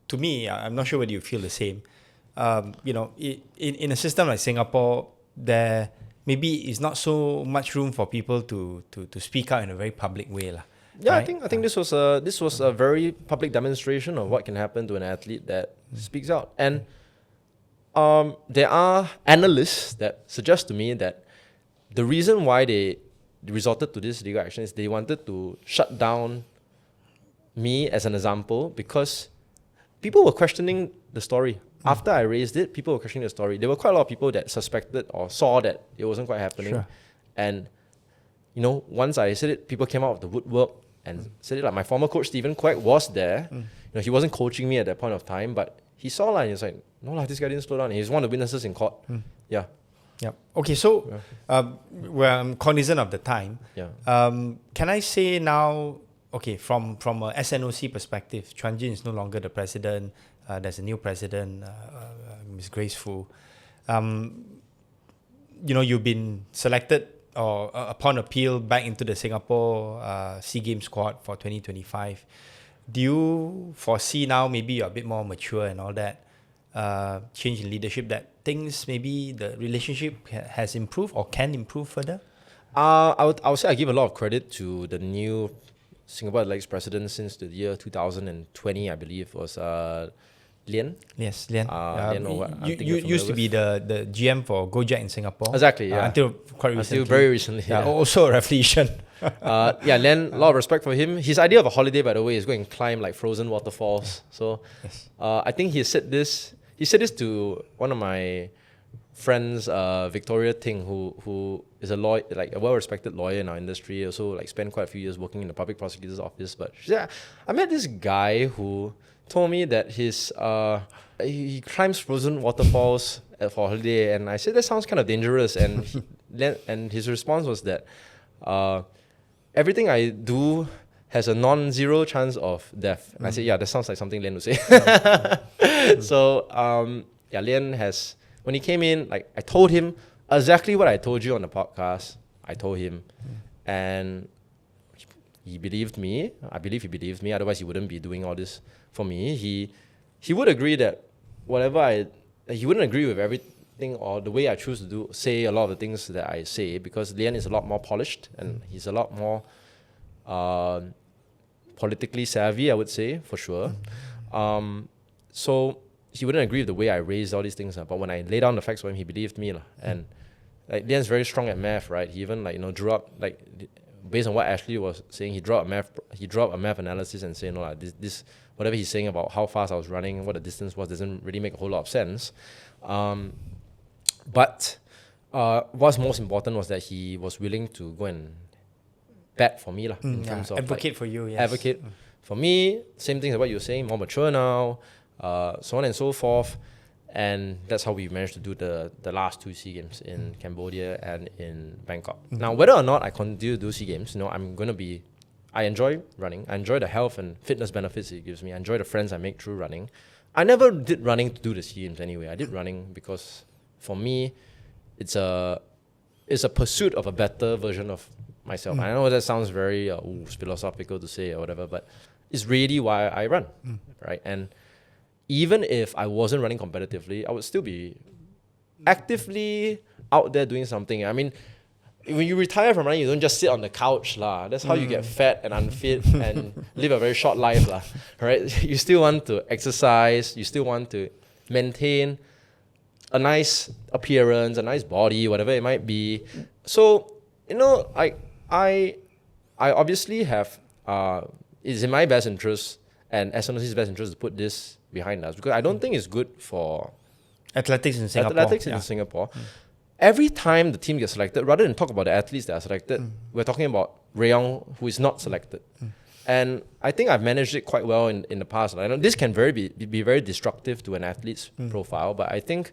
to me, I'm not sure whether you feel the same. In a system like Singapore, there maybe is not so much room for people to speak out in a very public way, lah. Yeah, right? I think this was a very public demonstration of what can happen to an athlete that speaks out. And there are analysts that suggest to me that the reason why they resorted to this legal action is they wanted to shut down me as an example because people were questioning the story. After I raised it, people were questioning the story. There were quite a lot of people that suspected or saw that it wasn't quite happening. Sure. And, once I said it, people came out of the woodwork and said it. Like my former coach, Stephen Quack, was there. He wasn't coaching me at that point of time, but he saw and he was like, no, this guy didn't slow down. He's one of the witnesses in court. Yeah. Yep. Okay, so I'm cognizant of the time. Yeah. Can I say now, from a SNOC perspective, Chuan Jin is no longer the president. There's a new president, Ms. Grace Fu. You've been selected or upon appeal back into the Singapore SEA Games squad for 2025. Do you foresee now maybe you're a bit more mature and all that, change in leadership, that things maybe the relationship has improved or can improve further? I would say I give a lot of credit to the new Singapore Athletics president since the year 2020, I believe, was Lian. Yes, Lian. You used to be the GM for Gojek in Singapore. Exactly, yeah. Until quite recently. Until very recently. Yeah. Also a reflection. Lian, a lot of respect for him. His idea of a holiday, by the way, is going to climb like frozen waterfalls. So I think he said this to one of my friends, Victoria Ting, who is a lawyer, like a well-respected lawyer in our industry. Also, like spent quite a few years working in the public prosecutor's office. But she said, I met this guy who told me that he climbs frozen waterfalls for a holiday, and I said that sounds kind of dangerous. And and his response was that everything I do has a non-zero chance of death. And I said, yeah, that sounds like something Lian would say. So, Lian has, when he came in, like I told him exactly what I told you on the podcast. I told him, and he believed me. I believe he believed me. Otherwise, he wouldn't be doing all this for me. He would agree that he wouldn't agree with everything or the way I choose to say a lot of the things that I say, because Lian is a lot more polished and he's a lot more politically savvy, I would say, for sure. So he wouldn't agree with the way I raised all these things. But when I laid down the facts for him, he believed me. And like Lian's very strong at math, right? He even drew up, like, based on what Ashley was saying, he drew a math analysis and saying, no, this whatever he's saying about how fast I was running, what the distance was, doesn't really make a whole lot of sense. But what's most important was that he was willing to go and bet for me, in terms of advocate for you. Yes. Advocate for me. Same thing as what you were saying, more mature now, so on and so forth. And that's how we managed to do the last 2 SEA Games in Cambodia and in Bangkok. Now, whether or not I continue to do SEA Games, I enjoy running. I enjoy the health and fitness benefits it gives me. I enjoy the friends I make through running. I never did running to do the SEA Games anyway. I did running because, for me, it's a pursuit of a better version of myself. I know that sounds very philosophical to say or whatever, but it's really why I run, right? And even if I wasn't running competitively, I would still be actively out there doing something. I mean, when you retire from running, you don't just sit on the couch, lah. That's how you get fat and unfit and live a very short life, lah. Right? You still want to exercise. You still want to maintain a nice appearance, a nice body, whatever it might be. So, I obviously have, it's in my best interest and SNOC's best interest to put this behind us, because I don't think it's good for athletics in Singapore. Every time the team gets selected, rather than talk about the athletes that are selected, we're talking about Rui Yong, who is not selected. And I think I've managed it quite well in the past. I know this can be very destructive to an athlete's profile, but I think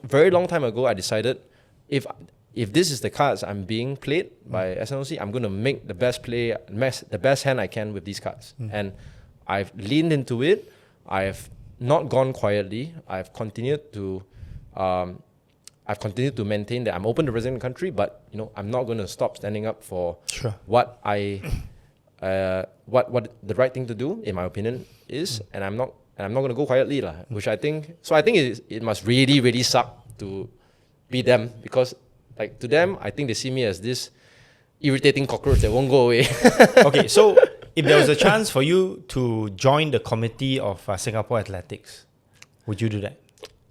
very long time ago I decided if this is the cards I'm being played by SNOC, I'm going to make the best hand I can with these cards. And I've leaned into it. I've not gone quietly. I've continued to maintain that I'm open to representing the country, but I'm not going to stop standing up for what the right thing to do, in my opinion, is, and I'm not going to go quietly, which I think. So I think it must really, really suck to be them, because like to them, I think they see me as this irritating cockroach that won't go away. Okay, so if there was a chance for you to join the committee of Singapore Athletics, would you do that?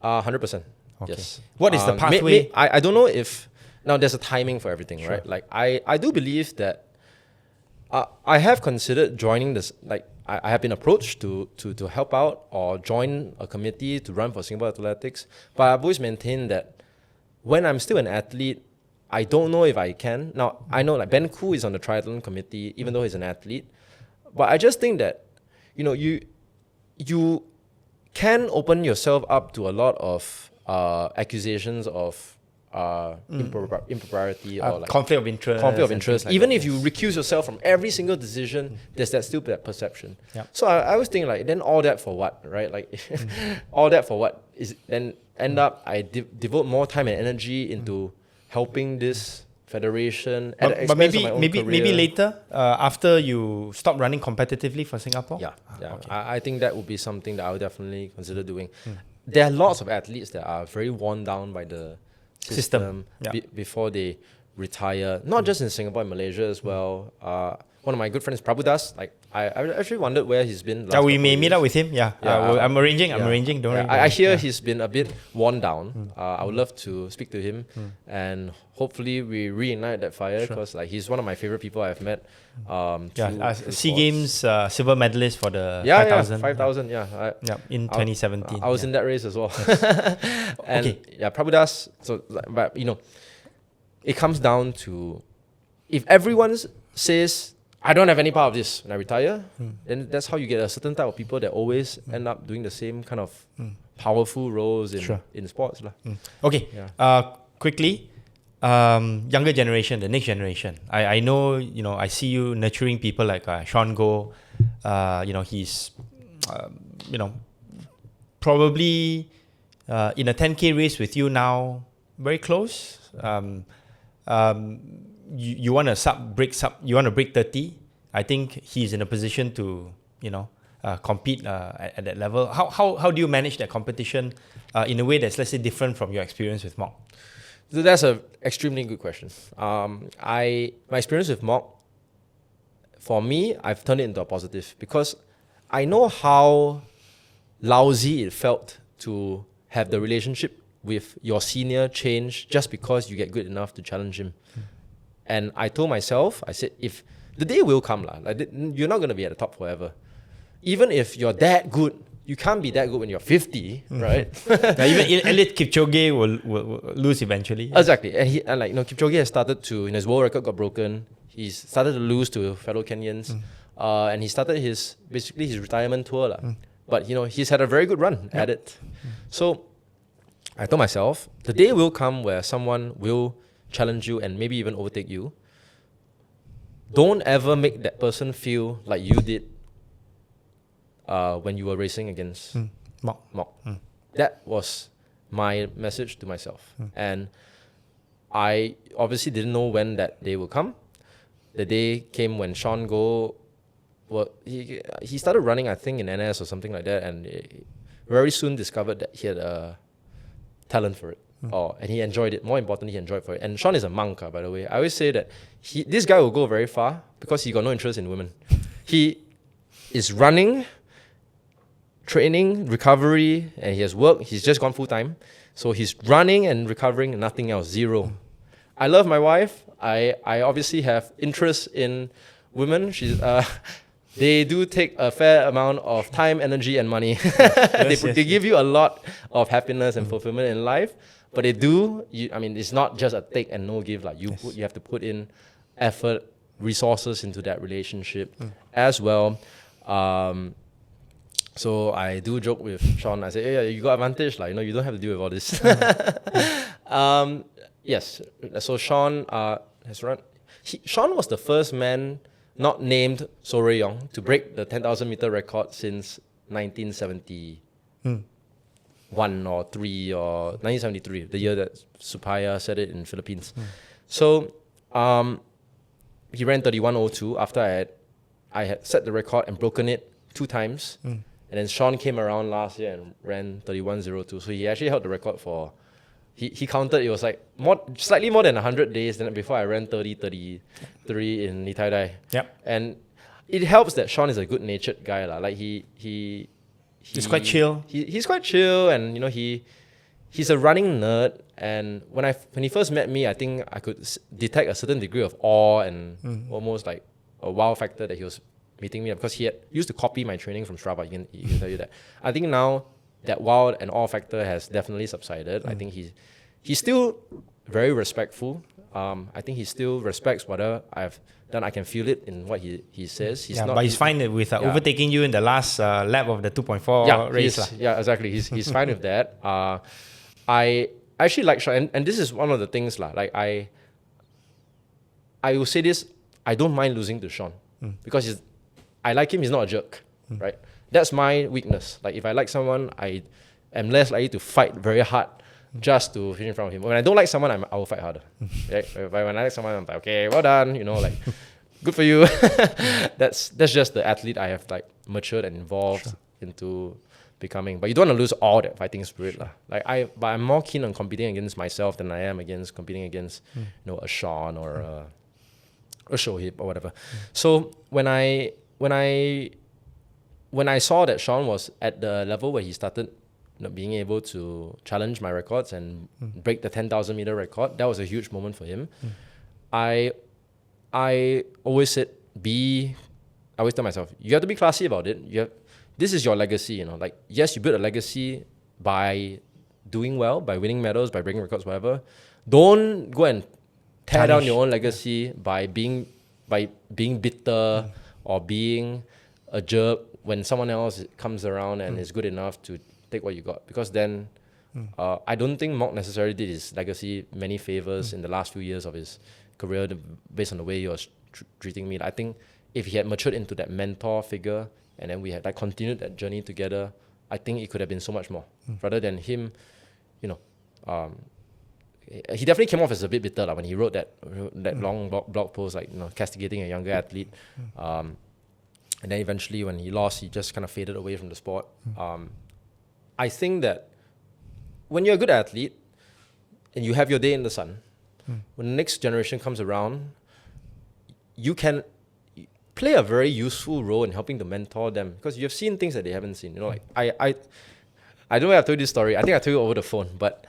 100%. Okay. Yes. What is the pathway? I don't know if now there's a timing for everything, right? Like I do believe that I have considered joining this. Like I have been approached to help out or join a committee to run for Singapore Athletics, but I've always maintained that when I'm still an athlete, I don't know if I can. Now I know like Ben Khoo is on the triathlon committee, even though he's an athlete, but I just think that you can open yourself up to a lot of accusations of impropriety or like conflict of interest. Like even if you recuse yourself from every single decision, there's still that perception. Yep. So I was thinking like, then all that for what, right? Like all that for what is then end up I devote more time and energy into helping this federation at the expense of my own career. Maybe later after you stop running competitively for Singapore. Okay. I think that would be something that I would definitely consider doing. There are lots of athletes that are very worn down by the system before they retire. Not just in Singapore, in Malaysia as well. One of my good friends, Prabhudas, like I actually wondered where he's been. We may meet up with him. I'm arranging. Don't worry. I hear he's been a bit worn down. I would love to speak to him, and hopefully we reignite that fire, because like he's one of my favorite people I've met. SEA Games silver medalist for the 5,000. In 2017. I was in that race as well. And Prabhudas. So, but it comes down to if everyone says I don't have any part of this when I retire, then that's how you get a certain type of people that always end up doing the same kind of powerful roles in sports. Okay, quickly, younger generation, the next generation. I know, I see you nurturing people like Sean Goh. He's, probably in a 10K race with you now, very close. You want to you want to break 30. I think he's in a position to, compete at that level. How do you manage that competition in a way that's, let's say, different from your experience with Mock? So that's an extremely good question. My experience with Mock, for me, I've turned it into a positive because I know how lousy it felt to have the relationship with your senior change just because you get good enough to challenge him. And I told myself, I said, if the day will come, you're not going to be at the top forever. Even if you're that good, you can't be that good when you're 50, right? Even elite Kipchoge will lose eventually. Exactly. And Kipchoge has started to, his world record got broken. He's started to lose to fellow Kenyans. And he started his retirement tour. But, he's had a very good run at it. So I told myself, the day will come where someone will challenge you and maybe even overtake you. Don't ever make that person feel like you did when you were racing against Mock. That was my message to myself. And I obviously didn't know when that day would come. The day came when Sean Goh, he started running, I think, in NS or something like that, and very soon discovered that he had a talent for it. And he enjoyed it. More importantly, he enjoyed for it. And Sean is a monk, by the way. I always say that this guy will go very far because he got no interest in women. He is running, training, recovery, and he has work. He's just gone full time. So he's running and recovering, nothing else, zero. I love my wife. I obviously have interest in women. They do take a fair amount of time, energy, and money. They give you a lot of happiness and fulfillment in life. But they do, it's not just a take and no give. You have to put in effort, resources into that relationship as well. So I do joke with Sean. I say, hey, you got advantage. You don't have to deal with all this. Yes. So Sean has run. Sean was the first man not named Soh Rui Yong to break the 10,000 meter record since 1971 or 3 or 1973, the year that Supaya set it in Philippines. So he ran 31:02 after I had set the record and broken it 2 times. And then Sean came around last year and ran 31:02. So he actually held the record for, he counted, it was slightly more than 100 days than before I ran 33 in Nitaidai. Yep. And it helps that Sean is a good-natured guy. He's quite chill. He's quite chill, and he's a running nerd. And when he first met me, I think I could detect a certain degree of awe and almost like a wow factor that he was meeting me, because he had used to copy my training from Strava. He can tell you that. I think now that wow and awe factor has definitely subsided. I think he's still very respectful. I think he still respects whatever I've done. I can feel it in what he says. But he's fine with overtaking you in the last lap of the 2.4 race. Yeah, exactly. He's fine with that. I actually like Sean, and this is one of the things. I will say this, I don't mind losing to Sean because I like him, he's not a jerk, right? That's my weakness. If I like someone, I am less likely to fight very hard just to finish in front of him. When I don't like someone, I will fight harder. Right? When I like someone, I'm like, okay, well done, good for you. That's just the athlete I have matured and evolved into becoming. But you don't want to lose all that fighting spirit. But I'm more keen on competing against myself than I am against competing against a Sean or a Shohib or whatever. So when I saw that Sean was at the level where he started being able to challenge my records and break the 10,000 meter record, that was a huge moment for him. I always said, I always tell myself, you have to be classy about it. This is your legacy, yes, you build a legacy by doing well, by winning medals, by breaking records, whatever. Don't go and tear down your own legacy by being bitter or being a jerk when someone else comes around and is good enough to take what you got. Because then I don't think Mok necessarily did his legacy many favors in the last few years of his career based on the way he was treating me. I think if he had matured into that mentor figure and then we had like continued that journey together, I think it could have been so much more. Rather than him, he definitely came off as a bit bitter when he wrote that long blog post, like castigating a younger athlete. And then eventually when he lost, he just kind of faded away from the sport. I think that when you're a good athlete and you have your day in the sun, when the next generation comes around, you can play a very useful role in helping to mentor them because you've seen things that they haven't seen. I don't know if I've told you this story. I think I told you over the phone, but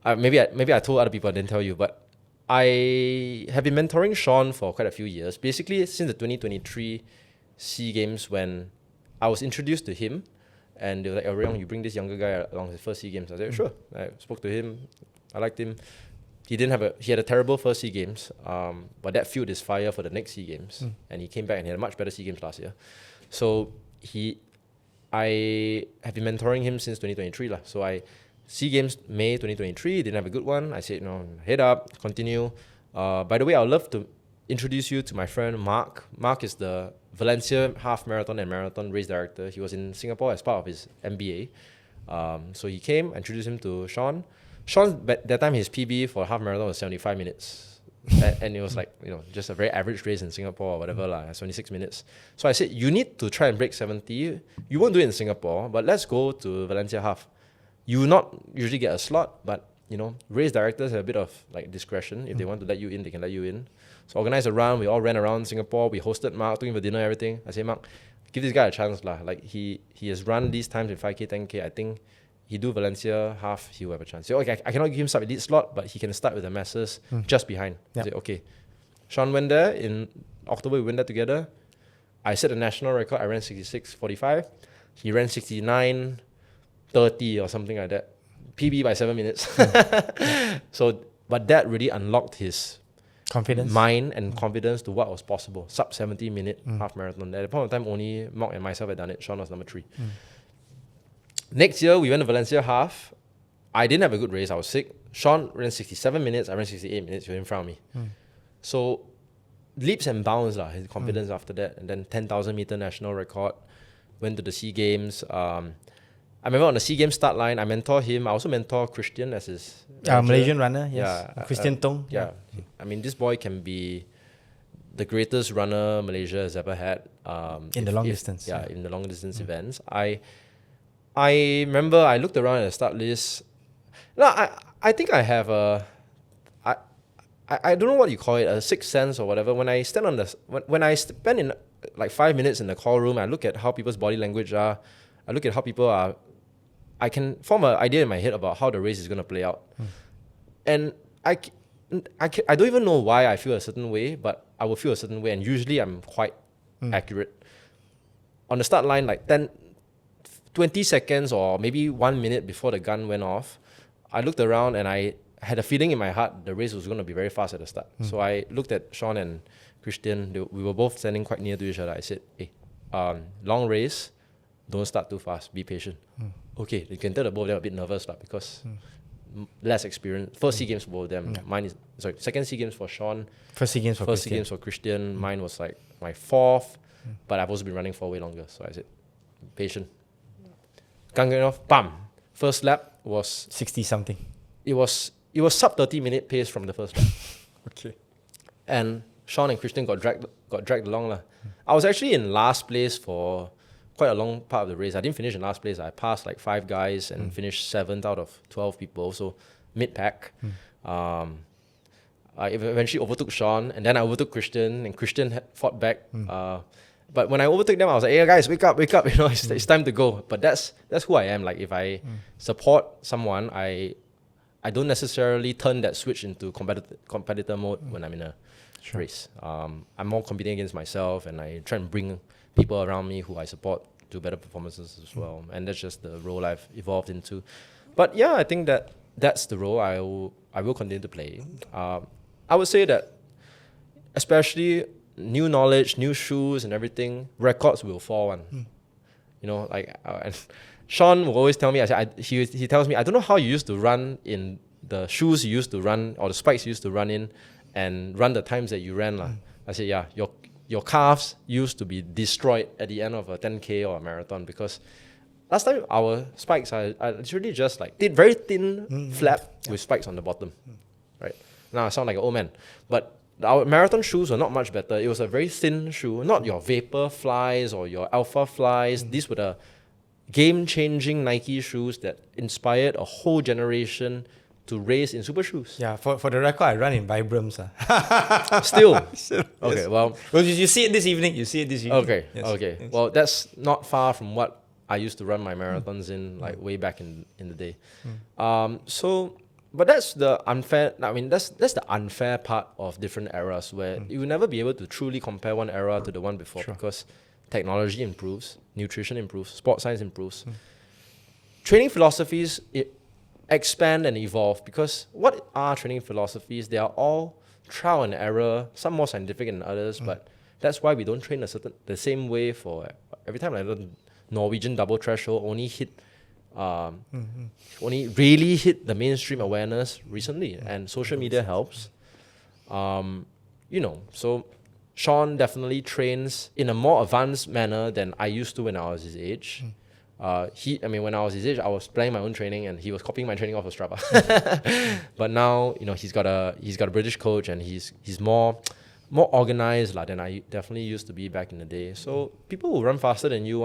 maybe I told other people, I didn't tell you. But I have been mentoring Sean for quite a few years, basically since the 2023 SEA Games when I was introduced to him. And they were like, Rui Yong, you bring this younger guy along his first SEA Games. I said, sure. I spoke to him. I liked him. He had a terrible first SEA Games, but that fueled his fire for the next SEA Games. And he came back and he had a much better SEA Games last year. So I have been mentoring him since 2023. So SEA Games May 2023, didn't have a good one. I said, head up, continue. By the way, I would love to introduce you to my friend Mark. Mark is the Valencia half marathon and marathon race director. He was in Singapore as part of his MBA. So he came, I introduced him to Sean. Sean, that time his PB for half marathon was 75 minutes. And it was like, just a very average race in Singapore or whatever, 76 minutes. So I said, you need to try and break 70. You won't do it in Singapore, but let's go to Valencia half. You will not usually get a slot, but race directors have a bit of like discretion. If they want to let you in, they can let you in. So organized a run, we all ran around Singapore, we hosted Mark, took him for dinner, everything. I said, Mark, give this guy a chance. Like he has run these times in 5K, 10K. I think he do Valencia half, he will have a chance. So, okay, I cannot give him sub-elite slot, but he can start with the masses just behind. I said, okay. Sean went there in October, we went there together. I set a national record, I ran 66.45. He ran 69.30 or something like that. PB by 7 minutes. So, but that really unlocked his confidence, mind and confidence to what was possible. Sub 70-minute half marathon. At the point of time, only Mok and myself had done it. Sean was number 3. Next year, we went to Valencia half. I didn't have a good race. I was sick. Sean ran 67 minutes. I ran 68 minutes. He was in front of me. So leaps and bounds, his confidence after that. And then 10,000 meter national record. Went to the SEA Games. I remember on the SEA Games start line, I mentor him. I also mentor Christian as his Malaysian runner, yes. Yeah, Christian Tong. Yeah. I mean, this boy can be the greatest runner Malaysia has ever had. In the long distance. Yeah, in the long distance events. I remember I looked around at the start list. No, I think I have I don't know what you call it, a sixth sense or whatever. When I stand on when I spend in like 5 minutes in the call room, I look at how people's body language are. I look at how people are. I can form an idea in my head about how the race is going to play out. And I don't even know why I feel a certain way, but I will feel a certain way. And usually I'm quite accurate. On the start line, like 20 seconds or maybe 1 minute before the gun went off, I looked around and I had a feeling in my heart the race was going to be very fast at the start. So I looked at Sean and Christian. We were both standing quite near to each other. I said, hey, long race, don't start too fast, be patient. Okay, you can tell the both of them a bit nervous because less experience. First SEA Games for both of them. Mine is, second SEA Games for Sean. First SEA Games for Christian. Mine was like my 4th, but I've also been running for way longer. So I said, patient. Gun going off, bam. First lap was 60 something. It was sub 30-minute pace from the first lap. Okay. And Sean and Christian got dragged along. I was actually in last place for quite a long part of the race. I didn't finish in last place. I passed like 5 guys and finished 7th out of 12 people, so mid-pack. I eventually overtook Sean, and then I overtook Christian, and Christian fought back. But when I overtook them, I was like, hey guys, wake up, it's time to go. But that's who I am. Like if I support someone, I don't necessarily turn that switch into competitor mode when I'm in a race. I'm more competing against myself, and I try and bring people around me who I support to better performances as well. And that's just the role I've evolved into. But yeah, I think that's the role I will continue to play. I would say that especially new knowledge, new shoes and everything, records will fall on. Sean will always tell me, he tells me, I don't know how you used to run in the shoes you used to run or the spikes you used to run in and run the times that you ran. I said, yeah, your calves used to be destroyed at the end of a 10K or a marathon because last time our spikes are literally just like very thin flap with spikes on the bottom. Right? Now I sound like an old man. But our marathon shoes were not much better. It was a very thin shoe, not your Vapor Flies or your Alpha Flies. These were the game-changing Nike shoes that inspired a whole generation to race in super shoes. Yeah, for the record, I run in Vibrams. Still? Okay, yes. well... Well, you see it this evening. Okay, yes. okay. Yes. Well, that's not far from what I used to run my marathons in, like way back in the day. But that's the unfair... I mean, that's the unfair part of different eras where you will never be able to truly compare one era to the one before because technology improves, nutrition improves, sports science improves. Training philosophies expand and evolve because what are training philosophies? They are all trial and error, some more scientific than others, but that's why we don't train the same way for every time. Like the Norwegian double threshold only really hit the mainstream awareness recently, and social media helps. So Sean definitely trains in a more advanced manner than I used to when I was his age. When I was his age, I was planning my own training, and he was copying my training off of Strava. But now, he's got a British coach, and he's more organized than I definitely used to be back in the day. So people will run faster than you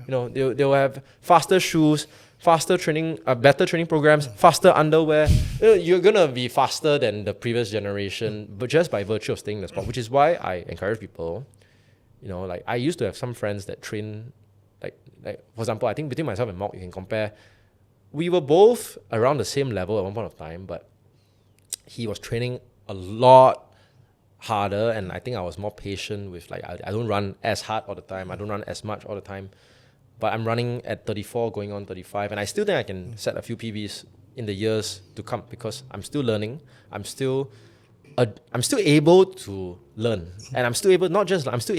they'll have faster shoes, faster training, better training programs, faster underwear. You're gonna be faster than the previous generation, but just by virtue of staying in the sport, which is why I encourage people. I used to have some friends that train. Like for example, I think between myself and Mark, you can compare. We were both around the same level at one point of time, but he was training a lot harder, and I think I was more patient with I don't run as hard all the time. I don't run as much all the time, but I'm running at 34, going on 35, and I still think I can set a few PBs in the years to come because I'm still learning. I'm still able to learn, and I'm still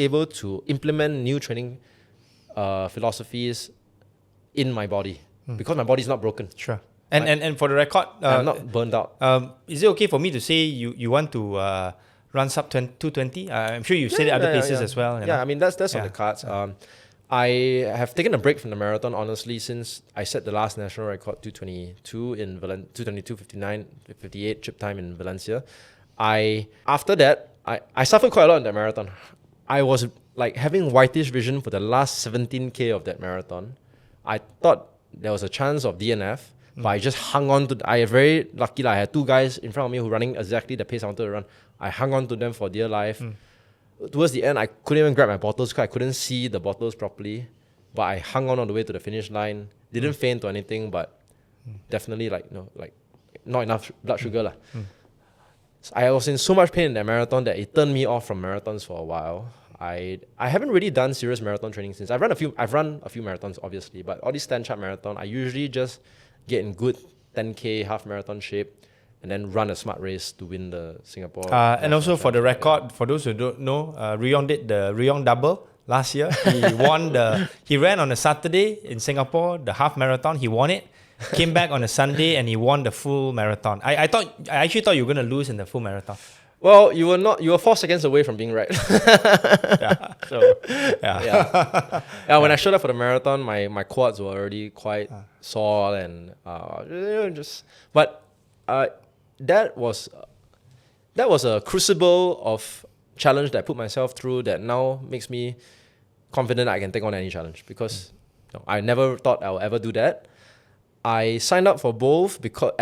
able to implement new training philosophies in my body because my body is not broken. Sure. And for the record, I'm not burned out. Is it okay for me to say you want to run sub 220? I'm sure you said it other places as well. I mean that's on the cards. I have taken a break from the marathon honestly since I set the last national record 222 in 222.59, 58 trip time in Valencia. After that I suffered quite a lot in that marathon. I was having whitish vision for the last 17K of that marathon. I thought there was a chance of DNF, but I just hung on to... I am very lucky. I had two guys in front of me who were running exactly the pace I wanted to run. I hung on to them for dear life. Towards the end, I couldn't even grab my bottles because I couldn't see the bottles properly. But I hung on all the way to the finish line. Didn't faint or anything, but definitely not enough blood sugar. So I was in so much pain in that marathon that it turned me off from marathons for a while. I haven't really done serious marathon training since. I've run a few marathons obviously, but all these stand chart marathon, I usually just get in good 10K half marathon shape and then run a smart race to win the Singapore. And also for the record, for those who don't know, Ruyong did the Ruyong double last year. He ran on a Saturday in Singapore, the half marathon, he won it. Came back on a Sunday and he won the full marathon. I actually thought you were going to lose in the full marathon. Well, you were not. You were 4 seconds away from being right. When I showed up for the marathon, my quads were already quite sore and But that was a crucible of challenge that I put myself through that now makes me confident I can take on any challenge because I never thought I would ever do that. I signed up for both because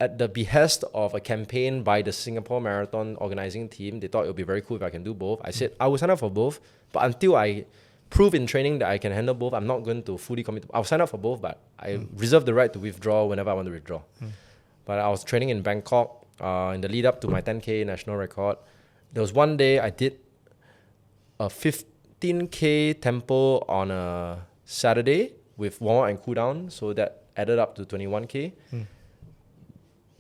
at the behest of a campaign by the Singapore Marathon organizing team. They thought it would be very cool if I can do both. I said I will sign up for both, but until I prove in training that I can handle both, I'm not going to fully commit. I'll sign up for both, but I reserve the right to withdraw whenever I want to withdraw. But I was training in Bangkok in the lead up to my 10K national record. There was one day I did a 15K tempo on a Saturday with warm-up and cool-down, so that added up to 21K.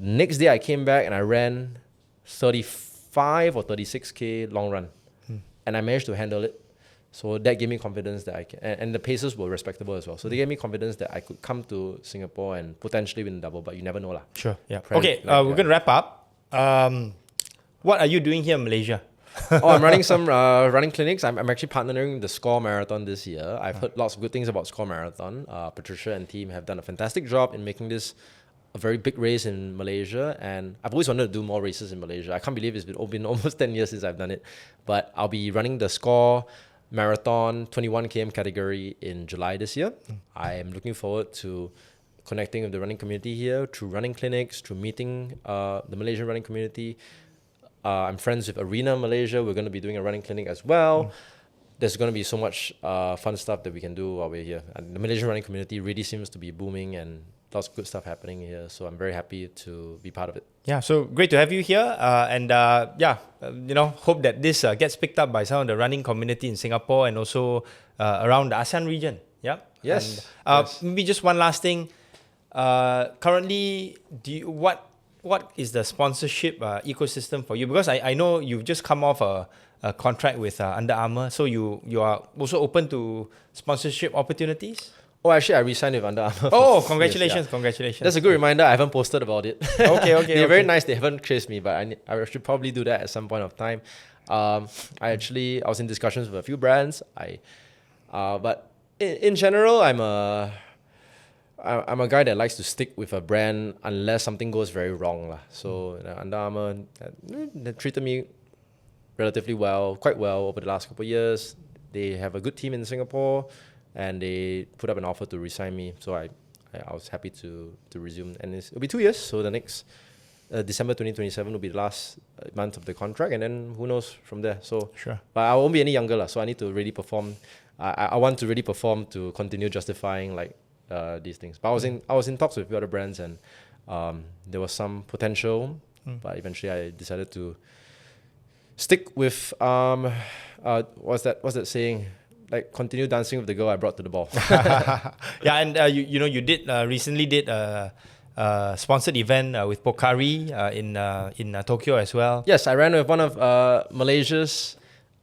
Next day I came back and I ran 35 or 36K long run. And I managed to handle it. So that gave me confidence that I can, and the paces were respectable as well. So they gave me confidence that I could come to Singapore and potentially win the double, but you never know lah. Sure. Yeah. Friend, Okay. like, We're gonna wrap up. What are you doing here in Malaysia? I'm running some running clinics. I'm actually partnering with the SCORE Marathon this year. I've heard lots of good things about SCORE Marathon. Patricia and team have done a fantastic job in making this a very big race in Malaysia, and I've always wanted to do more races in Malaysia. I can't believe it's been almost 10 years since I've done it, but I'll be running the SCORE Marathon 21 km category in July this year. I am looking forward to connecting with the running community here through running clinics, through meeting the Malaysian running community. I'm friends with Arena Malaysia. We're going to be doing a running clinic as well. There's going to be so much fun stuff that we can do while we're here. And the Malaysian running community really seems to be booming, and lots of good stuff happening here. So I'm very happy to be part of it. Yeah, so great to have you here. Hope that this gets picked up by some of the running community in Singapore and also around the ASEAN region. Yeah. Yes. And, maybe just one last thing. Currently, what is the sponsorship ecosystem for you? Because I know you've just come off a contract with Under Armour, so you are also open to sponsorship opportunities? Oh, actually, I resigned with Under Armour. Oh, congratulations, Yes, yeah. congratulations. That's a good reminder. I haven't posted about it. Okay. They're very nice. They haven't chased me, but I should probably do that at some point of time. I was in discussions with a few brands. But in general, I'm a guy that likes to stick with a brand unless something goes very wrong lah. So Under Armour, they treated me relatively well, quite well over the last couple of years. They have a good team in Singapore, and they put up an offer to re-sign me. So I was happy to resume, and it'll be 2 years. So the next December 2027 will be the last month of the contract, and then who knows from there. So Sure. But I won't be any younger lah. So I need to really perform. I want to really perform to continue justifying these things. But I was in talks with a few other brands, and there was some potential, but eventually I decided to stick with what's that saying? Like, continue dancing with the girl I brought to the ball. Yeah, and you did recently did a sponsored event with Pocari in Tokyo as well. Yes, I ran with one of Malaysia's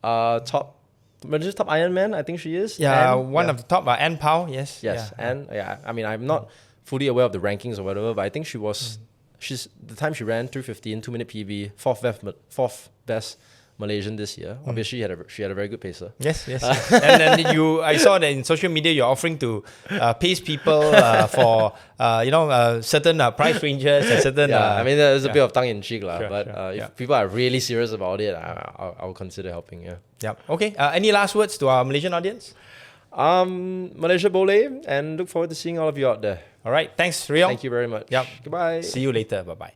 top Ironman. I think she is. Yeah, Anne. one of the top Anne Pao. Yes. Yes, Yeah. and I mean, I'm not fully aware of the rankings or whatever, but I think she was. She's the time she ran 3:15, 2-minute PB, fourth best Malaysian this year. Obviously, she had a very good pacer. Yes. And then I saw that in social media you're offering to pace people for certain price ranges and certain. I mean, there's a bit of tongue in cheek lah. Sure, But sure, if people are really serious about it, I'll consider helping. Yeah. Yeah. Okay. Any last words to our Malaysian audience? Malaysia Boleh, and look forward to seeing all of you out there. All right. Thanks, Rui Yong. Thank you very much. Yep. Goodbye. See you later. Bye bye.